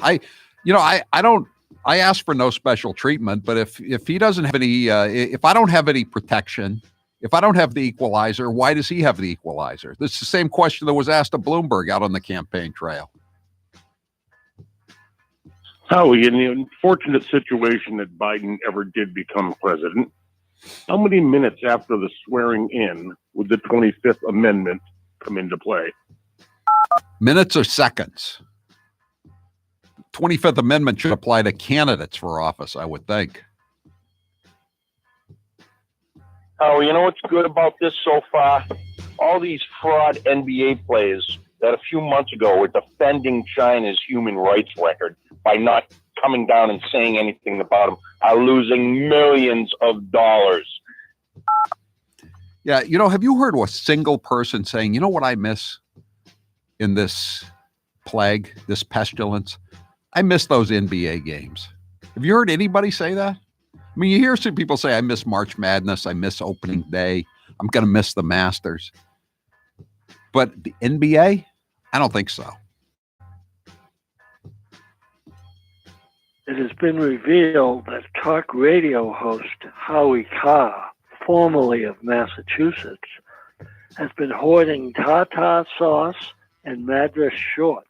I ask for no special treatment, but if he doesn't have any, if I don't have any protection, if I don't have the equalizer, why does he have the equalizer? This is the same question that was asked of Bloomberg out on the campaign trail. Howie, in the unfortunate situation that Biden ever did become president, how many minutes after the swearing in would the 25th Amendment come into play? Minutes or seconds? 25th Amendment should apply to candidates for office, I would think. Oh, you know what's good about this so far? All these fraud NBA players that a few months ago were defending China's human rights record by not coming down and saying anything about them are losing millions of dollars. Yeah, have you heard a single person saying, you know what I miss in this plague, this pestilence? I miss those NBA games. Have you heard anybody say that? I mean, you hear some people say, I miss March Madness. I miss opening day. I'm going to miss the Masters. But the NBA? I don't think so. It has been revealed that talk radio host Howie Carr, formerly of Massachusetts, has been hoarding tartar sauce and Madras shorts.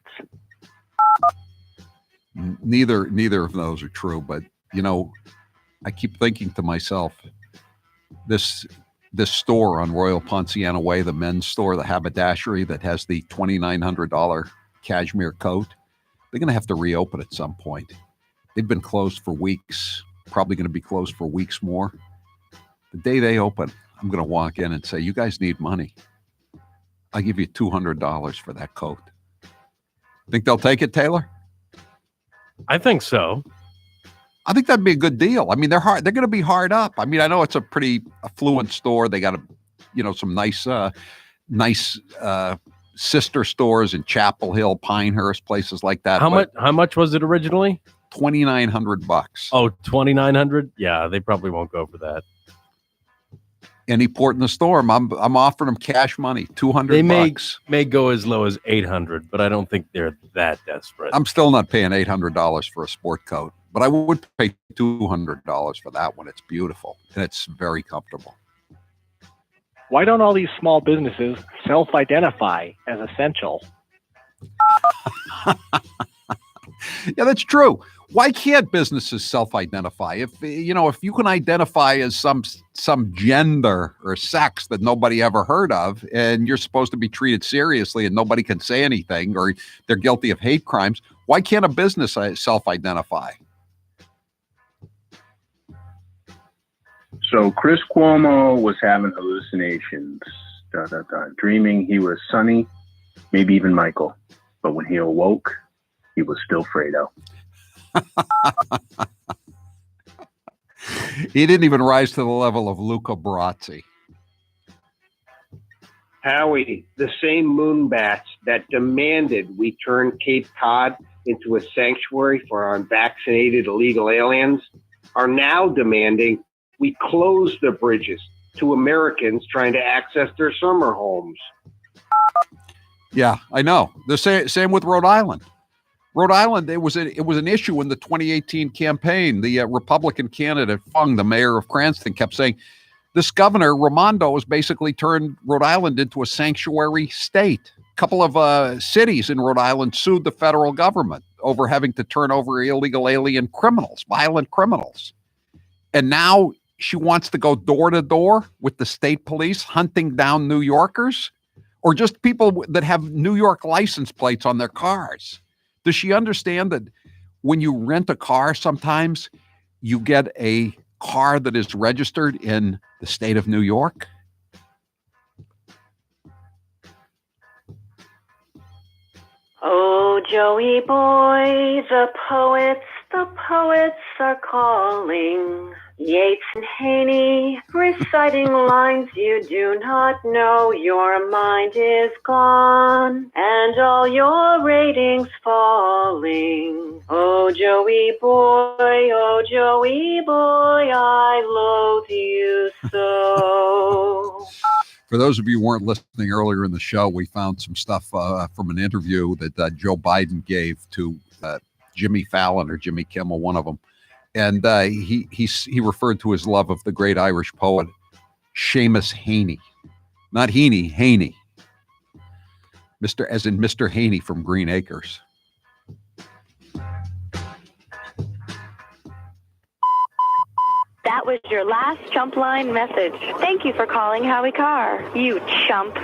Neither of those are true, but I keep thinking to myself, this store on Royal Ponciano Way, the men's store, the haberdashery that has the $2,900 cashmere coat, they're going to have to reopen at some point. They've been closed for weeks, probably going to be closed for weeks more. The day they open, I'm going to walk in and say, you guys need money. I'll give you $200 for that coat. Think they'll take it, Taylor? I think so. I think that'd be a good deal. I mean, they're going to be hard up. I mean, I know it's a pretty affluent store. They got some nice sister stores in Chapel Hill, Pinehurst, places like that. How much was it originally? $2,900. Oh, $2,900? Yeah, they probably won't go for that. Any port in the storm, I'm offering them cash money, $200. They may go as low as $800, but I don't think they're that desperate. I'm still not paying $800 for a sport coat, but I would pay $200 for that one. It's beautiful and it's very comfortable. Why don't all these small businesses self-identify as essential? Yeah, that's true. Why can't businesses self-identify? If you can identify as some gender or sex that nobody ever heard of, and you're supposed to be treated seriously and nobody can say anything, or they're guilty of hate crimes, why can't a business self-identify? So Chris Cuomo was having hallucinations, dreaming he was Sonny, maybe even Michael. But when he awoke, he was still Fredo. He didn't even rise to the level of Luca Brasi. Howie, the same moonbats that demanded we turn Cape Cod into a sanctuary for unvaccinated illegal aliens are now demanding we close the bridges to Americans trying to access their summer homes. Yeah, I know. The same with Rhode Island. Rhode Island, it was an issue in the 2018 campaign. The Republican candidate, Fung, the mayor of Cranston, kept saying, this governor, Raimondo, has basically turned Rhode Island into a sanctuary state. A couple of cities in Rhode Island sued the federal government over having to turn over illegal alien criminals, violent criminals. And now she wants to go door to door with the state police hunting down New Yorkers, or just people that have New York license plates on their cars. Does she understand that when you rent a car, sometimes you get a car that is registered in the state of New York? Oh, Joey boy, the poets are calling. Yeats and Haney reciting lines you do not know. Your mind is gone and all your ratings falling. Oh, Joey boy, I loathe you so. For those of you who weren't listening earlier in the show, we found some stuff from an interview that Joe Biden gave to Jimmy Fallon or Jimmy Kimmel, one of them. And he referred to his love of the great Irish poet Seamus Heaney. Not Heaney, Haney. As in Mr. Haney from Green Acres. That was your last chump line message. Thank you for calling Howie Carr, you chump.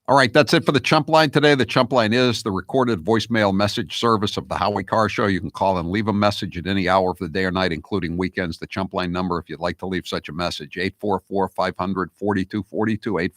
All right, that's it for the Chump Line today. The Chump Line is the recorded voicemail message service of the Howie Carr Show. You can call and leave a message at any hour of the day or night, including weekends. The Chump Line number, if you'd like to leave such a message, 844-500-4242,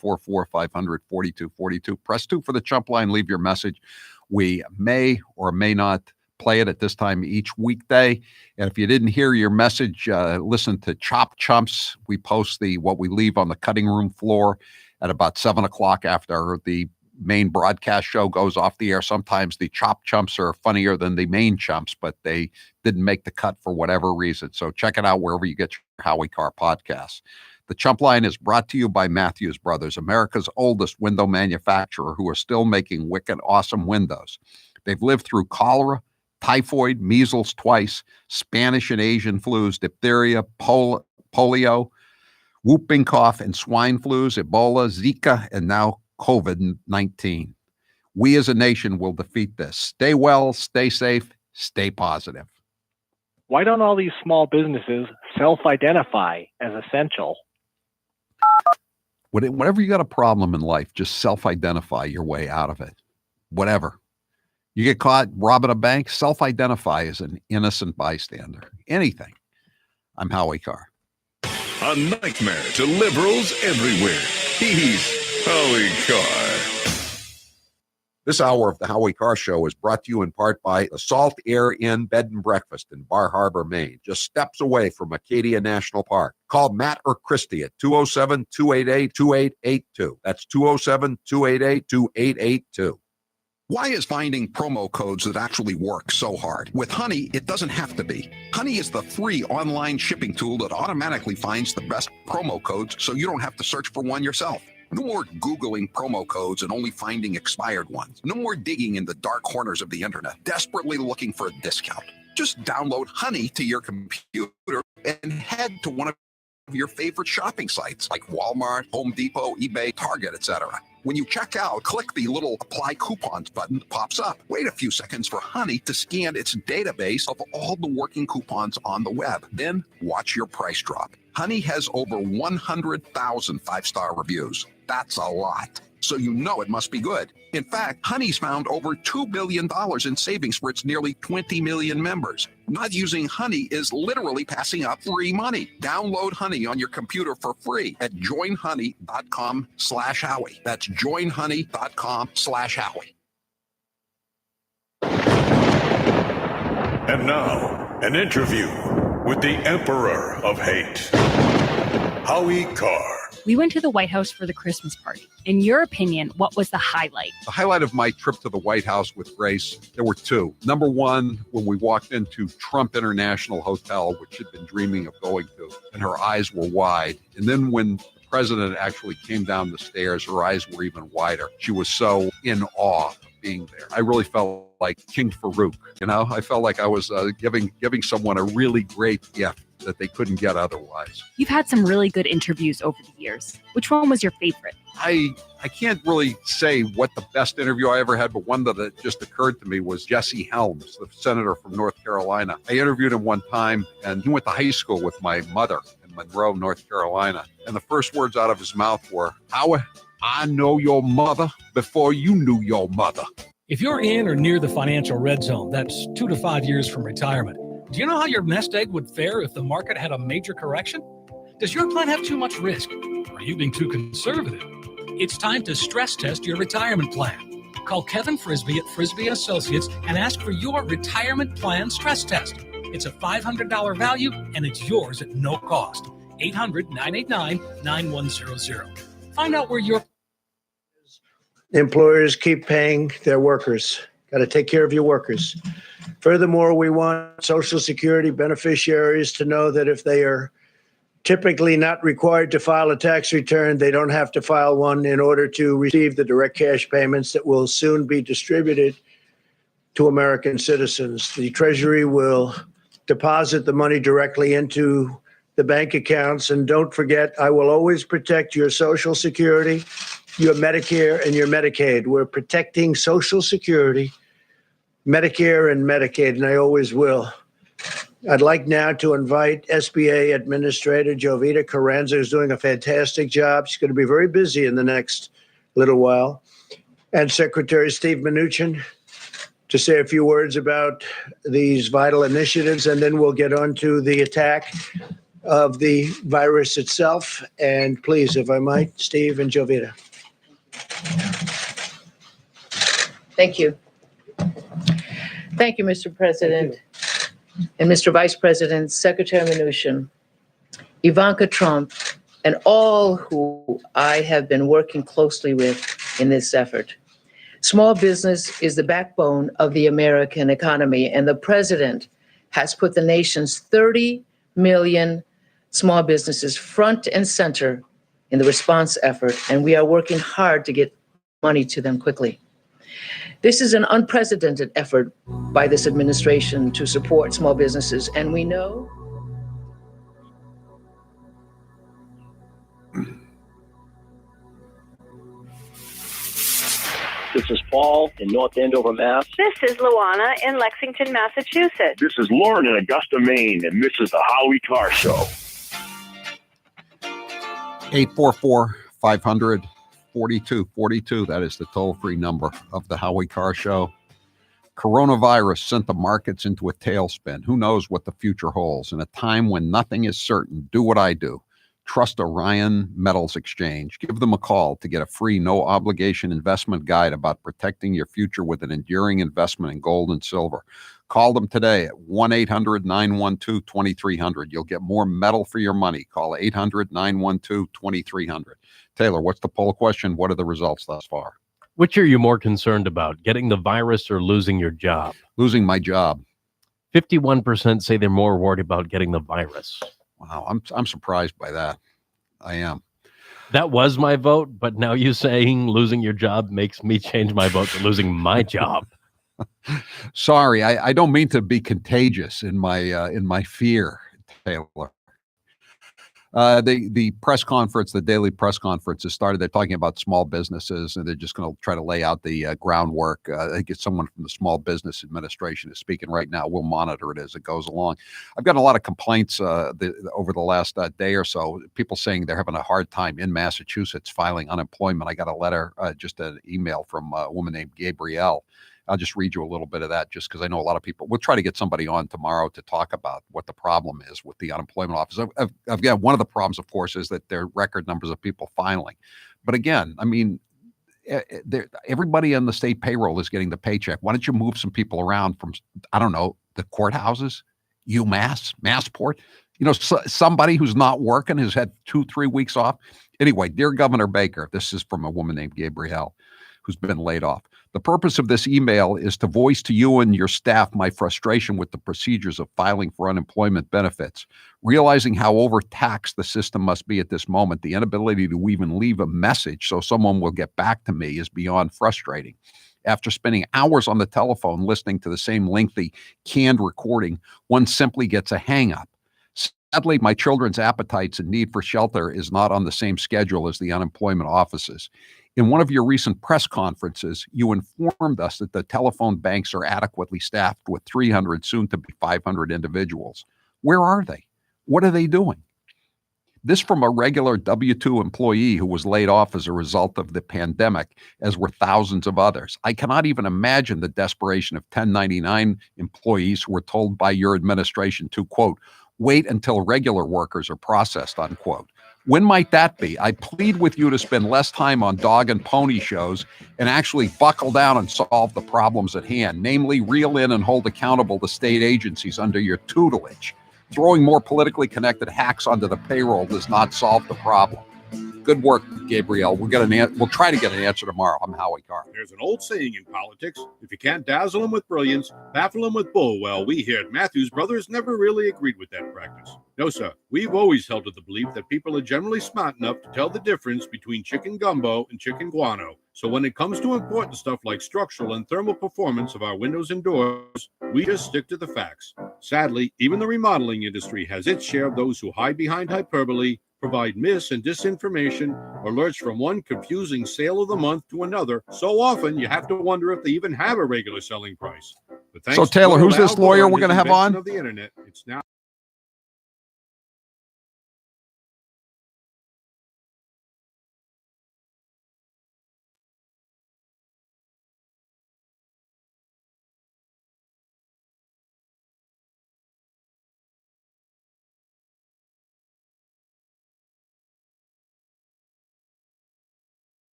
844-500-4242. Press 2 for the Chump Line. Leave your message. We may or may not play it at this time each weekday. And if you didn't hear your message, listen to Chop Chumps. We post what we leave on the cutting room floor at about 7 o'clock after the main broadcast show goes off the air. Sometimes the Chop Chumps are funnier than the main chumps, but they didn't make the cut for whatever reason. So check it out wherever you get your Howie Carr podcasts. The Chump Line is brought to you by Matthews Brothers, America's oldest window manufacturer, who are still making wicked awesome windows. They've lived through cholera, typhoid, measles twice, Spanish and Asian flus, diphtheria, polio, whooping cough and swine flus, Ebola, Zika, and now COVID-19. We as a nation will defeat this. Stay well, stay safe, stay positive. Why don't all these small businesses self-identify as essential? Whenever you got a problem in life, just self-identify your way out of it. Whatever. You get caught robbing a bank, self-identify as an innocent bystander. Anything. I'm Howie Carr. A nightmare to liberals everywhere. He's Howie Carr. This hour of the Howie Carr Show is brought to you in part by the Salt Air Inn Bed and Breakfast in Bar Harbor, Maine, just steps away from Acadia National Park. Call Matt or Christy at 207-288-2882. That's 207-288-2882. Why is finding promo codes that actually work so hard? With Honey, it doesn't have to be. Honey is the free online shipping tool that automatically finds the best promo codes so you don't have to search for one yourself. No more Googling promo codes and only finding expired ones. No more digging in the dark corners of the internet, desperately looking for a discount. Just download Honey to your computer and head to one of your favorite shopping sites like Walmart, Home Depot, eBay, Target, etc. When you check out, click the little Apply Coupons button that pops up. Wait a few seconds for Honey to scan its database of all the working coupons on the web. Then watch your price drop. Honey has over 100,000 five-star reviews. That's a lot. So you know it must be good. In fact, Honey's found over $2 billion in savings for its nearly 20 million members. Not using Honey is literally passing up free money. Download Honey on your computer for free at joinhoney.com/Howie. That's joinhoney.com/Howie. And now, an interview with the Emperor of Hate, Howie Carr. We went to the White House for the Christmas party. In your opinion, what was the highlight? The highlight of my trip to the White House with Grace, there were two. Number one, when we walked into Trump International Hotel, which she'd been dreaming of going to, and her eyes were wide. And then when the president actually came down the stairs, her eyes were even wider. She was so in awe of being there. I really felt like King Farouk, you know? I felt like I was giving someone a really great gift that they couldn't get otherwise. You've had some really good interviews over the years. Which one was your favorite? I can't really say what the best interview I ever had, but one that just occurred to me was Jesse Helms, the senator from North Carolina. I interviewed him one time, and he went to high school with my mother in Monroe, North Carolina. And the first words out of his mouth were, "Howie, I know your mother before you knew your mother." If you're in or near the financial red zone, that's 2 to 5 years from retirement. Do you know how your nest egg would fare if the market had a major correction? Does your plan have too much risk? Are you being too conservative? It's time to stress test your retirement plan. Call Kevin Frisbee at Frisbee & Associates and ask for your retirement plan stress test. It's a $500 value and it's yours at no cost. 800-989-9100. Find out where your employers keep paying their workers. Got to take care of your workers. Furthermore, we want Social Security beneficiaries to know that if they are typically not required to file a tax return, they don't have to file one in order to receive the direct cash payments that will soon be distributed to American citizens. The Treasury will deposit the money directly into the bank accounts. And don't forget, I will always protect your Social Security, your Medicare, and your Medicaid. We're protecting Social Security, Medicare, and Medicaid, and I always will. I'd like now to invite SBA Administrator Jovita Carranza, who's doing a fantastic job. She's going to be very busy in the next little while. And Secretary Steve Mnuchin to say a few words about these vital initiatives, and then we'll get on to the attack of the virus itself. And please, if I might, Steve and Jovita. Thank you. Thank you, Mr. President and Mr. Vice President, Secretary Mnuchin, Ivanka Trump, and all who I have been working closely with in this effort. Small business is the backbone of the American economy, and the president has put the nation's 30 million small businesses front and center in the response effort, and we are working hard to get money to them quickly. This is an unprecedented effort by this administration to support small businesses, and we know This is Paul in North Andover, Mass. This is Luana in Lexington, Massachusetts. This is Lauren in Augusta, Maine, and this is the Howie Carr Show. 844-500-4242. That is the toll-free number of the Howie Carr Show. Coronavirus sent the markets into a tailspin. Who knows what the future holds? In a time when nothing is certain, do what I do. Trust Orion Metals Exchange. Give them a call to get a free, no-obligation investment guide about protecting your future with an enduring investment in gold and silver. Call them today at 1-800-912-2300. You'll get more metal for your money. Call 800-912-2300. Taylor, what's the poll question? What are the results thus far? Which are you more concerned about, getting the virus or losing your job? Losing my job. 51% say they're more worried about getting the virus. Wow, I'm surprised by that. I am. That was my vote, but now you saying losing your job makes me change my vote to losing my job. Sorry, I don't mean to be contagious in my fear, Taylor. The press conference, the daily press conference has started. They're talking about small businesses, and they're just going to try to lay out the groundwork. I think it's someone from the Small Business Administration is speaking right now. We'll monitor it as it goes along. I've gotten a lot of complaints over the last day or so. People saying they're having a hard time in Massachusetts filing unemployment. I got a letter, just an email from a woman named Gabrielle. I'll just read you a little bit of that just because I know a lot of people. We'll try to get somebody on tomorrow to talk about what the problem is with the unemployment office. I've got one of the problems, of course, is that there are record numbers of people filing. But again, I mean, everybody on the state payroll is getting the paycheck. Why don't you move some people around from, I don't know, the courthouses, UMass, Massport? You know, somebody who's not working has had 2-3 weeks off. Anyway, dear Governor Baker, this is from a woman named Gabrielle who's been laid off. The purpose of this email is to voice to you and your staff my frustration with the procedures of filing for unemployment benefits. Realizing how overtaxed the system must be at this moment, the inability to even leave a message so someone will get back to me is beyond frustrating. After spending hours on the telephone listening to the same lengthy canned recording, one simply gets a hang-up. Sadly, my children's appetites and need for shelter is not on the same schedule as the unemployment offices. In one of your recent press conferences, you informed us that the telephone banks are adequately staffed with 300, soon to be 500 individuals. Where are they? What are they doing? This from a regular W-2 employee who was laid off as a result of the pandemic, as were thousands of others. I cannot even imagine the desperation of 1099 employees who were told by your administration to, quote, wait until regular workers are processed, unquote. When might that be? I plead with you to spend less time on dog and pony shows and actually buckle down and solve the problems at hand, namely reel in and hold accountable the state agencies under your tutelage. Throwing more politically connected hacks onto the payroll does not solve the problem. Good work, Gabrielle. We'll try to get an answer tomorrow. I'm Howie Carr. There's an old saying in politics, if you can't dazzle them with brilliance, baffle them with bull. Well, we here at Matthews Brothers never really agreed with that practice. No, sir. We've always held to the belief that people are generally smart enough to tell the difference between chicken gumbo and chicken guano. So when it comes to important stuff like structural and thermal performance of our windows and doors, we just stick to the facts. Sadly, even the remodeling industry has its share of those who hide behind hyperbole, provide mis- and disinformation, or lurch from one confusing sale of the month to another. So often, you have to wonder if they even have a regular selling price. But thanks So, Taylor, who's this lawyer we're going to have on? Of the internet, it's now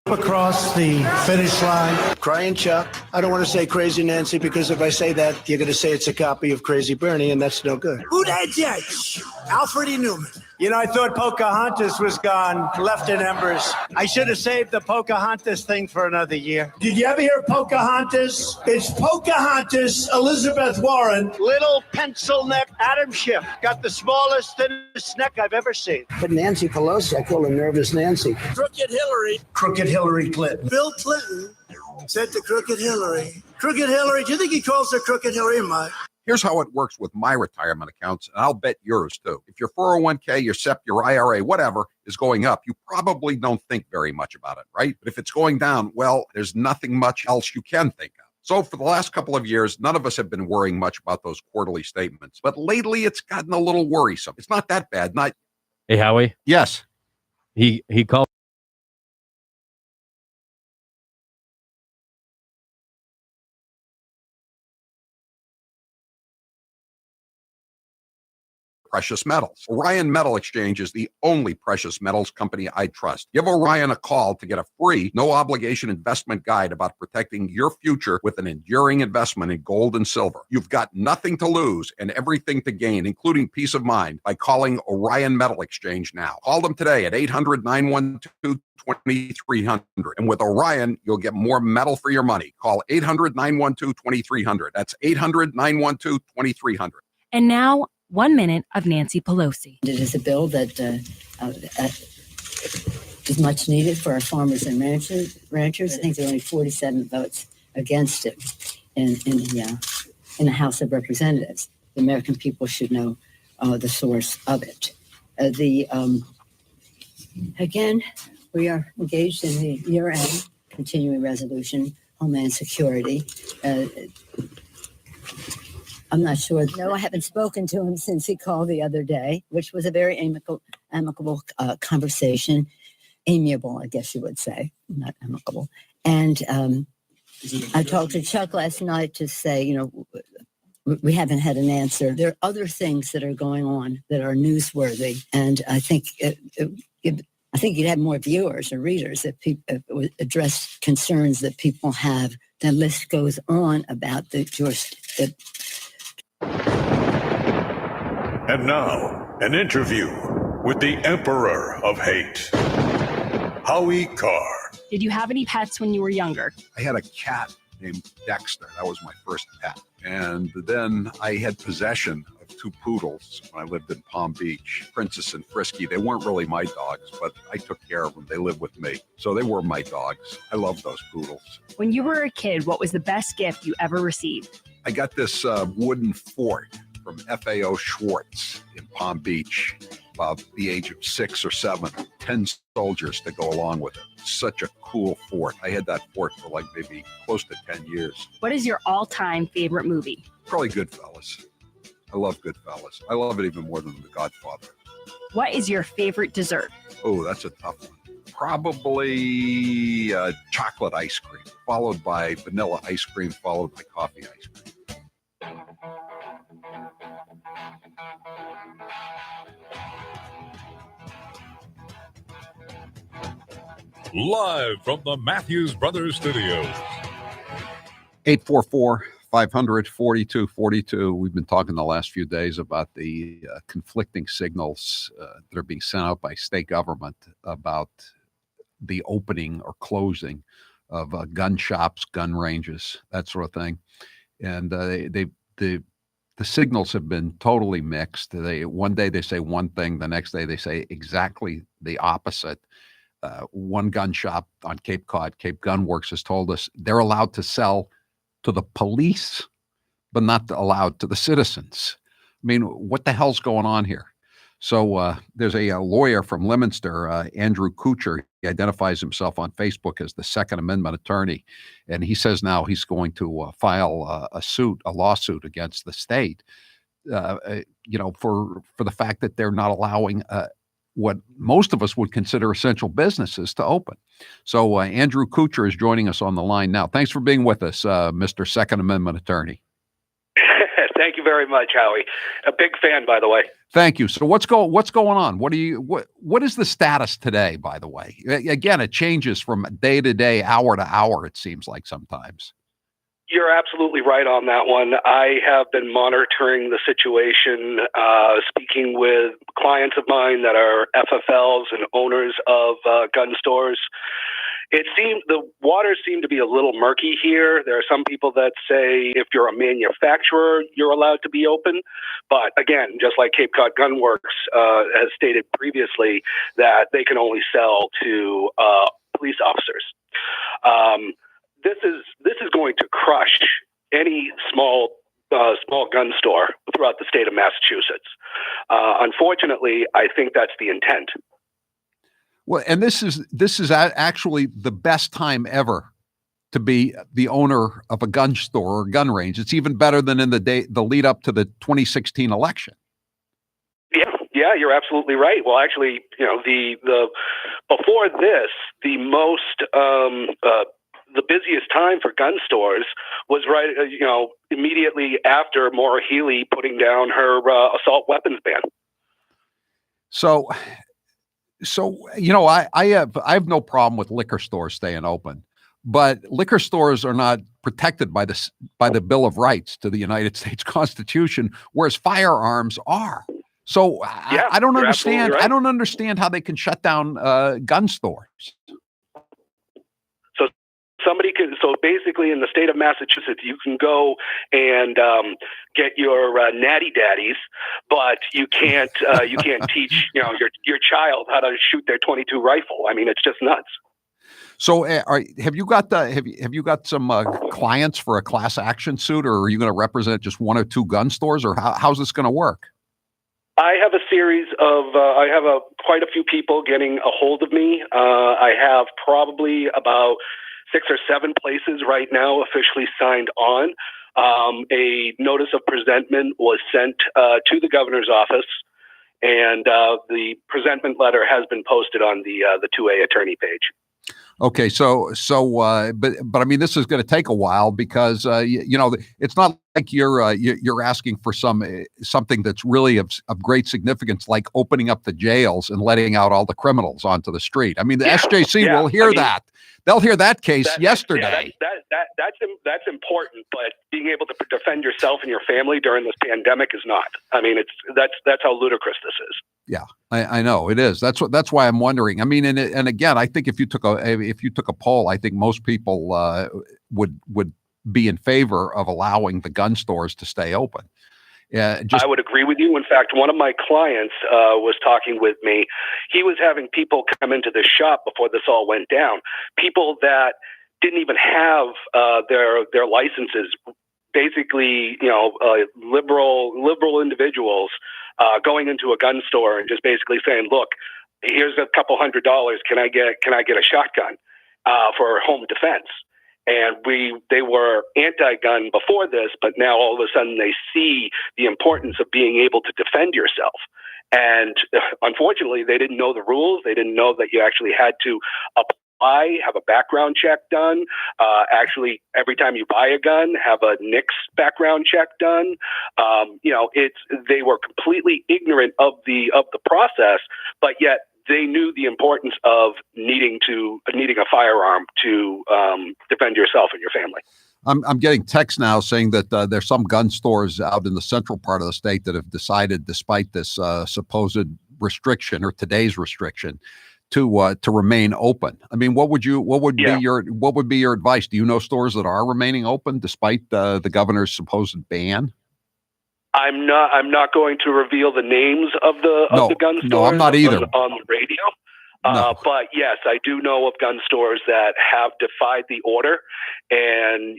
across the finish line. Crying Chuck. I don't want to say Crazy Nancy because if I say that, you're going to say it's a copy of Crazy Bernie, and that's no good. Who that judge? Alfred E. Newman. You know, I thought Pocahontas was gone, left in embers. I should have saved the Pocahontas thing for another year. Did you ever hear of Pocahontas? It's Pocahontas, Elizabeth Warren. Little pencil neck Adam Schiff. Got the smallest, thinnest neck I've ever seen. But Nancy Pelosi, I call her Nervous Nancy. Crooked Hillary. Crooked Hillary Clinton. Bill Clinton said to Crooked Hillary. Crooked Hillary, do you think he calls her Crooked Hillary, Mike? Here's how it works with my retirement accounts, and I'll bet yours too. If your 401k, your SEP, your IRA, whatever is going up, you probably don't think very much about it, right? But if it's going down, well, there's nothing much else you can think of. So for the last couple of years, none of us have been worrying much about those quarterly statements. But lately, it's gotten a little worrisome. It's not that bad. Hey, Howie? Yes. He called. precious metals. Orion Metal Exchange is the only precious metals company I trust. Give Orion a call to get a free, no-obligation investment guide about protecting your future with an enduring investment in gold and silver. You've got nothing to lose and everything to gain, including peace of mind, by calling Orion Metal Exchange now. Call them today at 800-912-2300. And with Orion, you'll get more metal for your money. Call 800-912-2300. That's 800-912-2300. And now, 1 minute of Nancy Pelosi. It is a bill that is much needed for our farmers and ranchers. I think there are only 47 votes against it in the House of Representatives. The American people should know the source of it. Again, we are engaged in the year-end continuing resolution, Homeland Security. I'm not sure. No, I haven't spoken to him since he called the other day, which was a very amicable conversation. Amiable, I guess you would say, not amicable. And I talked to Chuck last night to say, we haven't had an answer. There are other things that are going on that are newsworthy, and I think you'd have more viewers or readers if people address concerns that people have. The list goes on about the And now, an interview with the Emperor of Hate, Howie Carr. Did you have any pets when you were younger? I had a cat named Dexter. That was my first pet. And then I had possession of 2 poodles when I lived in Palm Beach, Princess and Frisky. They weren't really my dogs, but I took care of them. They lived with me. So they were my dogs. I love those poodles. When you were a kid, what was the best gift you ever received? I got this wooden fort from FAO Schwartz in Palm Beach, about the age of 6 or 7, 10 soldiers to go along with it. Such a cool fort. I had that fort for like maybe close to 10 years. What is your all-time favorite movie? Probably Goodfellas. I love Goodfellas. I love it even more than The Godfather. What is your favorite dessert? Oh, that's a tough one. Probably chocolate ice cream, followed by vanilla ice cream, followed by coffee ice cream. Live from the Matthews Brothers Studios. 844-500-4242. We've been talking the last few days about the conflicting signals that are being sent out by state government about the opening or closing of gun shops, gun ranges, that sort of thing. And the signals have been totally mixed. One day they say one thing, the next day they say exactly the opposite. One gun shop on Cape Cod, Cape Gun Works, has told us they're allowed to sell to the police, but not allowed to the citizens. I mean, what the hell's going on here? So there's a lawyer from Leominster, Andrew Kuchner. He identifies himself on Facebook as the Second Amendment attorney. And he says now he's going to file a lawsuit against the state, for the fact that they're not allowing what most of us would consider essential businesses to open. So Andrew Kuchner is joining us on the line now. Thanks for being with us, Mr. Second Amendment attorney. Thank you very much, Howie. A big fan, by the way. Thank you. So what's going on? What is the status today, by the way? Again, it changes from day to day, hour to hour, it seems like sometimes. You're absolutely right on that one. I have been monitoring the situation, speaking with clients of mine that are FFLs and owners of gun stores. The waters seem to be a little murky here. There are some people that say if you're a manufacturer, you're allowed to be open. But again, just like Cape Cod Gun Works has stated previously, that they can only sell to police officers. This is going to crush any small gun store throughout the state of Massachusetts. Unfortunately, I think that's the intent. Well, and this is actually the best time ever to be the owner of a gun store or gun range. It's even better than in the lead up to the 2016 election. Yeah, you're absolutely right. Well, actually, the before this, the most the busiest time for gun stores was immediately after Maura Healey putting down her assault weapons ban. So I have no problem with liquor stores staying open, but liquor stores are not protected by the Bill of Rights to the United States Constitution, whereas firearms are. So I don't understand. Right. I don't understand how they can shut down gun stores. So basically, in the state of Massachusetts, you can go and get your natty daddies, but you can't teach your child how to shoot their .22 rifle. I mean, it's just nuts. So, have you got some clients for a class action suit, or are you going to represent just one or two gun stores, or how's this going to work? I have a series of quite a few people getting a hold of me. I have probably about 6 or 7 places right now officially signed on. A notice of presentment was sent to the governor's office, and the presentment letter has been posted on the 2A attorney page. Okay, but I mean, this is going to take a while because it's not like you're asking for something that's really of great significance, like opening up the jails and letting out all the criminals onto the street. I mean, the SJC will hear that. They'll hear that case yesterday. That's important, but being able to defend yourself and your family during this pandemic is not. I mean, that's how ludicrous this is. Yeah, I know it is. That's why I'm wondering. I mean, and again, I think if you took a poll, I think most people would be in favor of allowing the gun stores to stay open. Yeah, I would agree with you. In fact, one of my clients was talking with me. He was having people come into the shop before this all went down. People that didn't even have their licenses. Basically, liberal individuals going into a gun store and just basically saying, "Look, here's a couple $100. Can I get a shotgun for home defense?" And they were anti-gun before this, but now all of a sudden they see the importance of being able to defend yourself. And unfortunately, they didn't know the rules. They didn't know that you actually had to apply, have a background check done. Actually, every time you buy a gun, have a NICS background check done. They were completely ignorant of the process, but yet they knew the importance of needing a firearm to defend yourself and your family. I'm getting texts now saying that there's some gun stores out in the central part of the state that have decided, despite this supposed restriction or today's restriction, to remain open. I mean, what would be your advice? Do you know stores that are remaining open despite the governor's supposed ban? I'm not going to reveal the names of the gun stores. No, I'm not either. On the radio. But yes, I do know of gun stores that have defied the order, and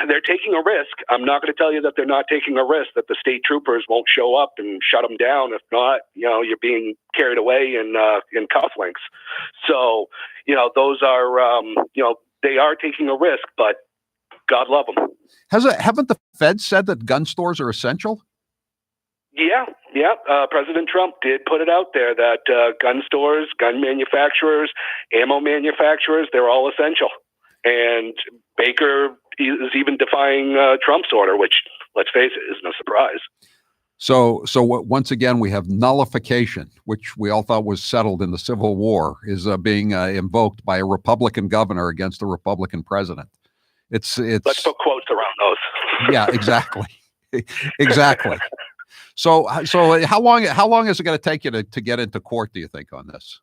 they're taking a risk. I'm not going to tell you that they're not taking a risk, that the state troopers won't show up and shut them down. If not, you're being carried away in cufflinks. So, those are, they are taking a risk, but God love them. Haven't the Fed said that gun stores are essential? Yeah. President Trump did put it out there that gun stores, gun manufacturers, ammo manufacturers, they're all essential. And Baker is even defying Trump's order, which, let's face it, is no surprise. So once again, we have nullification, which we all thought was settled in the Civil War, is being invoked by a Republican governor against a Republican president. It's let's put quotes around those. Yeah, exactly. Exactly. So how long is it going to take you to get into court, do you think, on this?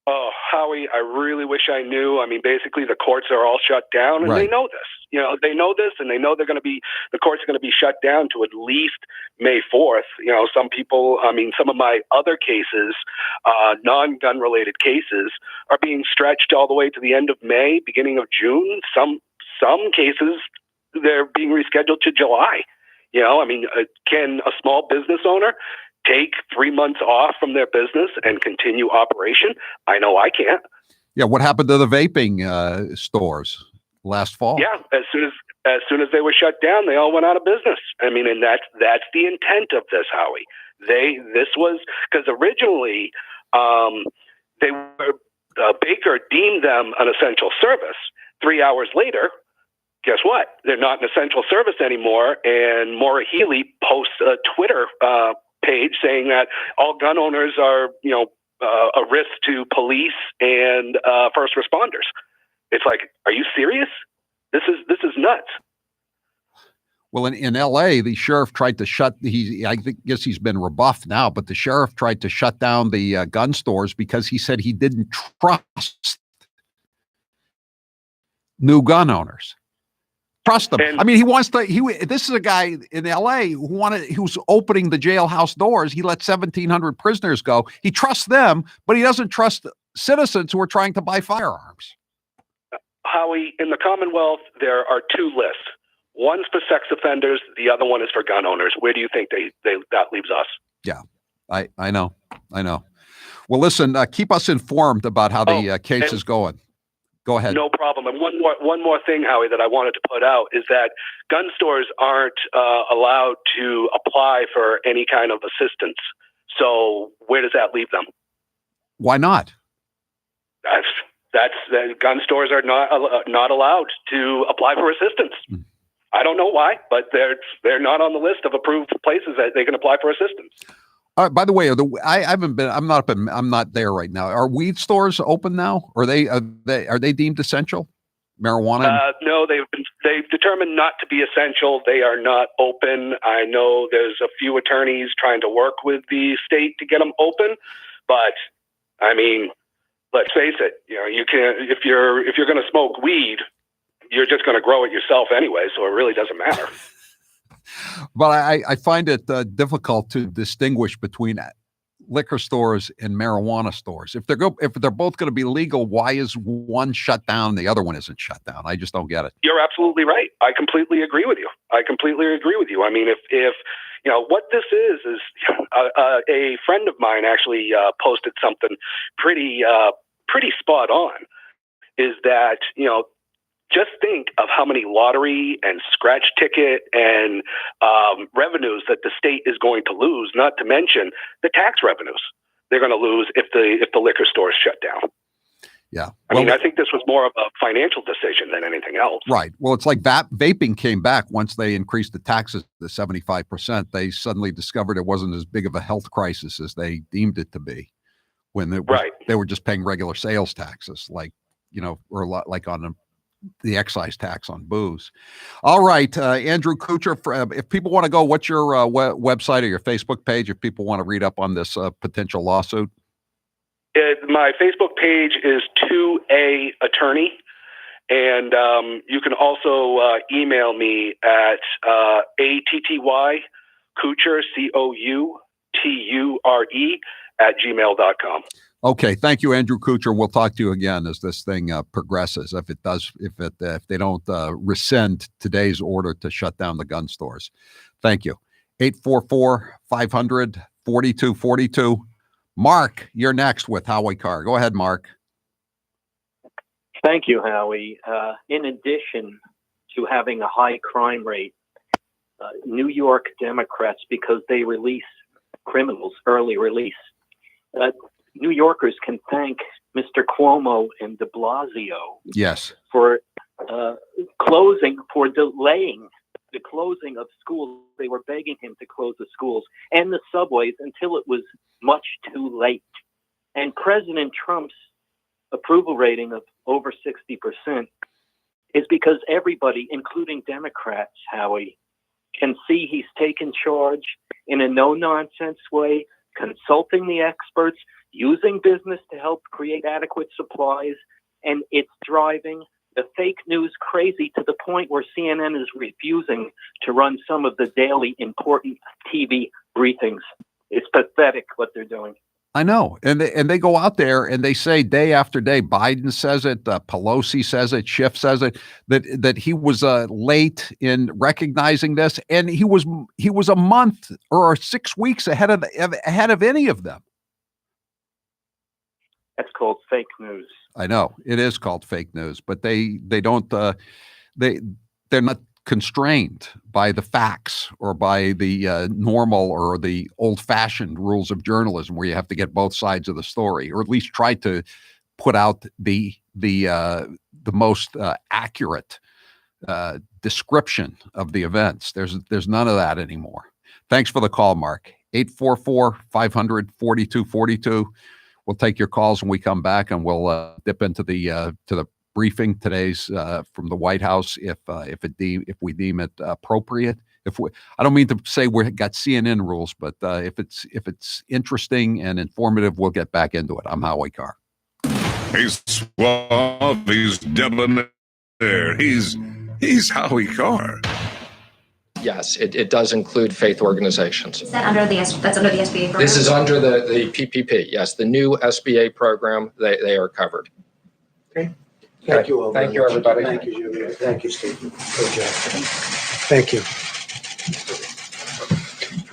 Oh, Howie, I really wish I knew. I mean, basically, the courts are all shut down, and They know this. They know this, and they know the courts are going to be shut down to at least May 4th. Some of my other cases, non-gun related cases, are being stretched all the way to the end of May, beginning of June. Some cases, they're being rescheduled to July. Can a small business owner take 3 months off from their business and continue operation? I know I can't. Yeah. What happened to the vaping stores last fall? Yeah. As soon as they were shut down, they all went out of business. I mean, and that's the intent of this, Howie. This was because originally Baker deemed them an essential service. 3 hours later, guess what? They're not an essential service anymore. And Maura Healey posts a Twitter page saying that all gun owners are, a risk to police and first responders. It's like, are you serious? This is nuts. Well, in L.A., the sheriff tried to guess he's been rebuffed now, but the sheriff tried to shut down the gun stores because he said he didn't trust new gun owners. Trust them. I mean, this is a guy in L.A. who's opening the jailhouse doors. He let 1,700 prisoners go. He trusts them, but he doesn't trust citizens who are trying to buy firearms. Howie, in the Commonwealth, there are two lists. One's for sex offenders. The other one is for gun owners. Where do you think that leaves us? Yeah, I know. Well, listen, keep us informed about how the case is going. Go ahead. No problem. And one more thing, Howie, that I wanted to put out is that gun stores aren't allowed to apply for any kind of assistance. So where does that leave them? Why not? Gun stores are not allowed to apply for assistance. I don't know why, but they're not on the list of approved places that they can apply for assistance. By the way, I'm not there right now. Are weed stores open now? Are they deemed essential? Marijuana? No, they've determined not to be essential. They are not open. I know there's a few attorneys trying to work with the state to get them open, but I mean, let's face it. You can if you're going to smoke weed, you're just going to grow it yourself anyway, so it really doesn't matter. But I find it difficult to distinguish between liquor stores and marijuana stores. If they're both going to be legal, why is one shut down and the other one isn't shut down? I just don't get it. You're absolutely right. I completely agree with you. I mean, if what this is a friend of mine actually posted something pretty spot on. Is that just think of how many lottery and scratch ticket and revenues that the state is going to lose, not to mention the tax revenues they're going to lose if the liquor stores shut down. Yeah. I think this was more of a financial decision than anything else. Right. Well, it's like vaping came back once they increased the taxes to 75%. They suddenly discovered it wasn't as big of a health crisis as they deemed it to be when they were just paying regular sales taxes, or like on the excise tax on booze. All right, Andrew Kuchner, if people want to go, what's your website or your Facebook page if people want to read up on this potential lawsuit? My Facebook page is 2A Attorney, and you can also email me at ATTY Kuchner, COUTURE @gmail.com. Okay, thank you, Andrew Kuchner. We'll talk to you again as this thing progresses. If they don't rescind today's order to shut down the gun stores. Thank you. 844-500-4242. Mark, you're next with Howie Carr. Go ahead, Mark. Thank you, Howie. In addition to having a high crime rate, New York Democrats, because they release criminals, early release, New Yorkers can thank Mr. Cuomo and de Blasio for delaying the closing of schools. They were begging him to close the schools and the subways until it was much too late. And President Trump's approval rating of over 60% is because everybody, including Democrats, Howie, can see he's taken charge in a no-nonsense way, consulting the experts, using business to help create adequate supplies, and it's driving the fake news crazy to the point where CNN is refusing to run some of the daily important TV briefings. It's pathetic what they're doing. I know. And they go out there and they say day after day, Biden says it, Pelosi says it, Schiff says it, that he was late in recognizing this. And he was a month or 6 weeks ahead of any of them. That's called fake news. I know it is called fake news, but they're not constrained by the facts or by the normal or the old-fashioned rules of journalism, where you have to get both sides of the story, or at least try to put out the most accurate description of the events. There's none of that anymore. Thanks for the call, Mark. 844-500-4242. We'll take your calls when we come back, and we'll dip into the briefing today's from the White House if we deem it appropriate. I don't mean to say we got CNN rules, but if it's interesting and informative, we'll get back into it. I'm Howie Carr. He's suave, he's debonair, he's Howie Carr. Yes, it does include faith organizations. Is that under that's under the SBA program? This is under the PPP. Yes, the new SBA program. They are covered. Okay. Thank you all. Thank you, everybody. Thank you, Julia. Thank you, Steve. Good job. Thank you.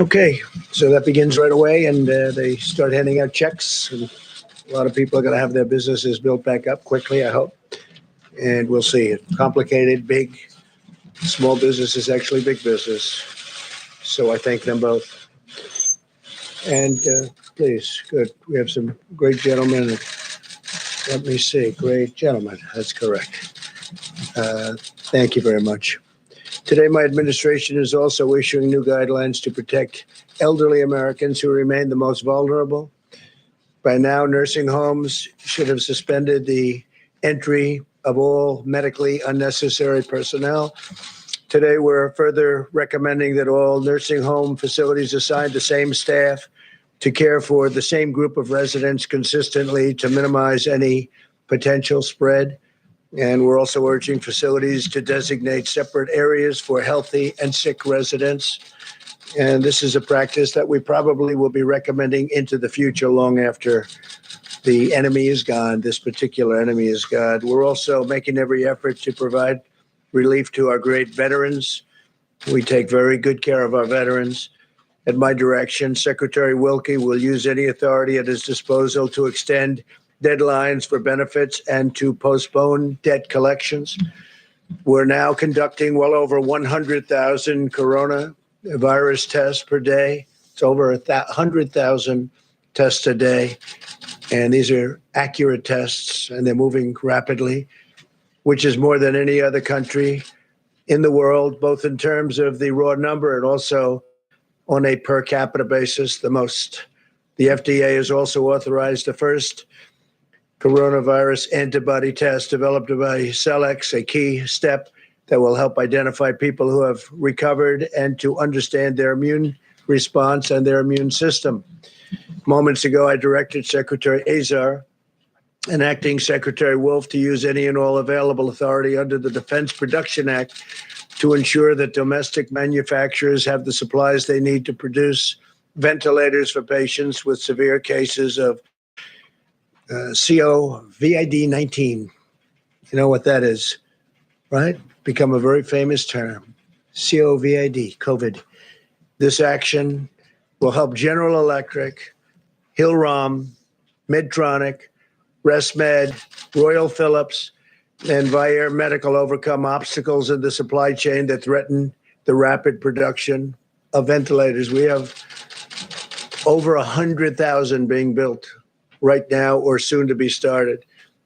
Okay, so that begins right away, and they start handing out checks. And a lot of people are going to have their businesses built back up quickly, I hope. And we'll see. Complicated, big, small business is actually big business. So I thank them both. And please, good. We have some great gentlemen. Let me see. Great gentlemen. That's correct. Thank you very much. Today, my administration is also issuing new guidelines to protect elderly Americans who remain the most vulnerable. By now, nursing homes should have suspended the entry of all medically unnecessary personnel. Today, we're further recommending that all nursing home facilities assign the same staff to care for the same group of residents consistently to minimize any potential spread. And we're also urging facilities to designate separate areas for healthy and sick residents. And this is a practice that we probably will be recommending into the future long after the enemy is gone, this particular enemy is gone. We're also making every effort to provide relief to our great veterans. We take very good care of our veterans. At my direction, Secretary Wilkie will use any authority at his disposal to extend deadlines for benefits and to postpone debt collections. We're now conducting well over 100,000 coronavirus tests per day. It's over 100,000 tests a day. And these are accurate tests, and they're moving rapidly, which is more than any other country in the world, both in terms of the raw number and also on a per capita basis, the most. The FDA has also authorized the first coronavirus antibody test developed by Celex, a key step that will help identify people who have recovered and to understand their immune response and their immune system. Moments ago, I directed Secretary Azar and Acting Secretary Wolf to use any and all available authority under the Defense Production Act to ensure that domestic manufacturers have the supplies they need to produce ventilators for patients with severe cases of COVID-19. You know what that is, right? Become a very famous term. COVID. This action will help General Electric, Hillrom, Medtronic, ResMed, Royal Philips, and Vyaire Medical overcome obstacles in the supply chain that threaten the rapid production of ventilators. We have over 100,000 being built right now or soon to be started.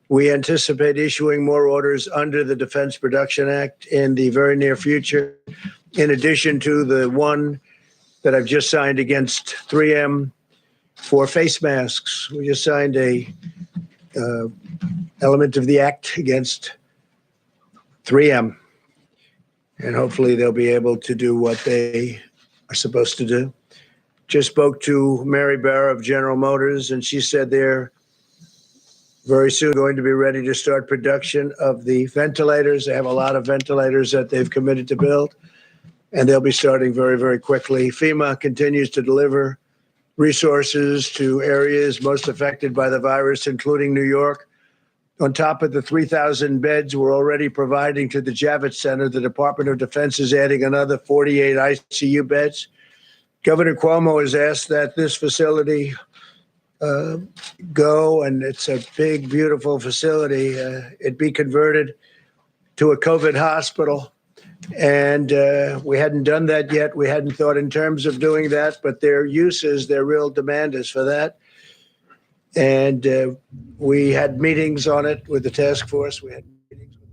We anticipate issuing more orders under the Defense Production Act in the very near future, in addition to the one that I've just signed against 3M for face masks. We just signed a element of the act against 3M, and hopefully they'll be able to do what they are supposed to do. Just spoke to Mary Barra of General Motors, and she said they're very soon going to be ready to start production of the ventilators. They have a lot of ventilators that they've committed to build, and they'll be starting very, very quickly. FEMA continues to deliver resources to areas most affected by the virus, including New York. On top of the 3,000 beds we're already providing to the Javits Center, the Department of Defense is adding another 48 ICU beds. Governor Cuomo has asked that this facility go, and it's a big, beautiful facility, it be converted to a COVID hospital. And we hadn't done that yet. We hadn't thought in terms of doing that, but their real demand is for that. And we had meetings on it with the task force. We had meetings with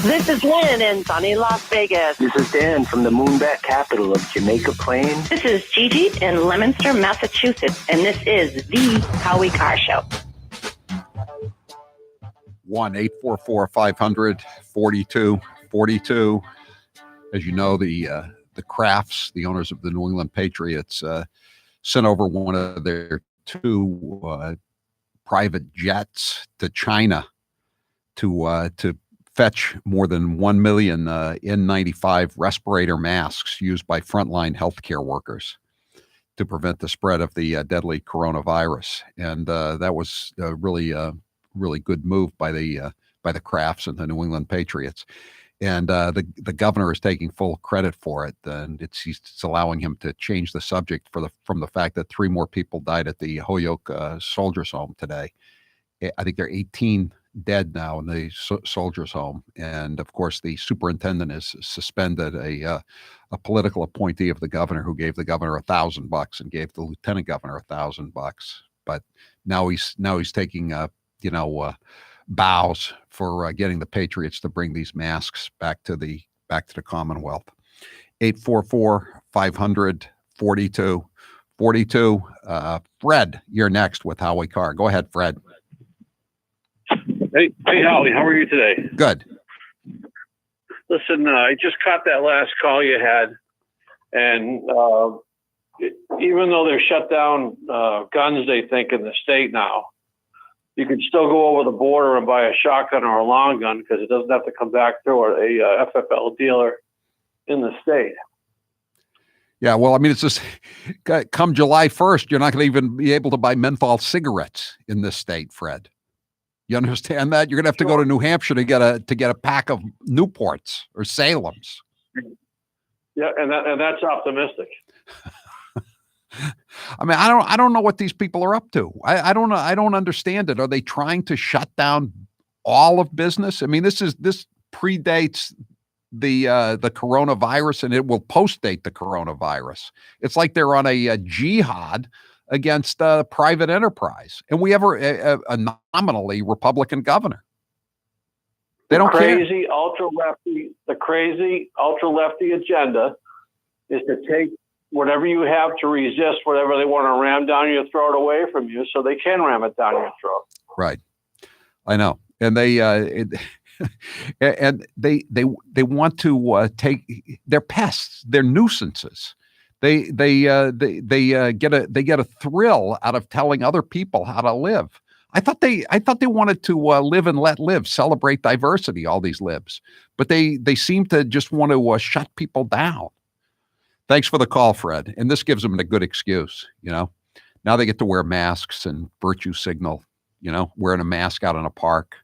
them. This is Lynn in sunny Las Vegas. This is Dan from the moonbat capital of Jamaica Plain. This is Gigi in Leominster, Massachusetts, and this is the Howie Carr Show. 1-844-500-4242. As you know, the Crafts, the owners of the New England Patriots, sent over one of their two private jets to China to fetch more than 1 million N95 respirator masks used by frontline healthcare workers to prevent the spread of the deadly coronavirus. And that was really good move by the Crafts and the New England Patriots. And the governor is taking full credit for it, and it's allowing him to change the subject from the fact that 3 more people died at the Holyoke Soldiers Home today. I think there are 18 dead now in the Soldiers Home, and of course the superintendent has suspended a political appointee of the governor who gave the governor $1,000 and gave the lieutenant governor $1,000. But now he's taking bows for getting the Patriots to bring these masks back to the Commonwealth. 844-500-4242. Fred, you're next with Howie Carr. Go ahead, Fred. Hey, Howie, how are you today? Good. Listen, I just caught that last call you had, and even though they're shut down guns, they think in the state now, you can still go over the border and buy a shotgun or a long gun because it doesn't have to come back through a FFL dealer in the state. Yeah, well, I mean, it's just come July 1st, you're not going to even be able to buy menthol cigarettes in this state, Fred. You understand that? You're going to have to go to New Hampshire to get a pack of Newports or Salems. Yeah, and that's optimistic. I mean, I don't know what these people are up to. I don't know. I don't understand it. Are they trying to shut down all of business? I mean, this predates the coronavirus, and it will postdate the coronavirus. It's like they're on a jihad against private enterprise, and we have a nominally Republican governor. They don't care. The crazy ultra lefty agenda is to take whatever you have to resist whatever they want to ram down your throat away from you, so they can ram it down your throat. Right, I know, and they and they want to take. They're pests. They're nuisances. They get a thrill out of telling other people how to live. I thought they wanted to live and let live, celebrate diversity. All these libs, but they seem to just want to shut people down. Thanks for the call, Fred. And this gives them a good excuse. Now they get to wear masks and virtue signal. Wearing a mask out in a park,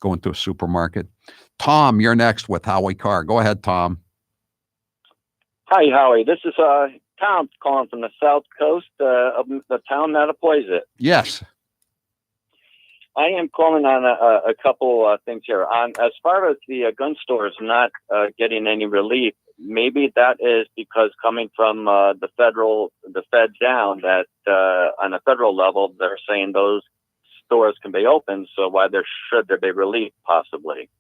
going to a supermarket. Tom, you're next with Howie Carr. Go ahead, Tom. Hi, Howie. This is Tom calling from the South Coast of the town that employs it. Yes. I am calling on a couple things here. As far as the gun stores not getting any relief, maybe that is because coming from the Fed down, that on a federal level, they're saying those stores can be open. So why should there be relief possibly?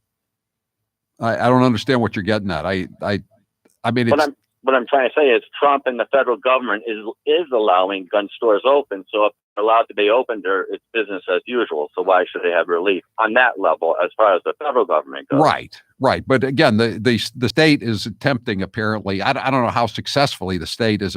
I don't understand what you're getting at. I mean, it's... What I'm trying to say is Trump and the federal government is allowing gun stores open. So if they're allowed to be open, it's business as usual. So why should they have relief on that level as far as the federal government goes? Right. But again, the state is attempting, apparently, I don't know how successfully the state is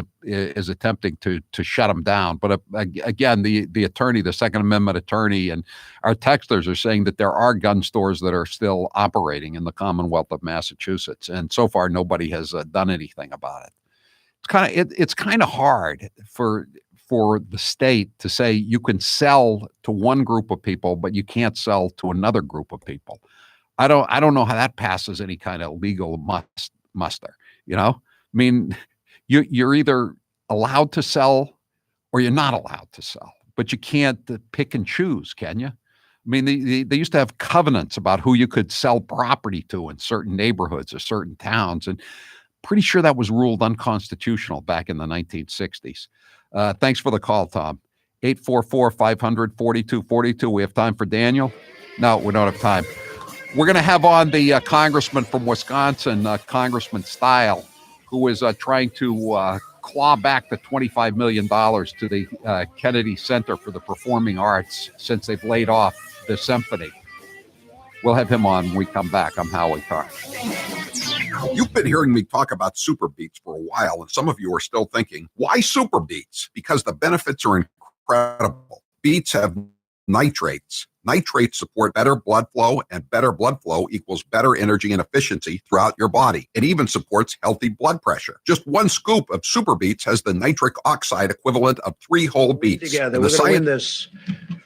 attempting to shut them down. But again, the attorney, the Second Amendment attorney, and our texters are saying that there are gun stores that are still operating in the Commonwealth of Massachusetts. And so far, nobody has done anything about it. It's kind of hard for the state to say you can sell to one group of people, but you can't sell to another group of people. I don't know how that passes any kind of legal muster. I mean, you're either allowed to sell or you're not allowed to sell, but you can't pick and choose, can you? I mean, they used to have covenants about who you could sell property to in certain neighborhoods or certain towns, and pretty sure that was ruled unconstitutional back in the 1960s. Thanks for the call, Tom. 844-500-4242. We have time for Daniel? No, we don't have time. We're going to have on the congressman from Wisconsin, Congressman Style, who is trying to claw back the $25 million to the Kennedy Center for the Performing Arts since they've laid off the symphony. We'll have him on when we come back. I'm Howie Carr. You've been hearing me talk about SuperBeets for a while, and some of you are still thinking, why SuperBeets? Because the benefits are incredible. Beets have nitrates. Nitrates support better blood flow, and better blood flow equals better energy and efficiency throughout your body. It even supports healthy blood pressure. Just one scoop of SuperBeets has the nitric oxide equivalent of 3 whole beets. Together, we're going to win this.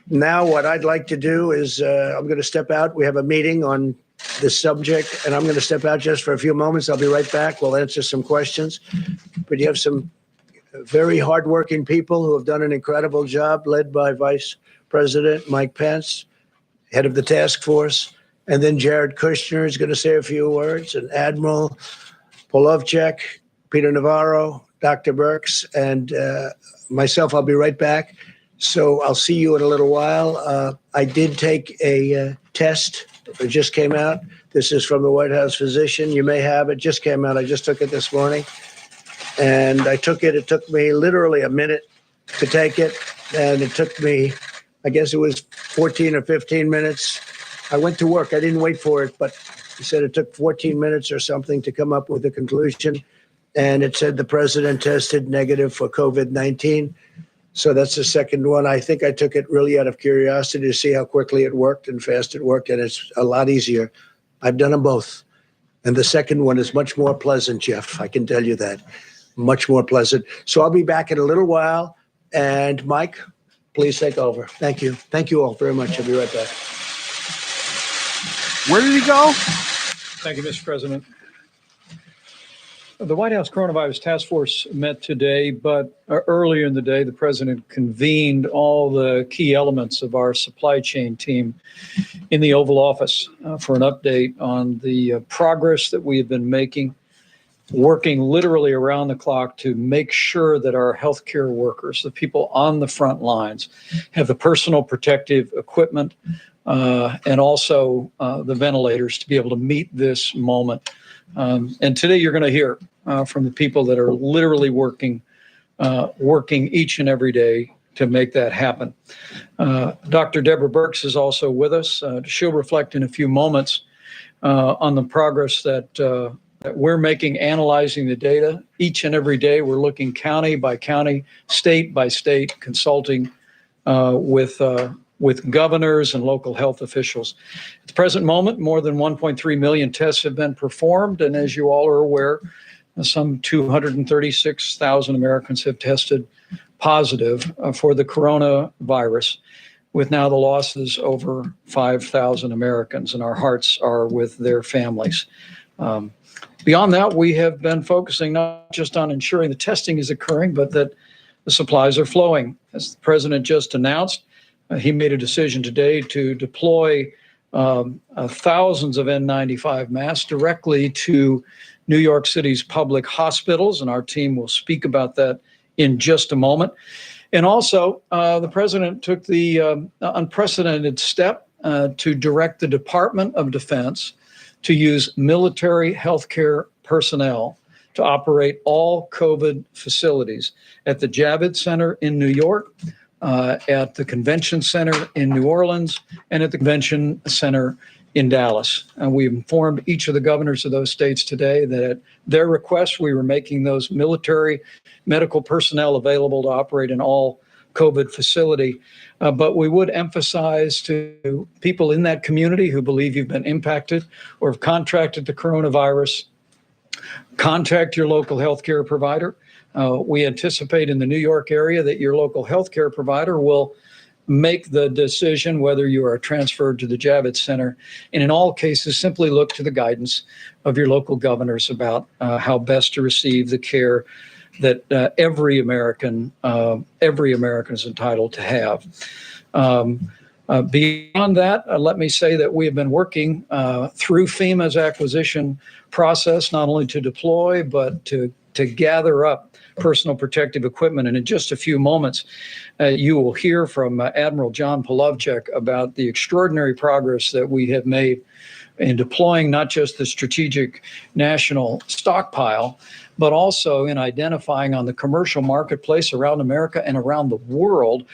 Now, what I'd like to do is I'm going to step out. We have a meeting on this subject, and I'm going to step out just for a few moments. I'll be right back. We'll answer some questions. But you have some very hardworking people who have done an incredible job, led by Vice President Mike Pence, head of the task force. And then Jared Kushner is going to say a few words, and Admiral Polovchek, Peter Navarro, Dr. Birx, and myself. I'll be right back. So I'll see you in a little while. I did take a test. It just came out. This is from the White House physician. You may have it. Just came out. I just took it this morning. And I took it. It took me literally a minute to take it. And it took me, I guess it was 14 or 15 minutes. I went to work. I didn't wait for it, but he said it took 14 minutes or something to come up with a conclusion. And it said the president tested negative for COVID-19. So that's the second one. I think I took it really out of curiosity to see how quickly it worked and fast it worked, and it's a lot easier. I've done them both. And the second one is much more pleasant, Jeff. I can tell you that. Much more pleasant. So I'll be back in a little while. And Mike, please take over. Thank you. Thank you all very much. I'll be right back. Where did he go? Thank you, Mr. President. The White House Coronavirus Task Force met today, but earlier in the day, the president convened all the key elements of our supply chain team in the Oval Office for an update on the progress that we have been making, working literally around the clock to make sure that our healthcare workers, the people on the front lines, have the personal protective equipment and also the ventilators to be able to meet this moment. And today you're going to hear from the people that are literally working each and every day to make that happen. Dr. Deborah Birx is also with us. She'll reflect in a few moments on the progress that we're making, analyzing the data. Each and every day we're looking county by county, state by state, consulting with governors and local health officials. At the present moment, more than 1.3 million tests have been performed, and as you all are aware, some 236,000 Americans have tested positive for the coronavirus, with now the losses over 5,000 Americans, and our hearts are with their families. Beyond that, we have been focusing not just on ensuring the testing is occurring, but that the supplies are flowing. As the president just announced, he made a decision today to deploy thousands of N95 masks directly to New York City's public hospitals, and our team will speak about that in just a moment. And also, the president took the unprecedented step to direct the Department of Defense to use military healthcare personnel to operate all COVID facilities at the Javits Center in New York, at the Convention Center in New Orleans, and at the Convention Center in Dallas. And we informed each of the governors of those states today that at their request, we were making those military medical personnel available to operate in all COVID facility. But we would emphasize to people in that community who believe you've been impacted or have contracted the coronavirus, contact your local healthcare provider. We anticipate in the New York area that your local healthcare provider will make the decision whether you are transferred to the Javits Center. And in all cases, simply look to the guidance of your local governors about how best to receive the care that every American is entitled to have. Beyond that, let me say that we have been working through FEMA's acquisition process, not only to deploy, but to gather up personal protective equipment. And in just a few moments, you will hear from Admiral John Polovchek about the extraordinary progress that we have made in deploying not just the strategic national stockpile, but also in identifying on the commercial marketplace around America and around the world,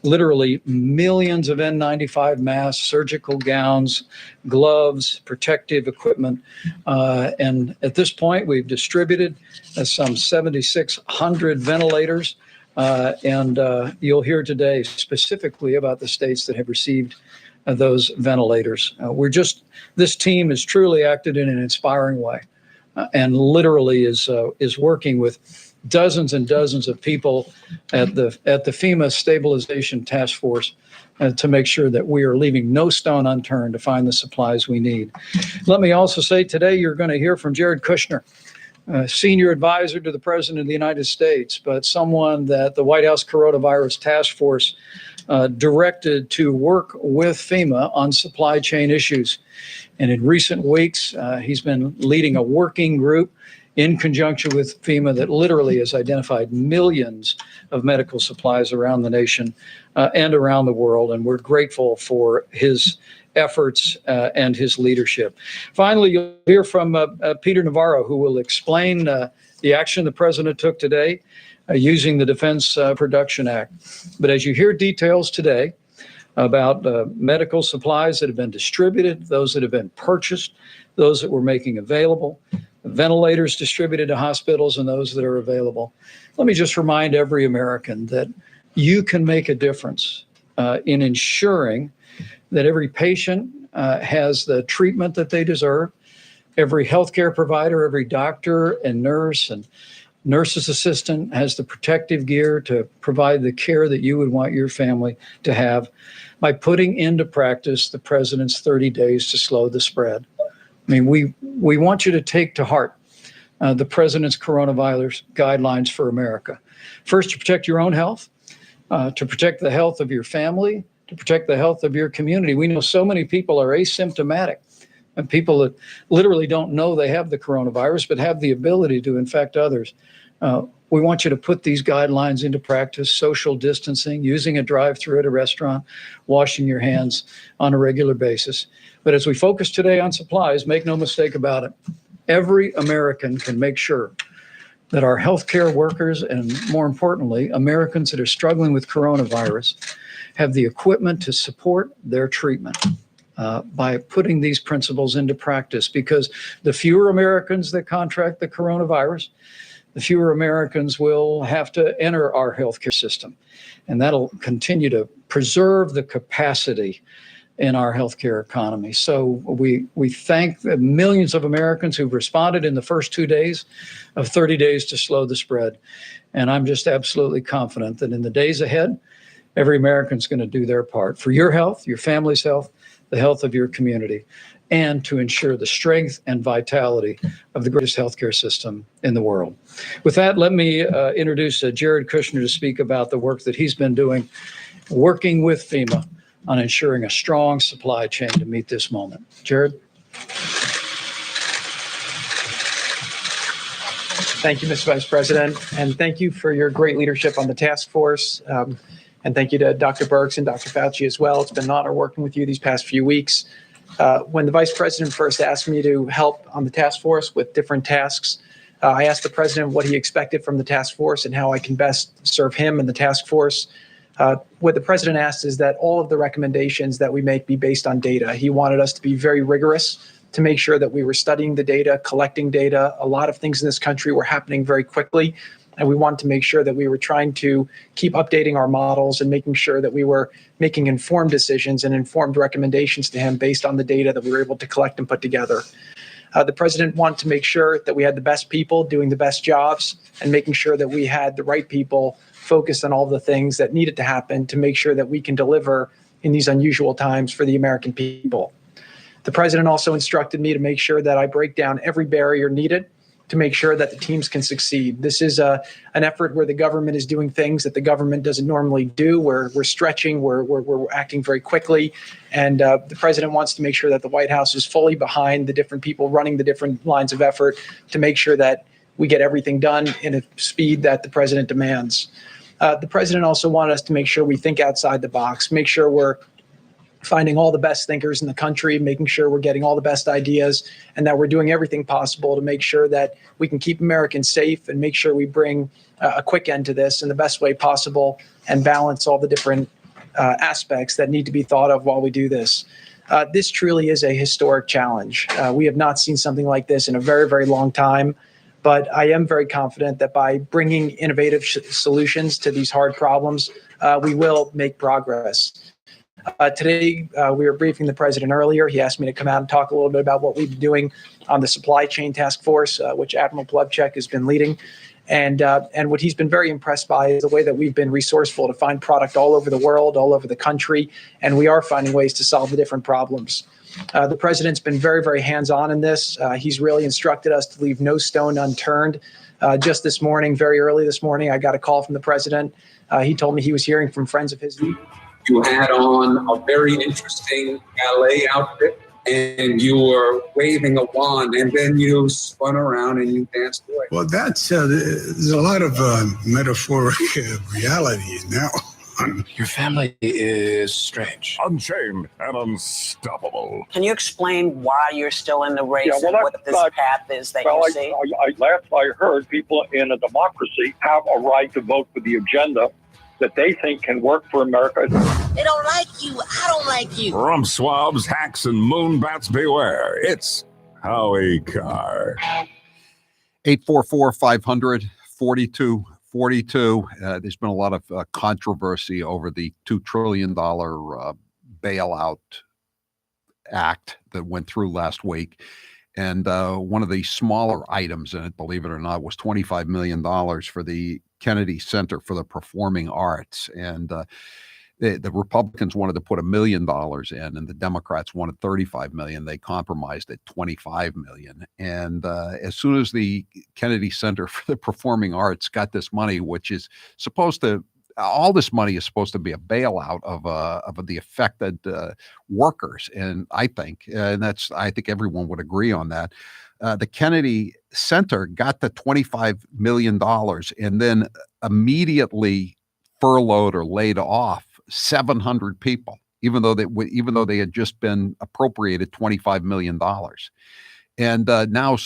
literally millions of N95 masks, surgical gowns, gloves, protective equipment. And at this point, we've distributed some 7,600 ventilators. And you'll hear today specifically about the states that have received those ventilators. This team has truly acted in an inspiring way, and literally is working with dozens and dozens of people at the FEMA Stabilization Task Force to make sure that we are leaving no stone unturned to find the supplies we need. Let me also say today you're going to hear from Jared Kushner, senior advisor to the President of the United States, but someone that the White House Coronavirus Task Force directed to work with FEMA on supply chain issues. And in recent weeks, he's been leading a working group in conjunction with FEMA that literally has identified millions of medical supplies around the nation and around the world. And we're grateful for his efforts and his leadership. Finally, you'll hear from Peter Navarro, who will explain the action the president took today using the Defense Production Act. But as you hear details today about medical supplies that have been distributed, those that have been purchased, those that we're making available, ventilators distributed to hospitals, and those that are available, let me just remind every American that you can make a difference in ensuring that every patient has the treatment that they deserve, every healthcare provider, every doctor and nurse and nurse's assistant has the protective gear to provide the care that you would want your family to have by putting into practice the president's 30 days to slow the spread. I mean, we want you to take to heart the president's coronavirus guidelines for America. First, to protect your own health, to protect the health of your family, to protect the health of your community. We know so many people are asymptomatic, and people that literally don't know they have the coronavirus, but have the ability to infect others. We want you to put these guidelines into practice: social distancing, using a drive-through at a restaurant, washing your hands on a regular basis. But as we focus today on supplies, make no mistake about it, every American can make sure that our healthcare workers, and more importantly, Americans that are struggling with coronavirus, have the equipment to support their treatment by putting these principles into practice. Because the fewer Americans that contract the coronavirus, the fewer Americans will have to enter our healthcare system. And that'll continue to preserve the capacity in our healthcare economy. So we thank the millions of Americans who've responded in the first 2 days of 30 days to slow the spread. And I'm just absolutely confident that in the days ahead, every American's going to do their part for your health, your family's health, the health of your community, and to ensure the strength and vitality of the greatest healthcare system in the world. With that, let me introduce Jared Kushner to speak about the work that he's been doing, working with FEMA on ensuring a strong supply chain to meet this moment. Jared? Thank you, Mr. Vice President, and thank you for your great leadership on the task force. And thank you to Dr. Birx and Dr. Fauci as well. It's been an honor working with you these past few weeks. When the Vice President first asked me to help on the task force with different tasks, I asked the President what he expected from the task force and how I can best serve him and the task force. What the President asked is that all of the recommendations that we make be based on data. He wanted us to be very rigorous to make sure that we were studying the data, collecting data. A lot of things in this country were happening very quickly, and we wanted to make sure that we were trying to keep updating our models and making sure that we were making informed decisions and informed recommendations to him based on the data that we were able to collect and put together. The President wanted to make sure that we had the best people doing the best jobs and making sure that we had the right people focused on all the things that needed to happen to make sure that we can deliver in these unusual times for the American people. The President also instructed me to make sure that I break down every barrier needed to make sure that the teams can succeed. This is an effort where the government is doing things that the government doesn't normally do, where we're stretching, we're acting very quickly. And the President wants to make sure that the White House is fully behind the different people running the different lines of effort to make sure that we get everything done in a speed that the President demands. The President also wanted us to make sure we think outside the box, make sure we're finding all the best thinkers in the country, making sure we're getting all the best ideas, and that we're doing everything possible to make sure that we can keep Americans safe and make sure we bring a quick end to this in the best way possible and balance all the different aspects that need to be thought of while we do this. This truly is a historic challenge. We have not seen something like this in a very, very long time. But I am very confident that by bringing innovative solutions to these hard problems, we will make progress. Today, we were briefing the president earlier. He asked me to come out and talk a little bit about what we've been doing on the supply chain task force, which Admiral Plevchuk has been leading. And what he's been very impressed by is the way that we've been resourceful to find product all over the world, all over the country, and we are finding ways to solve the different problems. The president's been very, very hands-on in this. He's really instructed us to leave no stone unturned. Just this morning, very early this morning, I got a call from the president. He told me he was hearing from friends of his. You had on a very interesting ballet outfit, and you were waving a wand, and then you spun around and you danced away. Well, that's there's a lot of metaphoric reality in that one. Your family is strange. Unchained and unstoppable. Can you explain why you're still in the race and what this path is that you see? Last I heard, people in a democracy have a right to vote for the agenda that they think can work for America. They don't like you. I don't like you. Rump swabs, hacks, and moonbats beware. It's Howie Carr. 844-500-4242. There's been a lot of controversy over the $2 trillion bailout act that went through last week. And one of the smaller items in it, believe it or not, was $25 million for the Kennedy Center for the Performing Arts. And the Republicans wanted to put $1 million in, and the Democrats wanted $35 million. They compromised at $25 million. And as soon as the Kennedy Center for the Performing Arts got this money, which is supposed to, all this money is supposed to be a bailout of the affected workers, and I think everyone would agree on that. The Kennedy Center got the $25 million and then immediately furloughed or laid off 700 people, even though they had just been appropriated $25 million. And now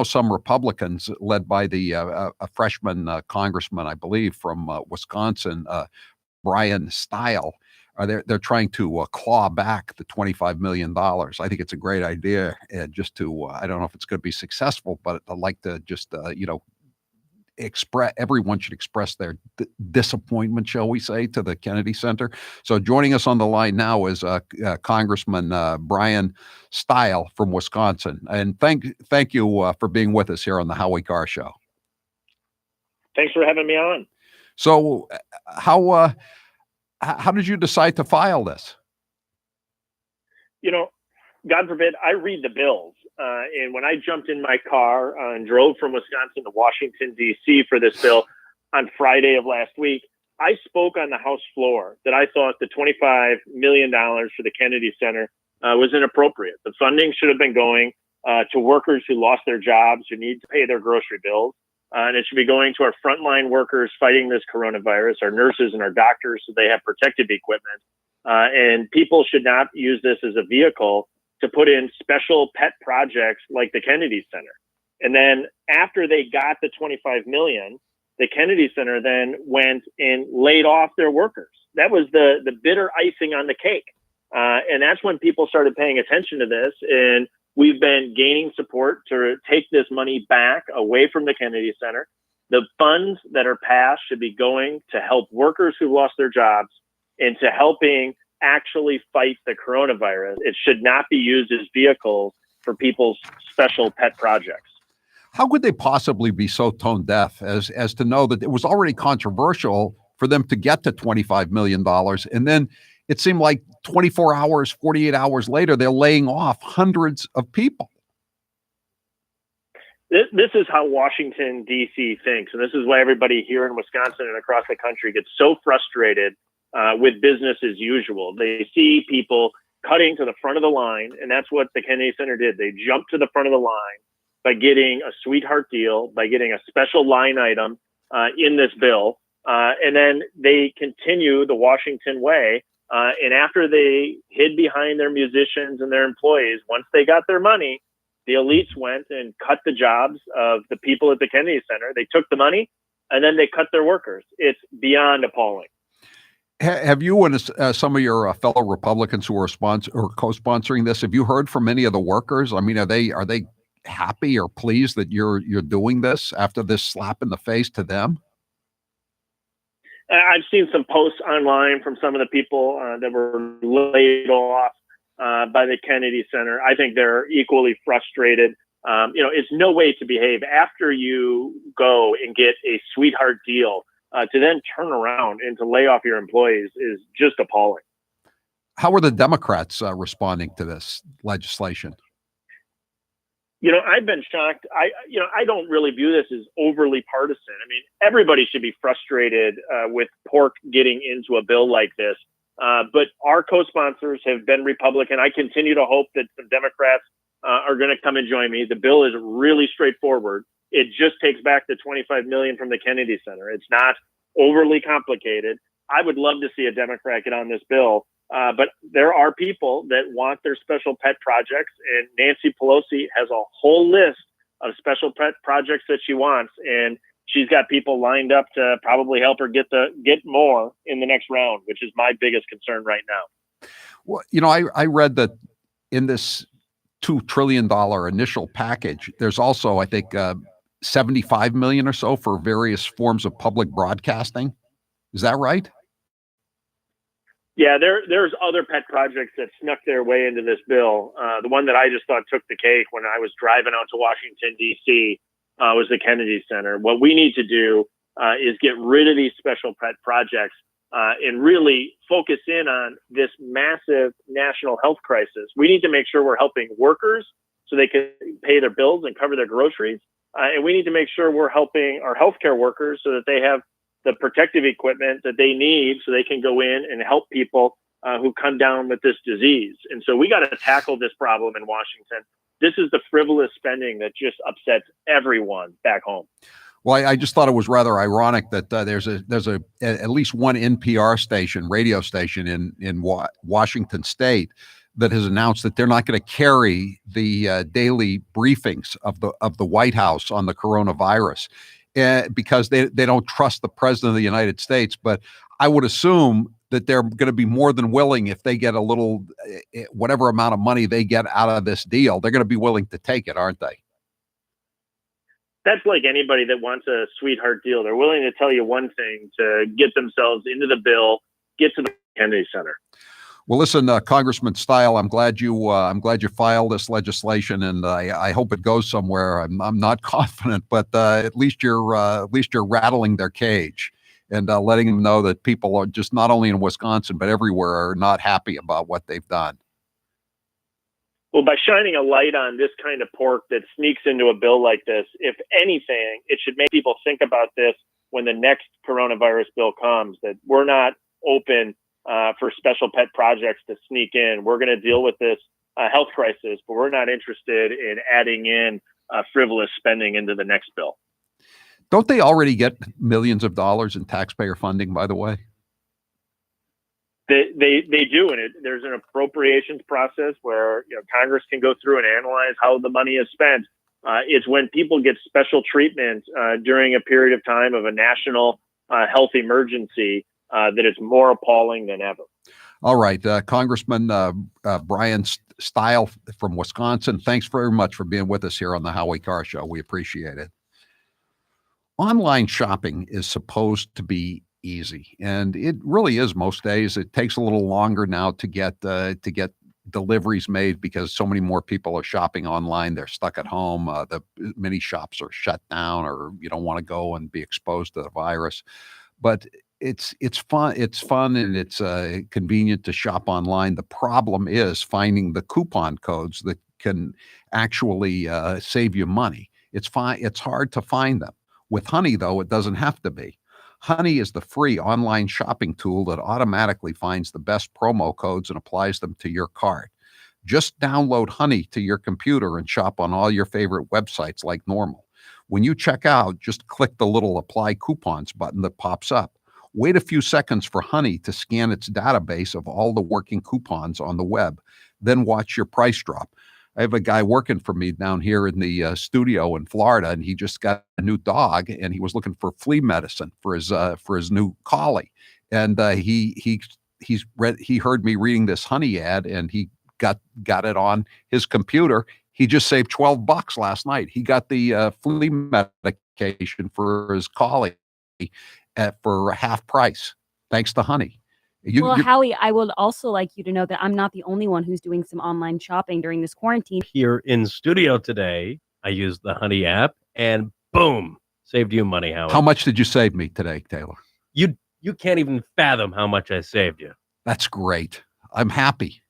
some Republicans, led by a freshman congressman, I believe, from Wisconsin, Brian Stile, they're trying to claw back the $25 million. I think it's a great idea, just to I don't know if it's going to be successful, but I'd like to just everyone should express their disappointment, shall we say, to the Kennedy Center. So joining us on the line now is Congressman Brian Stile from Wisconsin. And thank you for being with us here on the Howie Carr Show. Thanks for having me on. So how did you decide to file this? God forbid, I read the bills. And when I jumped in my car and drove from Wisconsin to Washington, D.C. for this bill on Friday of last week, I spoke on the House floor that I thought the $25 million for the Kennedy Center was inappropriate. The funding should have been going to workers who lost their jobs, who need to pay their grocery bills. And it should be going to our frontline workers fighting this coronavirus, our nurses and our doctors, so they have protective equipment. And people should not use this as a vehicle to put in special pet projects like the Kennedy Center. And then after they got the $25 million, the Kennedy Center then went and laid off their workers. That was the bitter icing on the cake. And that's when people started paying attention to this. And we've been gaining support to take this money back away from the Kennedy Center. The funds that are passed should be going to help workers who lost their jobs and to helping actually fight the coronavirus. It should not be used as vehicles for people's special pet projects. How could they possibly be so tone deaf as to know that it was already controversial for them to get to $25 million? And then it seemed like 24 hours, 48 hours later, they're laying off hundreds of people. This is how Washington, D.C. thinks. And this is why everybody here in Wisconsin and across the country gets so frustrated with business as usual. They see people cutting to the front of the line, and that's what the Kennedy Center did. They jumped to the front of the line by getting a sweetheart deal, by getting a special line item in this bill And then they continue the Washington way. And after they hid behind their musicians and their employees, once they got their money, the elites went and cut the jobs of the people at the Kennedy Center. They took the money and then they cut their workers. It's beyond appalling. Have you and some of your fellow Republicans who are co-sponsoring this, have you heard from any of the workers? I mean, are they happy or pleased that you're doing this after this slap in the face to them? I've seen some posts online from some of the people that were laid off by the Kennedy Center. I think they're equally frustrated. It's no way to behave after you go and get a sweetheart deal to then turn around and to lay off your employees is just appalling. How are the Democrats responding to this legislation? I've been shocked. I don't really view this as overly partisan. I mean, everybody should be frustrated with pork getting into a bill like this. But our co-sponsors have been Republican. I continue to hope that some Democrats are going to come and join me. The bill is really straightforward. It just takes back the $25 million from the Kennedy Center. It's not overly complicated. I would love to see a Democrat get on this bill. But there are people that want their special pet projects, and Nancy Pelosi has a whole list of special pet projects that she wants, and she's got people lined up to probably help her get more in the next round, which is my biggest concern right now. Well, I read that in this $2 trillion initial package, there's also, I think, 75 million or so for various forms of public broadcasting. Is that right? Yeah, there's other pet projects that snuck their way into this bill. The one that I just thought took the cake when I was driving out to Washington, D.C. Was the Kennedy Center. What we need to do is get rid of these special pet projects and really focus in on this massive national health crisis. We need to make sure we're helping workers so they can pay their bills and cover their groceries. And we need to make sure we're helping our healthcare workers so that they have the protective equipment that they need so they can go in and help people who come down with this disease. And so we got to tackle this problem in Washington. This is the frivolous spending that just upsets everyone back home. Well, I just thought it was rather ironic that there's at least one NPR radio station in Washington State that has announced that they're not going to carry the daily briefings of the White House on the coronavirus because they don't trust the president of the United States. But I would assume that they're going to be more than willing, if they get a little, whatever amount of money they get out of this deal, they're going to be willing to take it, aren't they? That's like anybody that wants a sweetheart deal. They're willing to tell you one thing to get themselves into the bill, get to the Kennedy Center. Well, listen, Congressman Style, I'm glad you filed this legislation, and I hope it goes somewhere. I'm not confident, but at least you're rattling their cage and letting them know that people are just not only in Wisconsin but everywhere are not happy about what they've done. Well, by shining a light on this kind of pork that sneaks into a bill like this, if anything, it should make people think about this when the next coronavirus bill comes, that we're not open for special pet projects to sneak in. We're going to deal with this health crisis, but we're not interested in adding in frivolous spending into the next bill. Don't they already get millions of dollars in taxpayer funding, by the way? They do, and there's an appropriations process where Congress can go through and analyze how the money is spent. It's when people get special treatment during a period of time of a national health emergency that it's more appalling than ever. All right, Congressman Brian Style from Wisconsin, thanks very much for being with us here on the Howie Carr Show. We appreciate it. Online shopping is supposed to be easy, and it really is most days. It takes a little longer now to get deliveries made because so many more people are shopping online. They're stuck at home. Many shops are shut down, or you don't want to go and be exposed to the virus. But it's fun. It's fun, and it's convenient to shop online. The problem is finding the coupon codes that can actually save you money. It's hard to find them. With Honey, though, it doesn't have to be. Honey is the free online shopping tool that automatically finds the best promo codes and applies them to your cart. Just download Honey to your computer and shop on all your favorite websites like normal. When you check out, just click the little Apply Coupons button that pops up. Wait a few seconds for Honey to scan its database of all the working coupons on the web. Then watch your price drop. I have a guy working for me down here in the studio in Florida, and he just got a new dog, and he was looking for flea medicine for his new collie. And he heard me reading this Honey ad, and he got it on his computer. He just saved $12 last night. He got the flea medication for his collie for half price, thanks to Honey. Howie, I would also like you to know that I'm not the only one who's doing some online shopping during this quarantine. Here in studio today, I used the Honey app, and boom, saved you money, Howie. How much did you save me today, Taylor? You can't even fathom how much I saved you. That's great. I'm happy.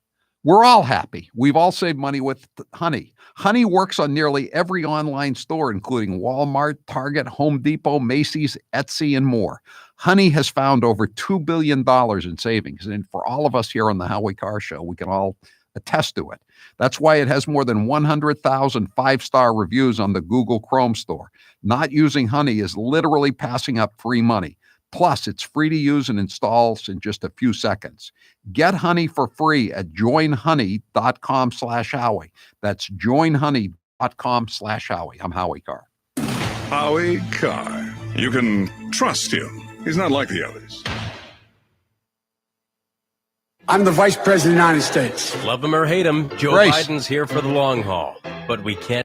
We're all happy. We've all saved money with Honey. Honey works on nearly every online store, including Walmart, Target, Home Depot, Macy's, Etsy, and more. Honey has found over $2 billion in savings. And for all of us here on the Howie Carr Show, we can all attest to it. That's why it has more than 100,000 five-star reviews on the Google Chrome store. Not using Honey is literally passing up free money. Plus, it's free to use and installs in just a few seconds. Get Honey for free at joinhoney.com/Howie. That's joinhoney.com/Howie. I'm Howie Carr. Howie Carr. You can trust him. He's not like the others. I'm the Vice President of the United States. Love him or hate him, Joe Grace. Biden's here for the long haul. But we can't.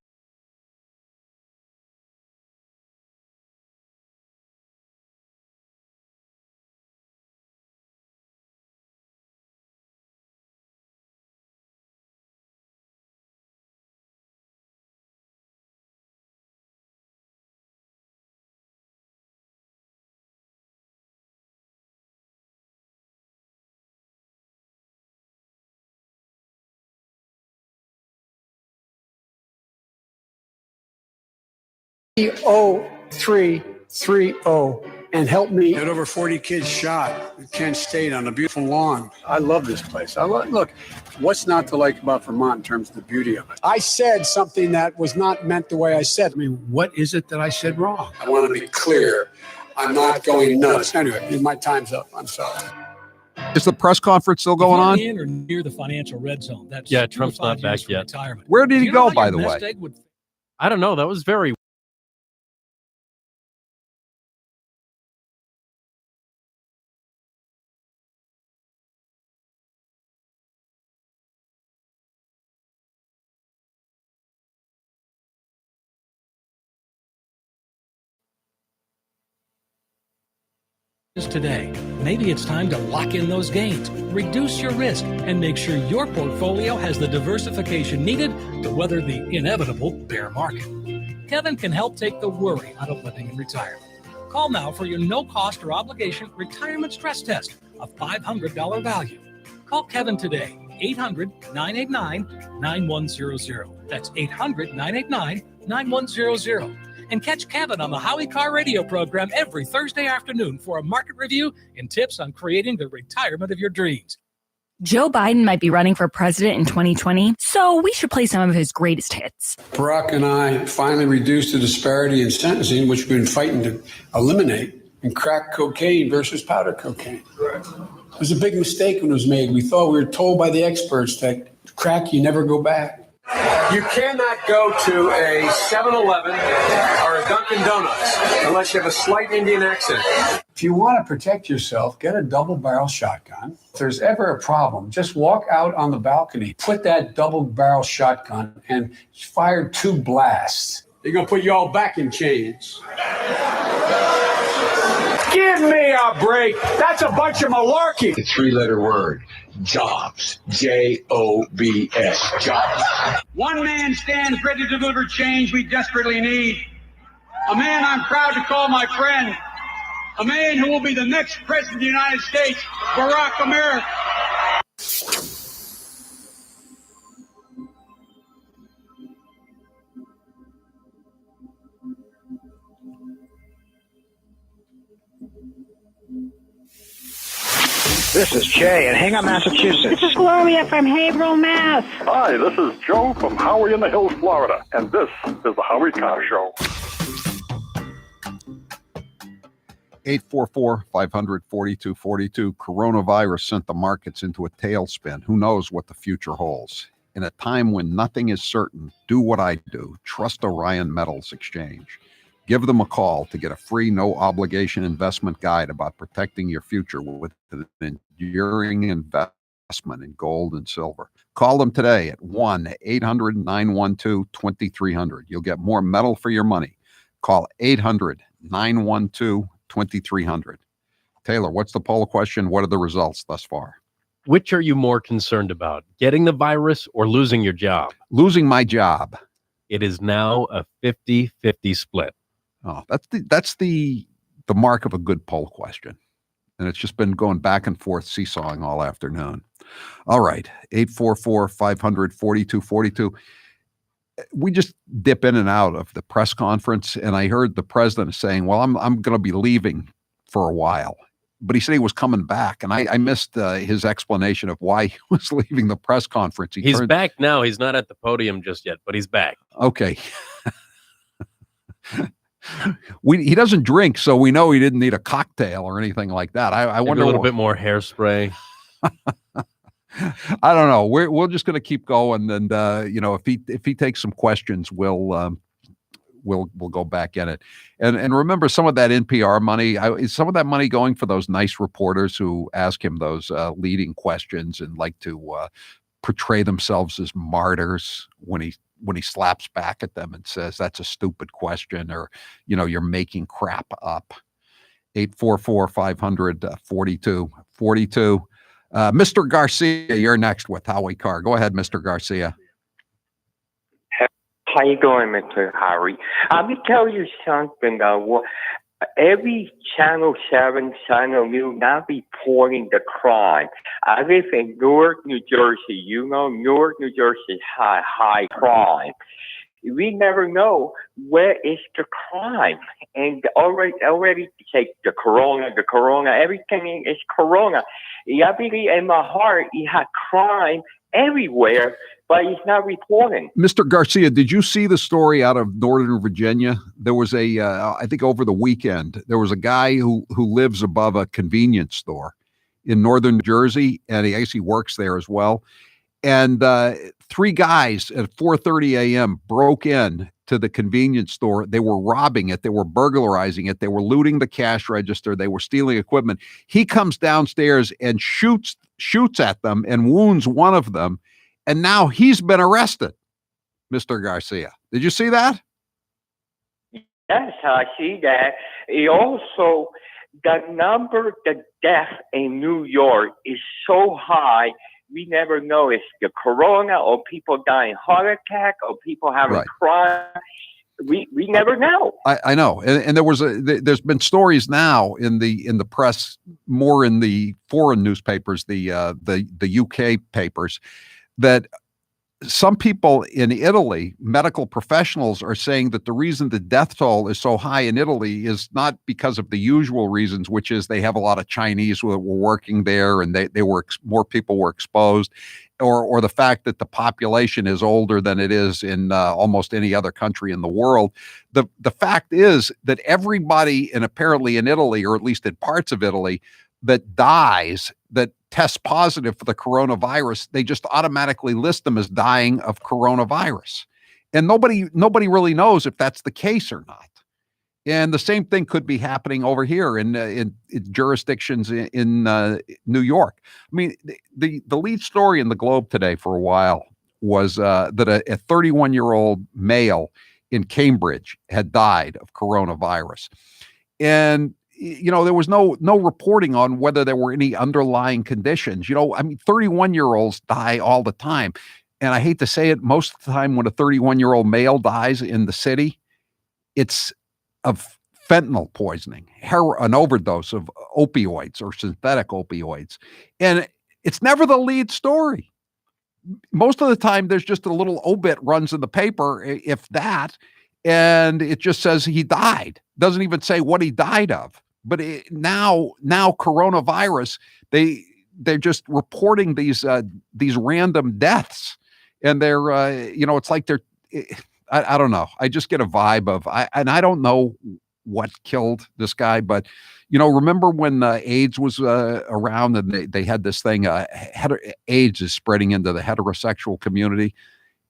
O330 and help me. Had over 40 kids shot at Kent State on a beautiful lawn. I love this place. Look, what's not to like about Vermont in terms of the beauty of it? I said something that was not meant the way I said. I mean, what is it that I said wrong? I want to be clear. I'm not going nuts. Anyway, my time's up. I'm sorry. Is the press conference still going on? In or near the financial red zone. That's Trump's not back yet. Retirement. Where did he go, by the way? I don't know. That was very. Today, maybe it's time to lock in those gains, reduce your risk, and make sure your portfolio has the diversification needed to weather the inevitable bear market. Kevin can help take the worry out of living in retirement. Call now for your no-cost or obligation retirement stress test, a $500 value. Call Kevin today, 800-989-9100. That's 800-989-9100. And catch Kevin on the Howie Carr radio program every Thursday afternoon for a market review and tips on creating the retirement of your dreams. Joe Biden might be running for president in 2020, so we should play some of his greatest hits. Barack and I finally reduced the disparity in sentencing, which we've been fighting to eliminate, in crack cocaine versus powder cocaine. Correct. It was a big mistake when it was made. We thought we were told by the experts that crack, you never go back. You cannot go to a 7-Eleven or a Dunkin' Donuts unless you have a slight Indian accent. If you want to protect yourself, get a double-barrel shotgun. If there's ever a problem, just walk out on the balcony, put that double-barrel shotgun, and fire 2 blasts. They're going to put you all back in chains. Give me a break. That's a bunch of malarkey. The 3-letter word, jobs. J-O-B-S, jobs. One man stands ready to deliver change we desperately need. A man I'm proud to call my friend. A man who will be the next president of the United States, Barack America. This is Jay in Hingham, Massachusetts. This is Gloria from Haverhill, Mass. Hi, this is Joe from Howie in the Hills, Florida, and this is the Howie Carr Show. 844-500-4242. Coronavirus sent the markets into a tailspin. Who knows what the future holds? In a time when nothing is certain, do what I do. Trust Orion Metals Exchange. Give them a call to get a free, no-obligation investment guide about protecting your future with an enduring investment in gold and silver. Call them today at 1-800-912-2300. You'll get more metal for your money. Call 800-912-2300. Taylor, what's the poll question? What are the results thus far? Which are you more concerned about, getting the virus or losing your job? Losing my job. It is now a 50-50 split. Oh, that's the mark of a good poll question. And it's just been going back and forth, seesawing all afternoon. All right, 844-500-4242. We just dip in and out of the press conference, and I heard the president saying, well, I'm going to be leaving for a while. But he said he was coming back, and I missed his explanation of why he was leaving the press conference. He's back now. He's not at the podium just yet, but he's back. Okay. He doesn't drink, so we know he didn't need a cocktail or anything like that. I wonder a little bit more hairspray. I don't know. We're just going to keep going, and if he takes some questions, we'll go back in it. And remember, some of that NPR money, is some of that money going for those nice reporters who ask him those leading questions and like to portray themselves as martyrs when he slaps back at them and says that's a stupid question, or you're making crap up. 844-500-4242. Mr. Garcia, you're next with Howie Carr. Go ahead, Mr. Garcia. How you doing, Mr. Howie? Let me tell you something. Every Channel 7 channel will not reporting the crime. I live in Newark, New Jersey. Newark, New Jersey is high crime. We never know where is the crime. And already take the corona, everything is corona. I believe in my heart, you have crime everywhere, but he's not reporting. Mr. Garcia, did you see the story out of Northern Virginia? There was I think over the weekend, there was a guy who lives above a convenience store in Northern Jersey, and he actually works there as well. And 3 guys at 4:30 a.m. broke in to the convenience store. They were robbing it. They were burglarizing it. They were looting the cash register. They were stealing equipment. He comes downstairs and shoots at them and wounds one of them. And now he's been arrested, Mr. Garcia. Did you see that? Yes, I see that. It also, the death in New York is so high. We never know if the corona or people dying heart attack or people having crime. We never know. I know, and there's been stories now in the press, more in the foreign newspapers, the UK papers, that some people in Italy, medical professionals, are saying that the reason the death toll is so high in Italy is not because of the usual reasons, which is they have a lot of Chinese who were working there and more people were exposed, or the fact that the population is older than it is in almost any other country in the world. The fact is that everybody, and apparently in Italy, or at least in parts of Italy, that dies, that tests positive for the coronavirus, they just automatically list them as dying of coronavirus. And nobody really knows if that's the case or not. And the same thing could be happening over here in jurisdictions in New York. I mean, the lead story in the Globe today for a while was that a 31-year-old male in Cambridge had died of coronavirus. And there was no reporting on whether there were any underlying conditions. 31-year-olds die all the time. And I hate to say it, most of the time when a 31-year-old male dies in the city, it's of fentanyl poisoning, an overdose of opioids or synthetic opioids. And it's never the lead story. Most of the time, there's just a little obit runs in the paper, if that, and it just says he died. Doesn't even say what he died of. But now coronavirus, they're just reporting these random deaths, and they're it's like they're I don't know. I just get a vibe of and I don't know what killed this guy, but remember when AIDS was around and they had this thing, AIDS is spreading into the heterosexual community,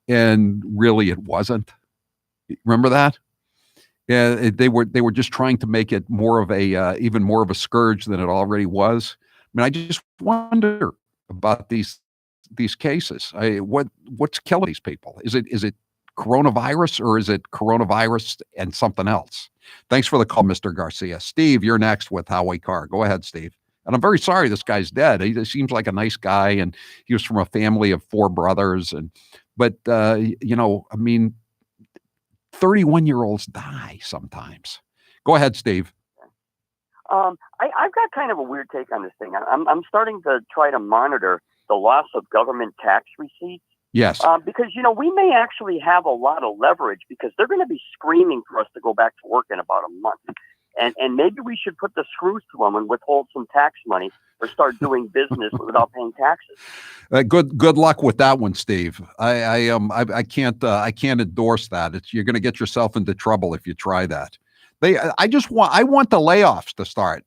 and really it wasn't. Remember that? Yeah, they were just trying to make it more of a even more of a scourge than it already was. I mean, I just wonder about these cases. What's killing these people? Is it coronavirus, or is it coronavirus and something else? Thanks for the call, Mr. Garcia. Steve, you're next with Howie Carr. Go ahead, Steve. And I'm very sorry this guy's dead. He seems like a nice guy, and he was from a family of 4 brothers. But I mean, 31-year-olds die sometimes. Go ahead, Steve. I've got kind of a weird take on this thing. I'm starting to try to monitor the loss of government tax receipts. Yes. Because, we may actually have a lot of leverage, because they're going to be screaming for us to go back to work in about a month. And maybe we should put the screws to them and withhold some tax money, or start doing business without paying taxes. Good luck with that one, Steve. I can't endorse that. You're going to get yourself into trouble if you try that. I want the layoffs to start.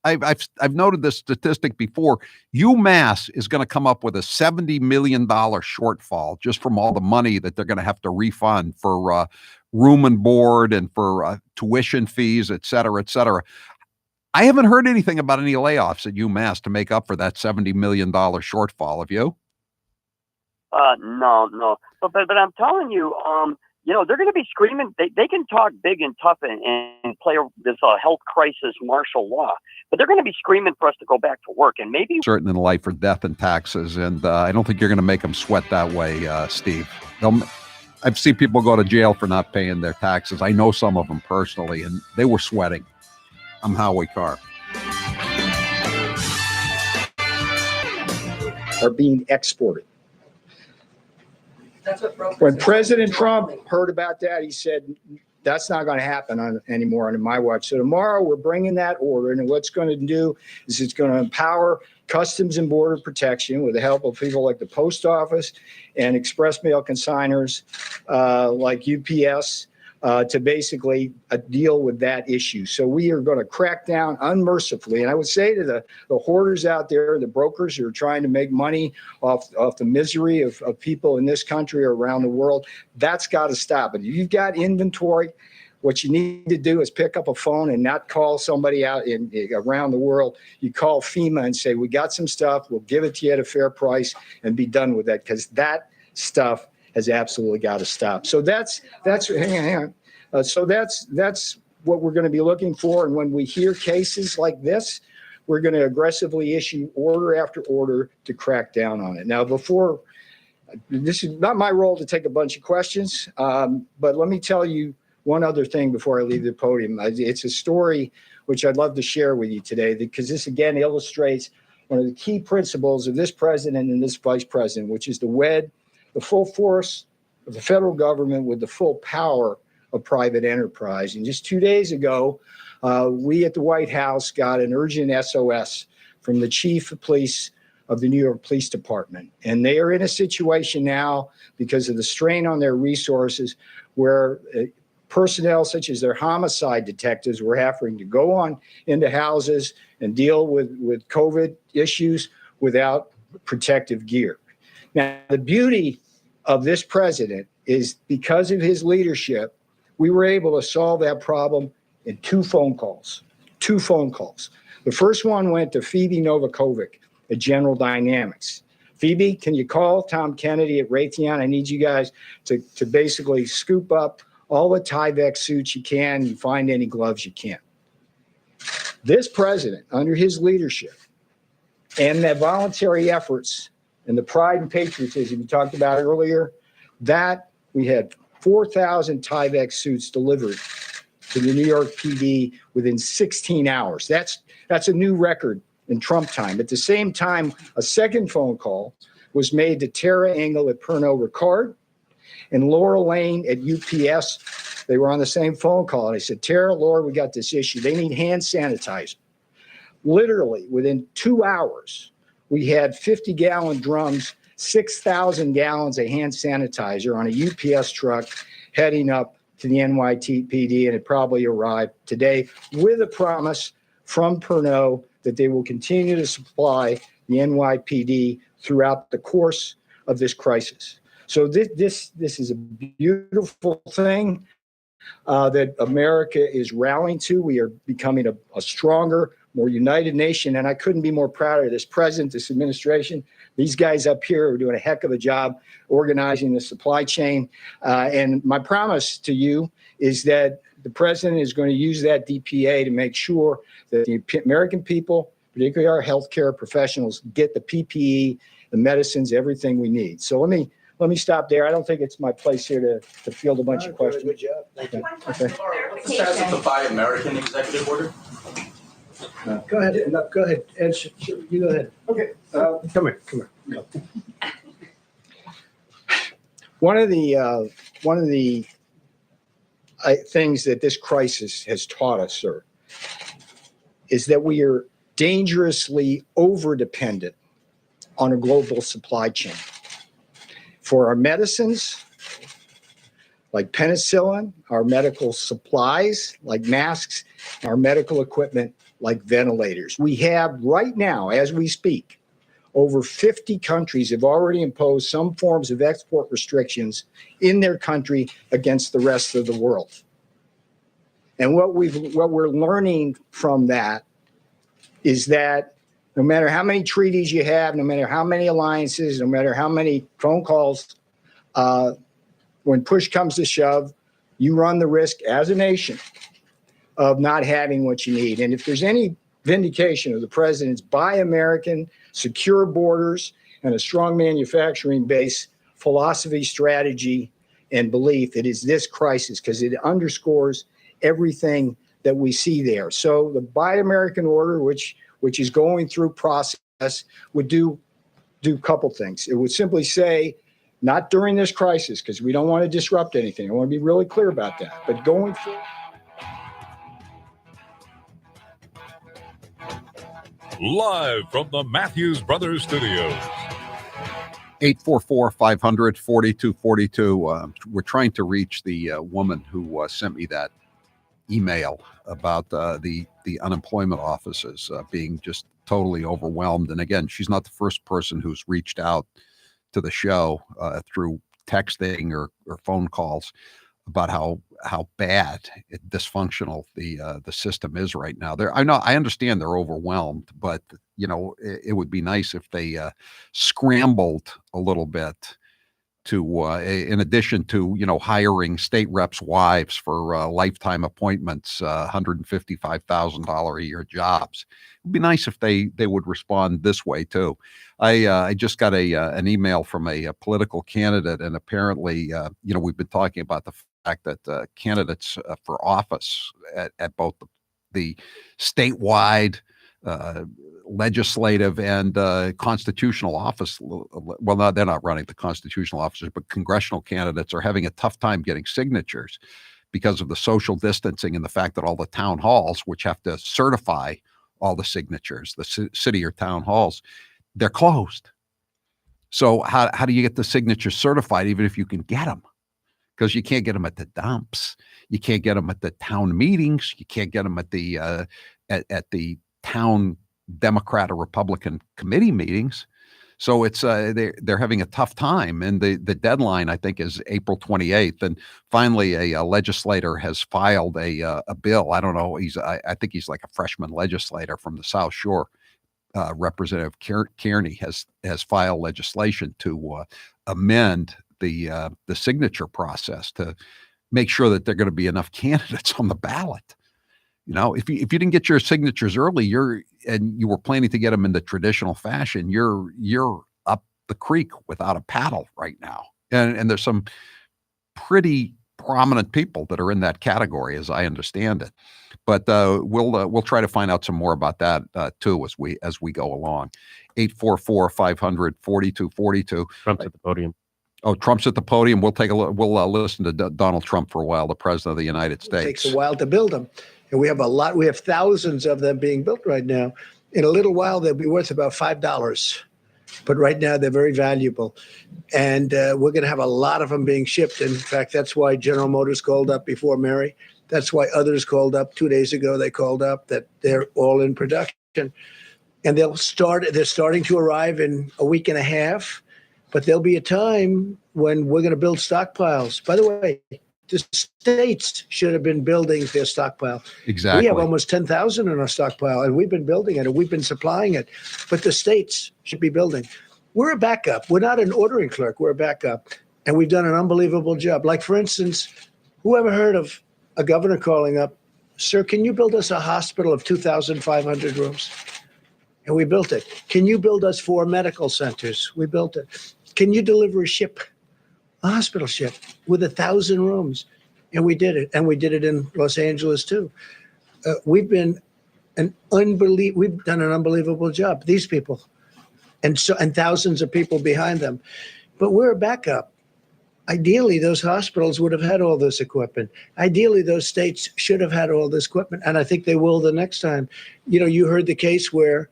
I've noted this statistic before. UMass is going to come up with a $70 million shortfall just from all the money that they're going to have to refund for room and board and for tuition fees, et cetera, et cetera. I haven't heard anything about any layoffs at UMass to make up for that $70 million shortfall. Have you? No. But I'm telling you, they're going to be screaming. They can talk big and tough and play this health crisis martial law, but they're going to be screaming for us to go back to work. And maybe certain in life or death and taxes. And I don't think you're going to make them sweat that way, Steve. I've seen people go to jail for not paying their taxes. I know some of them personally, and they were sweating. I'm Howie Carr. Are being exported. When President Trump heard about that, he said, that's not going to happen anymore on my watch. So tomorrow we're bringing that order, and what's going to do is it's going to empower Customs and Border Protection with the help of people like the Post Office and express mail consigners like UPS to basically deal with that issue. So we are going to crack down unmercifully. And I would say to the hoarders out there, the brokers who are trying to make money off the misery of people in this country or around the world, that's got to stop. And if you've got inventory, what you need to do is pick up a phone and not call somebody out around the world. You call FEMA and say, we got some stuff, we'll give it to you at a fair price, and be done with that, because that stuff has absolutely got to stop. So that's hang on. So that's what we're going to be looking for. And when we hear cases like this, we're going to aggressively issue order after order to crack down on it. Now, this is not my role to take a bunch of questions, but let me tell you one other thing before I leave the podium. It's a story which I'd love to share with you today, because this again illustrates one of the key principles of this president and this vice president, which is to wed the full force of the federal government with the full power of private enterprise. And just 2 days ago, we at the White House got an urgent SOS from the chief of police of the New York Police Department. And they are in a situation now, because of the strain on their resources, where personnel such as their homicide detectives were having to go on into houses and deal with COVID issues without protective gear. Now, the beauty of this president is, because of his leadership, we were able to solve that problem in 2 phone calls. 2 phone calls. The first one went to Phoebe Novakovic at General Dynamics. Phoebe, can you call Tom Kennedy at Raytheon? I need you guys to basically scoop up all the Tyvek suits you can and find any gloves you can. This president, under his leadership and the voluntary efforts and the pride and patriotism we talked about earlier, that we had 4,000 Tyvek suits delivered to the New York PD within 16 hours. That's a new record in Trump time. At the same time, a second phone call was made to Tara Engel at Pernod Ricard and Laura Lane at UPS. They were on the same phone call. And I said, Tara, Laura, we got this issue. They need hand sanitizer. Literally, within 2 hours, we had 50-gallon drums, 6,000 gallons of hand sanitizer on a UPS truck heading up to the NYPD, and it probably arrived today with a promise from Pernod that they will continue to supply the NYPD throughout the course of this crisis. So this is a beautiful thing that America is rallying to. We are becoming a stronger, more united nation, and I couldn't be more proud of this president, this administration. These guys up here are doing a heck of a job organizing the supply chain. And my promise to you is that the president is going to use that DPA to make sure that the American people, particularly our healthcare professionals, get the PPE, the medicines, everything we need. So let me stop there. I don't think it's my place here to field a bunch of questions. Good job. Thank you. Okay. What's the status of the Buy American executive order? Go ahead. No, go ahead. Answer. You go ahead. Okay. Come here. Go. One of the things that this crisis has taught us, sir, is that we are dangerously over-dependent on a global supply chain. For our medicines, like penicillin, our medical supplies, like masks, our medical equipment, like ventilators. We have right now, as we speak, over 50 countries have already imposed some forms of export restrictions in their country against the rest of the world. And what we're learning from that is that no matter how many treaties you have, no matter how many alliances, no matter how many phone calls, when push comes to shove, you run the risk as a nation of not having what you need. And if there's any vindication of the president's Buy American, secure borders, and a strong manufacturing base philosophy, strategy, and belief, it is this crisis, because it underscores everything that we see there. So the Buy American order, which is going through process, would do a couple things. It would simply say, not during this crisis, because we don't want to disrupt anything. I want to be really clear about that. But going forward. Live from the Matthews Brothers Studios. 844-500-4242. We're trying to reach the woman who sent me that email about the unemployment offices being just totally overwhelmed. And again, she's not the first person who's reached out to the show through texting or phone calls about how bad, dysfunctional the system is right now. I understand they're overwhelmed, but it would be nice if they scrambled a little bit to, in addition to hiring state reps' wives for lifetime appointments, $155,000 a year jobs. It'd be nice if they would respond this way too. I just got an email from a political candidate, and apparently, we've been talking about the fact that candidates for office at both the statewide, legislative, and constitutional office, well, no, they're not running the constitutional offices, but congressional candidates are having a tough time getting signatures because of the social distancing and the fact that all the town halls, which have to certify all the signatures, the city or town halls, they're closed. So how do you get the signatures certified, even if you can get them? Because you can't get them at the dumps, you can't get them at the town meetings, you can't get them at the at the town Democrat or Republican committee meetings. So it's they're having a tough time, and the deadline, I think, is April 28th. And finally, a legislator has filed a bill. I don't know. I think he's like a freshman legislator from the South Shore. Representative Kearney has filed legislation to amend the signature process to make sure that there are going to be enough candidates on the ballot. If you didn't get your signatures early, and you were planning to get them in the traditional fashion, you're up the creek without a paddle right now. And there's some pretty prominent people that are in that category, as I understand it. But we'll try to find out some more about that too as we go along. 844-500-4242. Trump's at the podium. Oh, Trump's at the podium. We'll take a look. We'll listen to Donald Trump for a while, the president of the United States. It takes a while to build them. And we have we have thousands of them being built right now. In a little while, they'll be worth about $5. But right now, they're very valuable. And we're going to have a lot of them being shipped. In fact, that's why General Motors called up before Mary. That's why others called up 2 days ago. They called up that they're all in production. And they're starting to arrive in a week and a half. But there'll be a time when we're going to build stockpiles. By the way, the states should have been building their stockpile. Exactly. We have almost 10,000 in our stockpile, and we've been building it, and we've been supplying it. But the states should be building. We're a backup. We're not an ordering clerk. We're a backup. And we've done an unbelievable job. Like, for instance, who ever heard of a governor calling up, sir, can you build us a hospital of 2,500 rooms? And we built it. Can you build us 4 medical centers? We built it. Can you deliver a ship? A hospital ship with 1,000 rooms, and we did it. And we did it in Los Angeles too. We've done an unbelievable job. These people, and thousands of people behind them, but we're a backup. Ideally, those hospitals would have had all this equipment. Ideally, those states should have had all this equipment, and I think they will the next time. You know, you heard the case where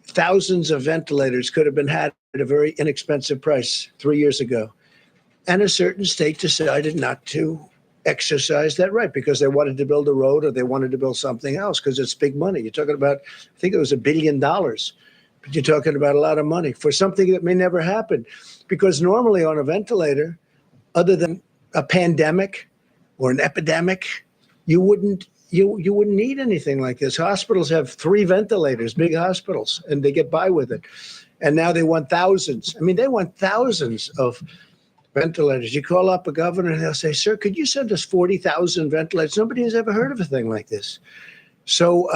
thousands of ventilators could have been had at a very inexpensive price 3 years ago. And a certain state decided not to exercise that right because they wanted to build a road or they wanted to build something else because it's big money. You're talking about, I think it was $1 billion, but you're talking about a lot of money for something that may never happen. Because normally on a ventilator, other than a pandemic or an epidemic, you wouldn't need anything like this. Hospitals have 3 ventilators, big hospitals, and they get by with it. And now they want thousands. I mean, they want thousands of ventilators. You call up a governor and they'll say, sir, could you send us 40,000 ventilators? Nobody has ever heard of a thing like this. So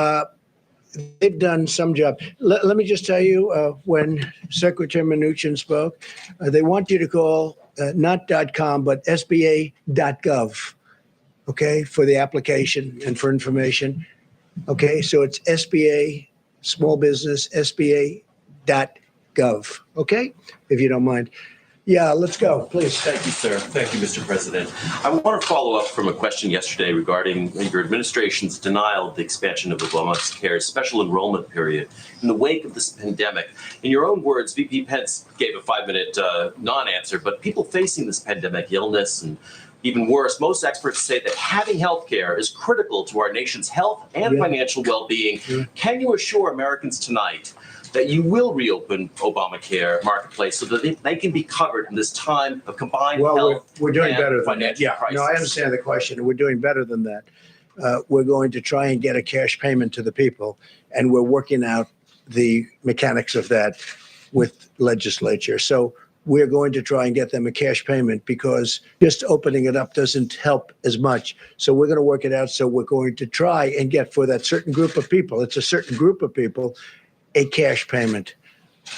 they've done some job. Let me just tell you, when Secretary Mnuchin spoke, they want you to call not .com, but SBA.gov, okay, for the application and for information. Okay, so it's SBA, small business, SBA.gov, okay, if you don't mind. Yeah, let's go, please. Thank you, sir. Thank you, Mr. President. I want to follow up from a question yesterday regarding your administration's denial of the expansion of Obamacare's special enrollment period in the wake of this pandemic. In your own words, VP Pence gave a 5-minute non-answer, but people facing this pandemic illness and even worse, most experts say that having health care is critical to our nation's health and financial well-being. Can you assure Americans tonight that you will reopen Obamacare marketplace so that they can be covered in this time of combined health we're doing and better than financial that. crisis? No, I understand the question. We're doing better than that. We're going to try and get a cash payment to the people, and we're working out the mechanics of that with legislature. So we're going to try and get them a cash payment because just opening it up doesn't help as much. So we're going to work it out. So we're going to try and get for that certain group of people, it's a certain group of people, a cash payment.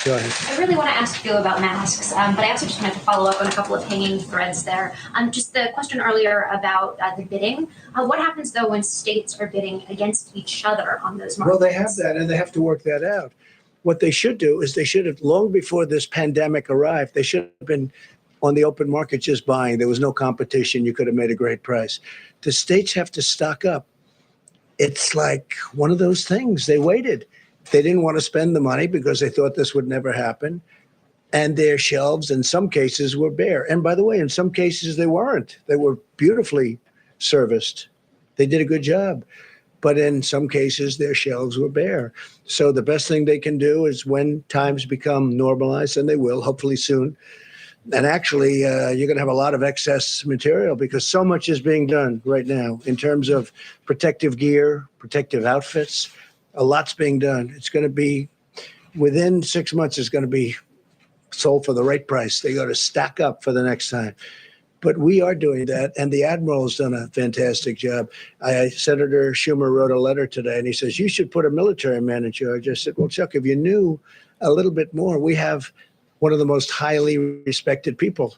Go ahead. I really want to ask you about masks, but I also just wanted to follow up on a couple of hanging threads there. Just the question earlier about the bidding. What happens, though, when states are bidding against each other on those markets? Well, they have that, and they have to work that out. What they should do is they should have, long before this pandemic arrived, they should have been on the open market just buying. There was no competition. You could have made a great price. The states have to stock up. It's like one of those things. They waited. They didn't want to spend the money because they thought this would never happen. And their shelves, in some cases, were bare. And by the way, in some cases, they weren't. They were beautifully serviced. They did a good job. But in some cases, their shelves were bare. So the best thing they can do is when times become normalized, and they will, hopefully soon. And actually, you're going to have a lot of excess material because so much is being done right now in terms of protective gear, protective outfits. A lot's being done. It's going to be, within 6 months, it's going to be sold for the right price. They got to stack up for the next time. But we are doing that, and the Admiral has done a fantastic job. Senator Schumer wrote a letter today, and he says, you should put a military man in charge. I said, well, Chuck, if you knew a little bit more, we have one of the most highly respected people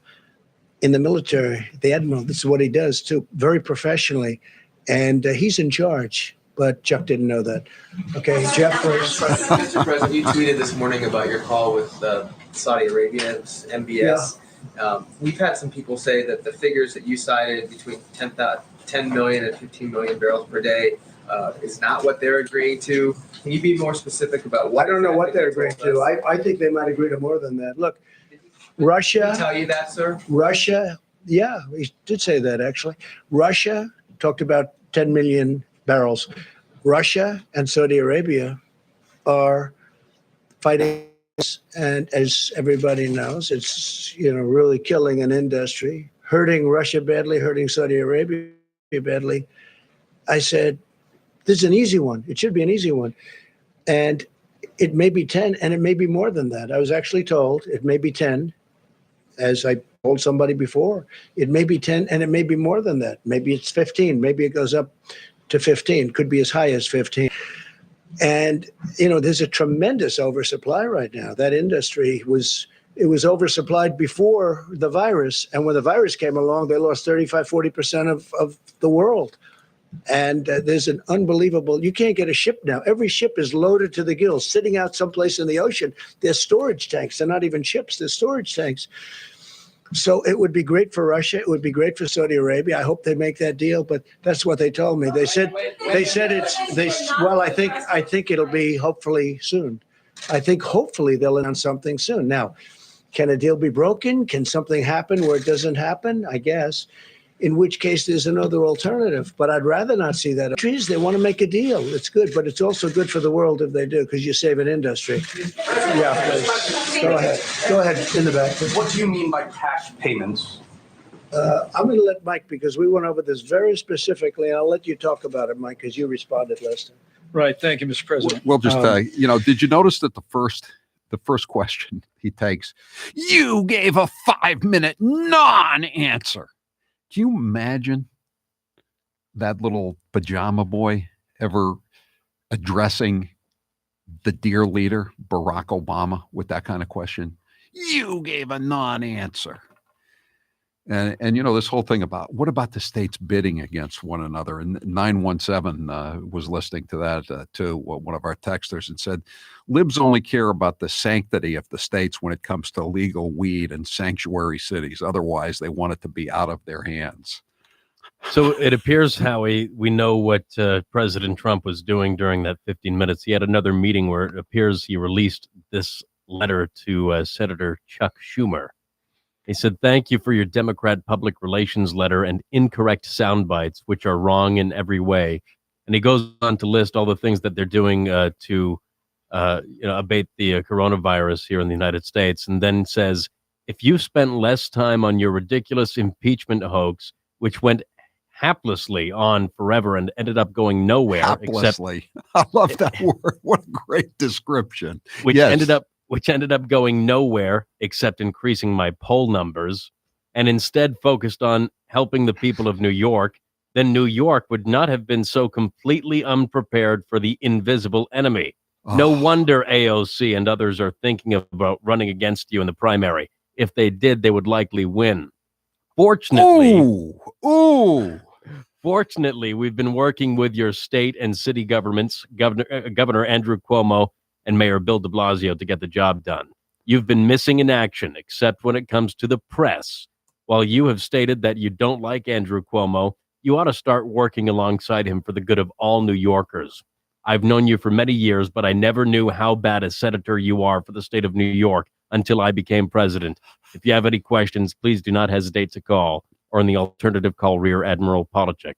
in the military, the Admiral. This is what he does, too, very professionally, and he's in charge. But Chuck didn't know that. Okay, Jeff. Mr. President, you tweeted this morning about your call with Saudi Arabia, MBS. Yeah. We've had some people say that the figures that you cited between 10 million and 15 million barrels per day is not what they're agreeing to. Can you be more specific about what? I don't know what they're agreeing to. I think they might agree to more than that. Look, Russia. Did he tell you that, sir? Russia. Yeah, he did say that actually. Russia talked about 10 million barrels. Russia and Saudi Arabia are fighting, and as everybody knows, it's really killing an industry, hurting Russia badly, hurting Saudi Arabia badly. I said, this is an easy one. It should be an easy one. And it may be 10, and it may be more than that. I was actually told it may be 10, as I told somebody before. It may be 10, and it may be more than that. Maybe it's 15. Maybe it goes up to 15. Could be as high as 15. And, there's a tremendous oversupply right now. That industry was oversupplied before the virus. And when the virus came along, they lost 35-40% of the world. And there's an unbelievable, you can't get a ship now. Every ship is loaded to the gills, sitting out someplace in the ocean. They're storage tanks. They're not even ships. They're storage tanks. So it would be great for Russia. It would be great for Saudi Arabia. I hope they make that deal, but that's what they told me. They said well, I think it'll be hopefully soon. I think hopefully they'll announce something soon. Now, can a deal be broken? Can something happen where it doesn't happen? I guess. In which case there's another alternative. But I'd rather not see that. Trees, they want to make a deal. It's good, but it's also good for the world if they do, because you save an industry. Yeah, please. Go ahead. Go ahead, in the back. What do you mean by cash payments? I'm going to let Mike, because we went over this very specifically, and I'll let you talk about it, Mike, because you responded last time. Right. Thank you, Mr. President. We'll just, did you notice that the first question he takes, you gave a 5-minute non-answer. Can you imagine that little pajama boy ever addressing the dear leader, Barack Obama, with that kind of question? You gave a non-answer. And this whole thing about what about the states bidding against one another? And 917 was listening to that too, one of our texters, and said, libs only care about the sanctity of the states when it comes to legal weed and sanctuary cities. Otherwise, they want it to be out of their hands. So it appears, Howie, we know what President Trump was doing during that 15 minutes. He had another meeting where it appears he released this letter to Senator Chuck Schumer. He said, thank you for your Democrat public relations letter and incorrect sound bites, which are wrong in every way. And he goes on to list all the things that they're doing to abate the coronavirus here in the United States. And then says, if you spent less time on your ridiculous impeachment hoax, which went haplessly on forever and ended up going nowhere. Haplessly. I love that word. What a great description. Which ended up going nowhere except increasing my poll numbers, and instead focused on helping the people of New York, then New York would not have been so completely unprepared for the invisible enemy. Oh. No wonder AOC and others are thinking about running against you in the primary. If they did, they would likely win. Fortunately, Fortunately, we've been working with your state and city governments, Governor Andrew Cuomo and Mayor Bill de Blasio, to get the job done. You've been missing in action, except when it comes to the press. While you have stated that you don't like Andrew Cuomo, you ought to start working alongside him for the good of all New Yorkers. I've known you for many years, but I never knew how bad a senator you are for the state of New York until I became president. If you have any questions, please do not hesitate to call, or in the alternative, call Rear Admiral Polachek.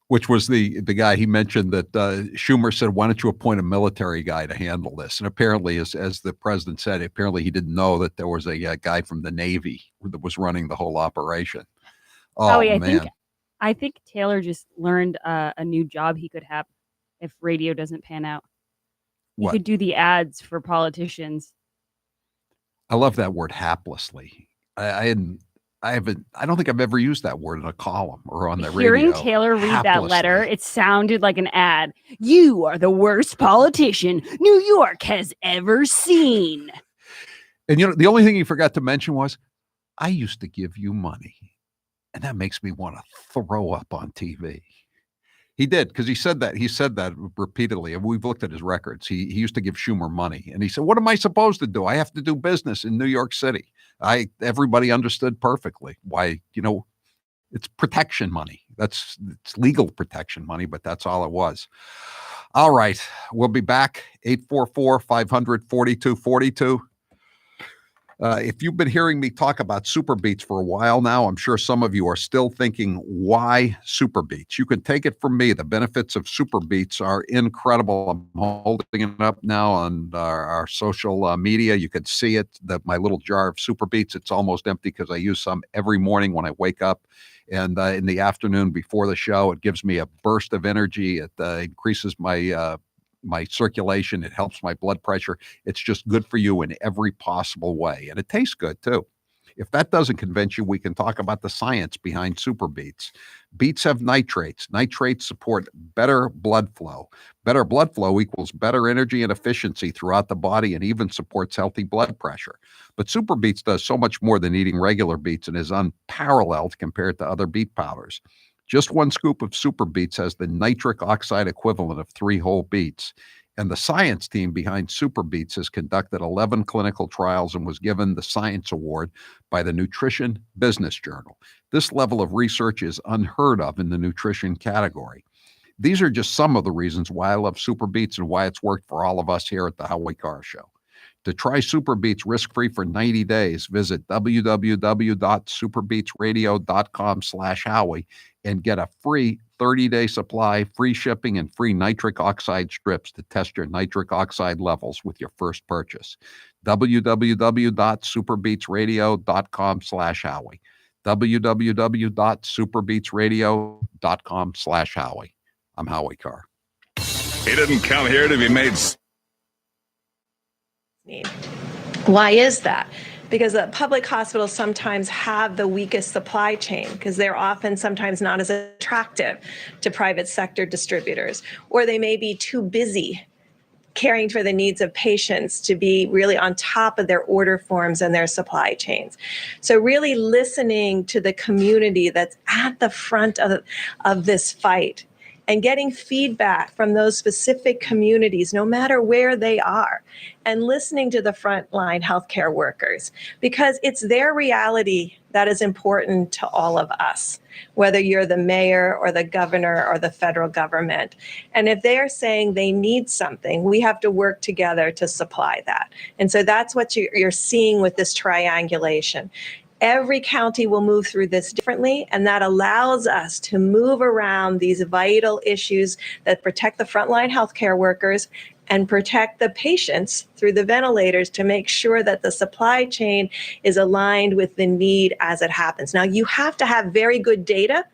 Which was the guy he mentioned that Schumer said, why don't you appoint a military guy to handle this? And apparently, as the president said, apparently he didn't know that there was a guy from the Navy that was running the whole operation. Oh, Howie, man. I think Taylor just learned a new job he could have if radio doesn't pan out. He could do the ads for politicians. I love that word, haplessly. I don't think I've ever used that word in a column or on the radio. Hearing Taylor read that letter, it sounded like an ad. You are the worst politician New York has ever seen. And the only thing he forgot to mention was, I used to give you money. And that makes me want to throw up on TV. He did, because he said that repeatedly. And we've looked at his records. He used to give Schumer money. And he said, what am I supposed to do? I have to do business in New York City. Everybody understood perfectly why, It's protection money. It's legal protection money, but that's all it was. All right. We'll be back. 844-500-4242. If you've been hearing me talk about SuperBeets for a while now, I'm sure some of you are still thinking, why SuperBeets? You can take it from me. The benefits of SuperBeets are incredible. I'm holding it up now on our social media. You can see it, my little jar of SuperBeets. It's almost empty because I use some every morning when I wake up. And in the afternoon before the show, it gives me a burst of energy. It increases my circulation. It helps my blood pressure. It's just good for you in every possible way. And it tastes good too. If that doesn't convince you, we can talk about the science behind SuperBeets. Beets have nitrates. Nitrates support better blood flow. Better blood flow equals better energy and efficiency throughout the body and even supports healthy blood pressure. But SuperBeets does so much more than eating regular beets and is unparalleled compared to other beet powders. Just one scoop of SuperBeets has the nitric oxide equivalent of 3 whole beets. And the science team behind SuperBeets has conducted 11 clinical trials and was given the Science Award by the Nutrition Business Journal. This level of research is unheard of in the nutrition category. These are just some of the reasons why I love SuperBeets and why it's worked for all of us here at the Howie Carr Show. To try SuperBeets risk-free for 90 days, visit www.superbeetsradio.com/Howie and get a free 30-day supply, free shipping, and free nitric oxide strips to test your nitric oxide levels with your first purchase. www.superbeetsradio.com/Howie. www.superbeetsradio.com/Howie. I'm Howie Carr. He didn't come here to be made. Why is that? Because public hospitals sometimes have the weakest supply chain because they're often sometimes not as attractive to private sector distributors, or they may be too busy caring for the needs of patients to be really on top of their order forms and their supply chains. So really listening to the community that's at the front of this fight and getting feedback from those specific communities, no matter where they are, and listening to the frontline healthcare workers, because it's their reality that is important to all of us, whether you're the mayor or the governor or the federal government. And if they're saying they need something, we have to work together to supply that. And so that's what you're seeing with this triangulation. Every county will move through this differently, and that allows us to move around these vital issues that protect the frontline healthcare workers and protect the patients through the ventilators to make sure that the supply chain is aligned with the need as it happens. Now, you have to have very good data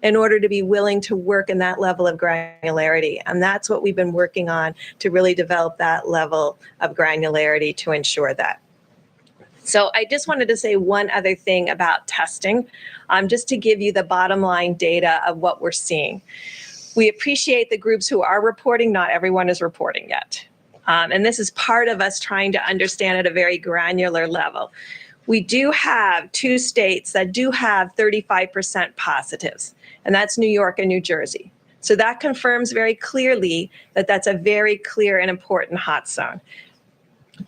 in order to be willing to work in that level of granularity. And that's what we've been working on to really develop that level of granularity to ensure that. So I just wanted to say one other thing about testing, just to give you the bottom line data of what we're seeing. We appreciate the groups who are reporting. Not everyone is reporting yet. And this is part of us trying to understand at a very granular level. We do have 2 states that do have 35% positives, and that's New York and New Jersey. So that confirms very clearly that that's a very clear and important hot zone.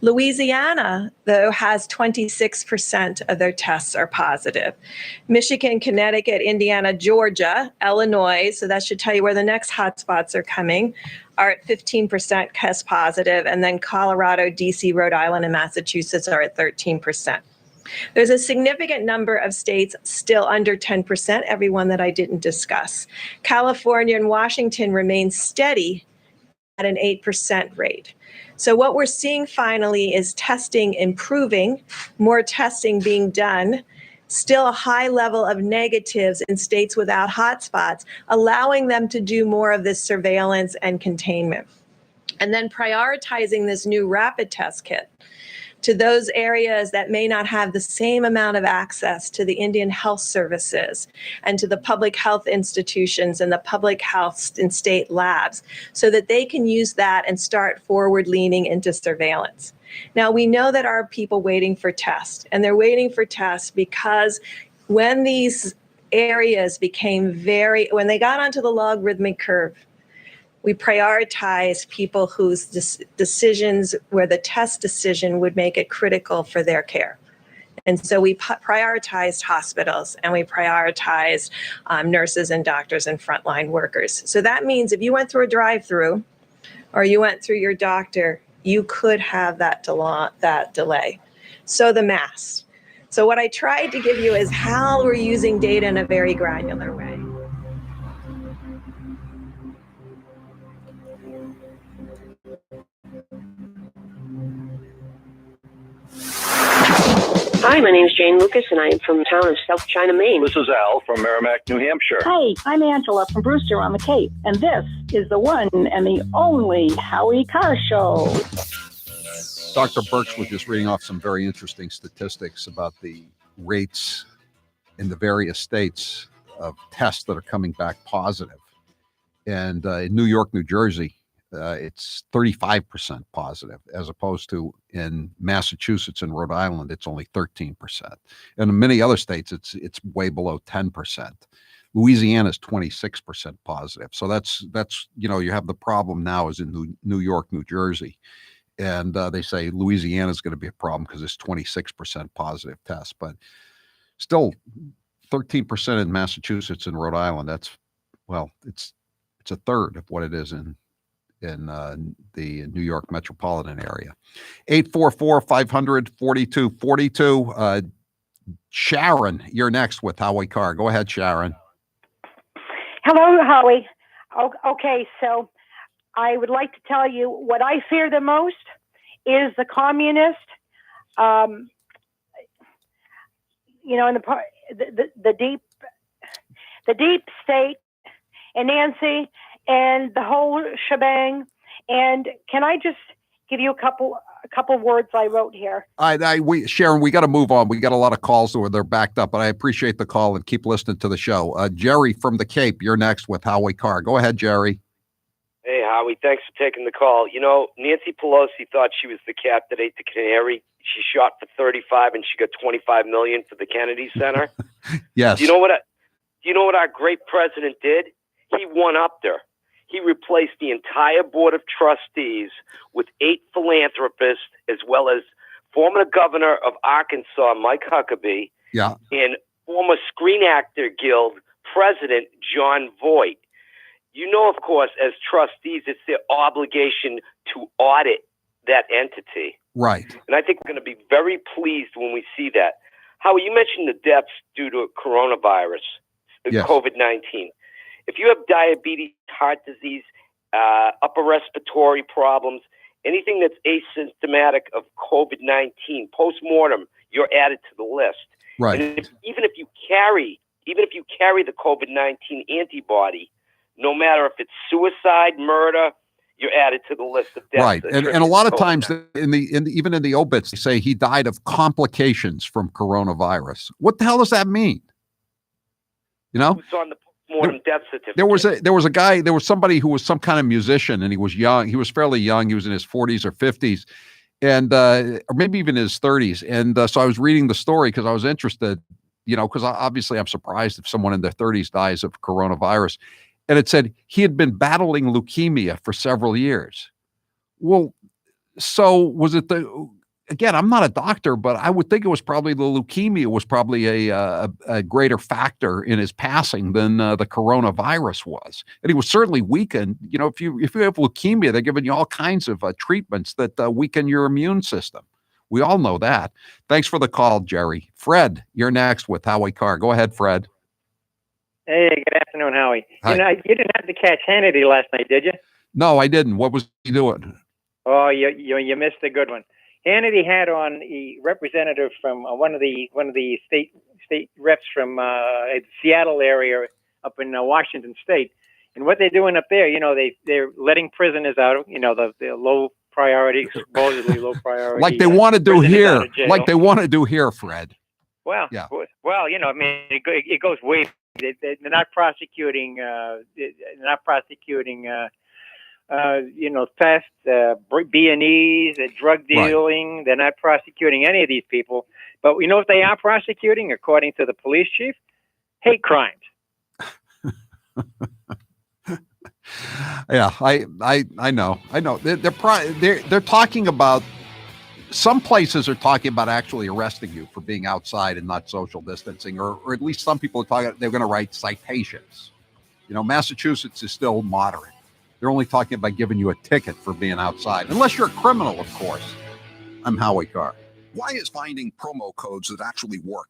Louisiana, though, has 26% of their tests are positive. Michigan, Connecticut, Indiana, Georgia, Illinois, so that should tell you where the next hotspots are coming, are at 15% test positive. And then Colorado, DC, Rhode Island, and Massachusetts are at 13%. There's a significant number of states still under 10%, every one that I didn't discuss. California and Washington remain steady at an 8% rate. So what we're seeing finally is testing improving, more testing being done, still a high level of negatives in states without hotspots, allowing them to do more of this surveillance and containment. And then prioritizing this new rapid test kit to those areas that may not have the same amount of access to the Indian health services and to the public health institutions and the public health and state labs, so that they can use that and start forward leaning into surveillance. Now, we know that our people waiting for tests, and they're waiting for tests because when these areas became when they got onto the logarithmic curve, we prioritize people whose decisions, where the test decision would make it critical for their care. And so we prioritized hospitals and we prioritized nurses and doctors and frontline workers. So that means if you went through a drive-through or you went through your doctor, you could have that delay. So the masks. So what I tried to give you is how we're using data in a very granular way. Hi, my name is Jane Lucas, and I am from the town of South China, Maine. This is Al from Merrimack, New Hampshire. Hi, I'm Angela from Brewster on the Cape, and this is the one and the only Howie Carr Show. Dr. Birx was just reading off some very interesting statistics about the rates in the various states of tests that are coming back positive. And in New York, New Jersey, it's 35% positive, as opposed to in Massachusetts and Rhode Island, it's only 13%. And in many other states, it's way below 10%. Louisiana is 26% positive. So that's you have the problem now is in New York, New Jersey. And they say Louisiana is going to be a problem because it's 26% positive tests, but still 13% in Massachusetts and Rhode Island. It's a third of what it is in the New York metropolitan area. 844-500-4242. Sharon, you're next with Howie Carr. Go ahead, Sharon. Hello, Howie. Okay, so I would like to tell you what I fear the most is the communist, in the deep state and Nancy and the whole shebang. And can I just give you a couple words I wrote here? Sharon, we got to move on. We got a lot of calls where they're backed up, but I appreciate the call and keep listening to the show. Jerry from the Cape, you're next with Howie Carr. Go ahead, Jerry. Hey, Howie, thanks for taking the call. Nancy Pelosi thought she was the cat that ate the canary. She shot for 35 and she got 25 million for the Kennedy Center. Yes. Do you know what our great president did? He one-upped her. He replaced the entire board of trustees with 8 philanthropists, as well as former governor of Arkansas, Mike Huckabee, and former Screen Actor Guild president, John Voight. Of course, as trustees, it's their obligation to audit that entity. Right. And I think we're going to be very pleased when we see that. Howie, you mentioned the deaths due to coronavirus, Yes. COVID-19. If you have diabetes, heart disease, upper respiratory problems, anything that's asymptomatic of COVID-19, post-mortem, you're added to the list. Right. And even if you carry the COVID-19 antibody, no matter if it's suicide, murder, you're added to the list of deaths. Right. And a lot of times even in the obits, they say he died of complications from coronavirus. What the hell does that mean? It's on the post-mortem death certificate. There was somebody who was some kind of musician, and he was young. He was fairly young. He was in his 40s or 50s, and or maybe even his 30s. And so I was reading the story because I was interested, because obviously I'm surprised if someone in their 30s dies of coronavirus. And it said he had been battling leukemia for several years. Well, so was it again, I'm not a doctor, but I would think it was probably the leukemia was probably a greater factor in his passing than the coronavirus was. And he was certainly weakened. If you have leukemia, they're giving you all kinds of treatments that weaken your immune system. We all know that. Thanks for the call, Jerry. Fred, you're next with Howie Carr. Go ahead, Fred. Hey, good afternoon, Howie. Hi. You didn't have to catch Hannity last night, did you? No, I didn't. What was he doing? Oh, you missed a good one. Hannity had on a representative from one of the state reps from the Seattle area up in Washington State, and what they're doing up there, they're letting prisoners out. The low priority, supposedly low priority, like they want to do here, Fred. Well, yeah. Well, it goes way. They're not prosecuting. Theft, B&Es, drug dealing. Right. They're not prosecuting any of these people. But you know what they are prosecuting, according to the police chief? Hate crimes. Yeah, I know. They're talking about Some places are talking about actually arresting you for being outside and not social distancing, or at least some people are talking, they're going to write citations. You know, Massachusetts is still moderate. They're only talking about giving you a ticket for being outside, unless you're a criminal, of course. I'm Howie Carr. Why is finding promo codes that actually work